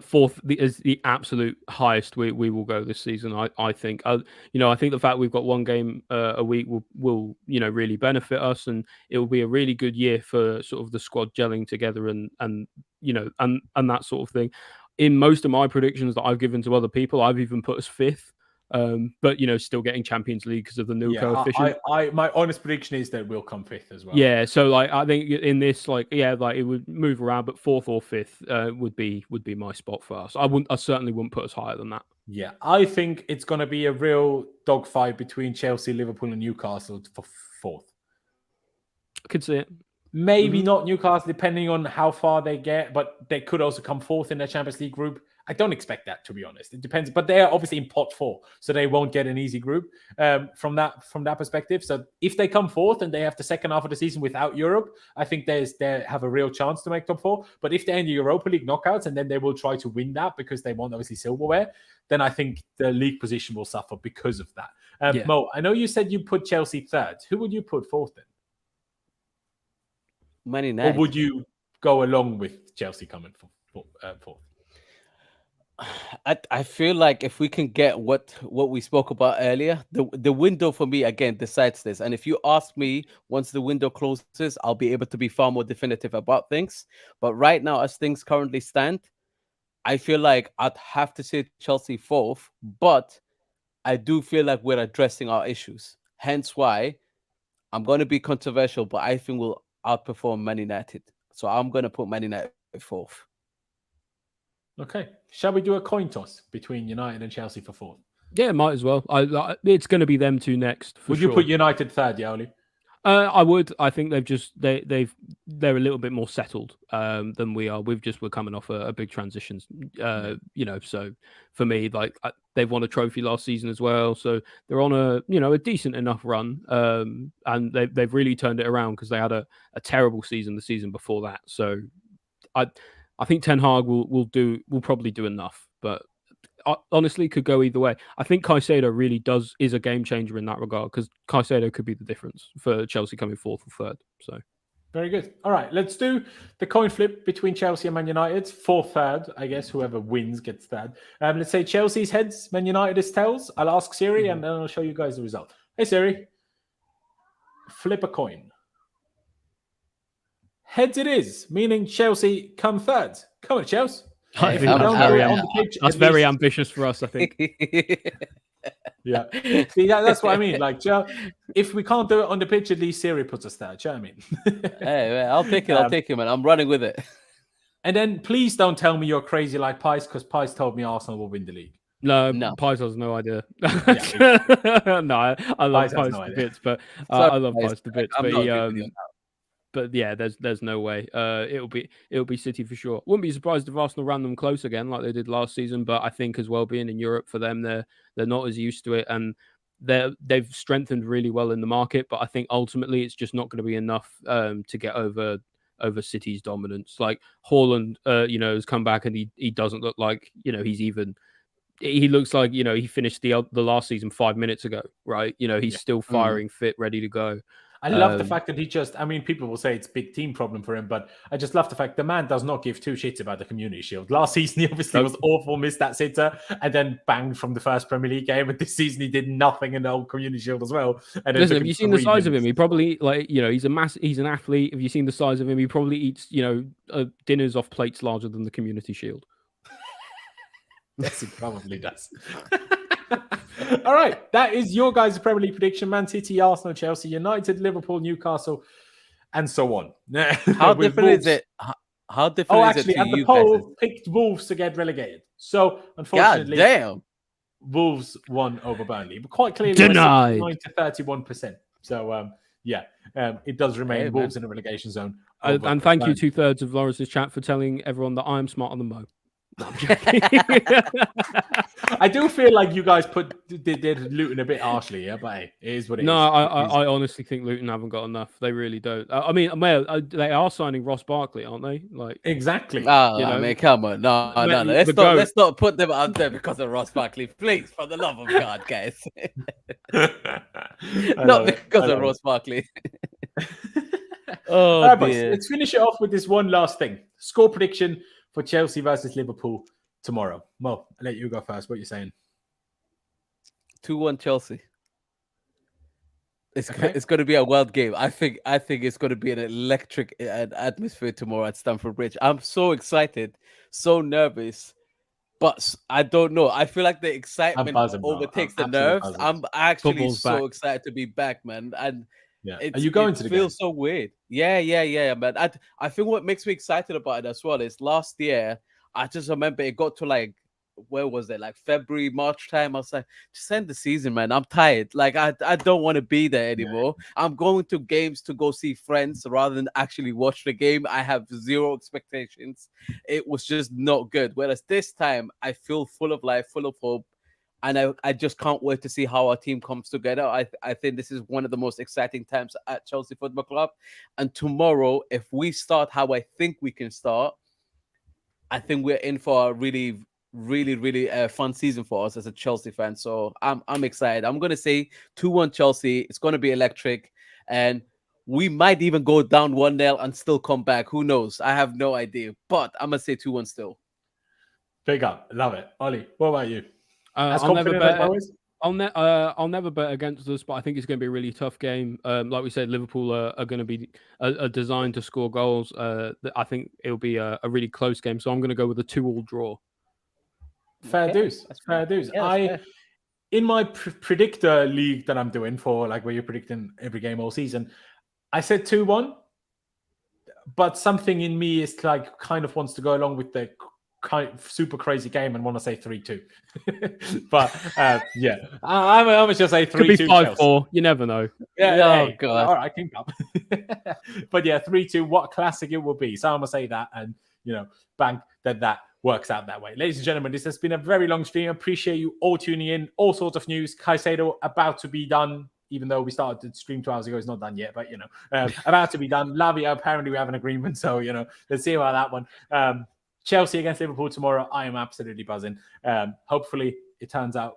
fourth is the absolute highest we will go this season. I think. I think the fact we've got one game a week will really benefit us, and it will be a really good year for sort of the squad gelling together and that sort of thing. In most of my predictions that I've given to other people, I've even put us fifth. But still getting Champions League because of the new coefficient. My honest prediction is that we'll come fifth as well. Yeah, so I think in this it would move around, but fourth or fifth would be my spot for us. I certainly wouldn't put us higher than that. Yeah, I think it's going to be a real dogfight between Chelsea, Liverpool, and Newcastle for fourth. I could see it. Maybe not Newcastle, depending on how far they get, but they could also come fourth in the Champions League group. I don't expect that, to be honest. It depends, but they are obviously in pot 4, so they won't get an easy group from that perspective. So if they come fourth and they have the second half of the season without Europe, I think they have a real chance to make top 4. But if they're in the Europa League knockouts and then they will try to win that because they want obviously silverware, then I think the league position will suffer because of that. Mo, I know you said you put Chelsea third. Who would you put fourth then? Man United. Or would you go along with Chelsea coming fourth? I feel like if we can get what we spoke about earlier, the window for me again decides this. And if you ask me, once the window closes, I'll be able to be far more definitive about things. But right now, as things currently stand, I feel like I'd have to say Chelsea fourth, but I do feel like we're addressing our issues. Hence why I'm going to be controversial, but I think we'll outperform Man United. So I'm going to put Man United fourth. Okay. Shall we do a coin toss between United and Chelsea for fourth? Yeah, might as well. It's going to be them two next. Would you put United third, Yaoli? I would. I think they're a little bit more settled than we are. We're coming off a big transition, So for me, like they've won a trophy last season as well, so they're on a decent enough run, and they've really turned it around because they had a terrible season the season before that. So I think Ten Hag will probably do enough, but honestly could go either way. I think Caicedo really is a game changer in that regard because Caicedo could be the difference for Chelsea coming fourth or third. So very good. All right, let's do the coin flip between Chelsea and Man United for third. I guess whoever wins gets third. Let's say Chelsea's heads, Man United is tails. I'll ask Siri and then I'll show you guys the result. Hey Siri, flip a coin. Heads it is, meaning Chelsea come third. Come on, Chelsea. I think that's very ambitious for us, I think. Yeah. See, that's what I mean. Like, if we can't do it on the pitch, at least Siri puts us there. Do you know what I mean? Hey, I'll take it. I'll take it, man. I'm running with it. And then please don't tell me you're crazy like Pies, because Pies told me Arsenal will win the league. No. Pies has no idea. No, I love Pies to bits, but I love Pies to bits. But yeah, there's no way. It'll be City for sure. Wouldn't be surprised if Arsenal ran them close again, like they did last season. But I think as well, being in Europe for them, they're not as used to it, and they've strengthened really well in the market. But I think ultimately, it's just not going to be enough to get over City's dominance. Like Haaland, has come back and he doesn't look like he's even. He looks like he finished the last season 5 minutes ago, right? He's still firing fit, ready to go. I love the fact that people will say it's a big team problem for him, but I just love the fact the man does not give two shits about the Community Shield. Last season, he obviously was awful, missed that sitter, and then banged from the first Premier League game. And this season, he did nothing in the old Community Shield as well. And listen, have you seen the size of him? He probably, he's an athlete. Have you seen the size of him? He probably eats, dinners off plates larger than the Community Shield. Yes, he probably does. All right, that is your guys' Premier League prediction: Man City, Arsenal, Chelsea, United, Liverpool, Newcastle, and so on. How different is it? How different is it to and the you poll guys? picked Wolves to get relegated. So unfortunately, Wolves won over Burnley, but quite clearly, denied 9 to 31%. So it does remain Wolves in the relegation zone. And thank you 2/3 of Lawrence's chat for telling everyone that I'm smarter than Mo. No, I'm joking. I do feel like you guys did Luton a bit harshly, yeah, but hey, it is what it is. No, I honestly think Luton haven't got enough. They really don't. I mean, they are signing Ross Barkley, aren't they? Like exactly. I mean, come on, no. Let's not put them out there because of Ross Barkley, please, for the love of God, guys. Not because of Ross Barkley. All right, boys, let's finish it off with this one last thing. Score prediction for Chelsea versus Liverpool tomorrow. Mo, I'll let you go first. What are you saying? 2-1 Chelsea. It's going to be a wild game. I think it's going to be an electric atmosphere tomorrow at Stamford Bridge. I'm so excited, so nervous, but I don't know. I feel like the excitement overtakes the nerves. I'm actually excited to be back, man. And are you going to the game? It feels so weird. Yeah, man. I think what makes me excited about it as well is last year, I just remember it got to like, where was it? Like February, March time. I was like, just end the season, man. I'm tired. Like, I don't want to be there anymore. Yeah. I'm going to games to go see friends rather than actually watch the game. I have zero expectations. It was just not good. Whereas this time, I feel full of life, full of hope. And I just can't wait to see how our team comes together. I think this is one of the most exciting times at Chelsea Football Club. And tomorrow, if we start how I think we can start, I think we're in for a really, really, really fun season for us as a Chelsea fan. So I'm excited. I'm going to say 2-1 Chelsea. It's going to be electric. And we might even go down 1-0 and still come back. Who knows? I have no idea. But I'm going to say 2-1 still. Big up. Love it. Ollie, what about you? I'll never bet against us, but I think it's going to be a really tough game. Like we said, Liverpool are going to be designed to score goals. I think it'll be a really close game, so I'm going to go with a 2-2 draw. Fair dues. Yeah, in my predictor league that I'm doing for like where you're predicting every game all season, I said 2-1, but something in me is like kind of wants to go along with the super crazy game and want to say 3-2. But yeah, I'm going to say 3-2. Could be 5-4. You never know. Yeah, Oh, God. All right, I can come. But yeah, 3-2. What a classic it will be. So I'm going to say that, and bang, that works out that way. Ladies and gentlemen, this has been a very long stream. Appreciate you all tuning in. All sorts of news. Caicedo about to be done. Even though we started the stream 2 hours ago, it's not done yet, but about to be done. Lavia, apparently we have an agreement, so let's see about that one. Chelsea against Liverpool tomorrow. I am absolutely buzzing. Hopefully it turns out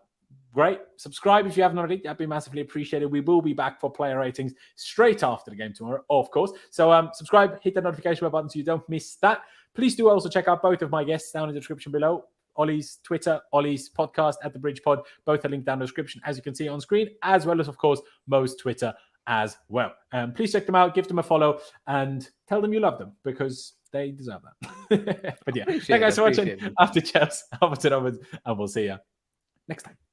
great. Subscribe if you haven't already. That'd be massively appreciated. We will be back for player ratings straight after the game tomorrow, of course. So subscribe, hit the notification bell button so you don't miss that. Please do also check out both of my guests down in the description below. Ollie's Twitter, Ollie's podcast at the Bridge Pod. Both are linked down in the description, as you can see on screen, as well as, of course, Mo's Twitter as well. Please check them out, give them a follow, and tell them you love them, because they deserve that. But yeah, thank you guys for watching. After Chelsea, and we'll see you next time.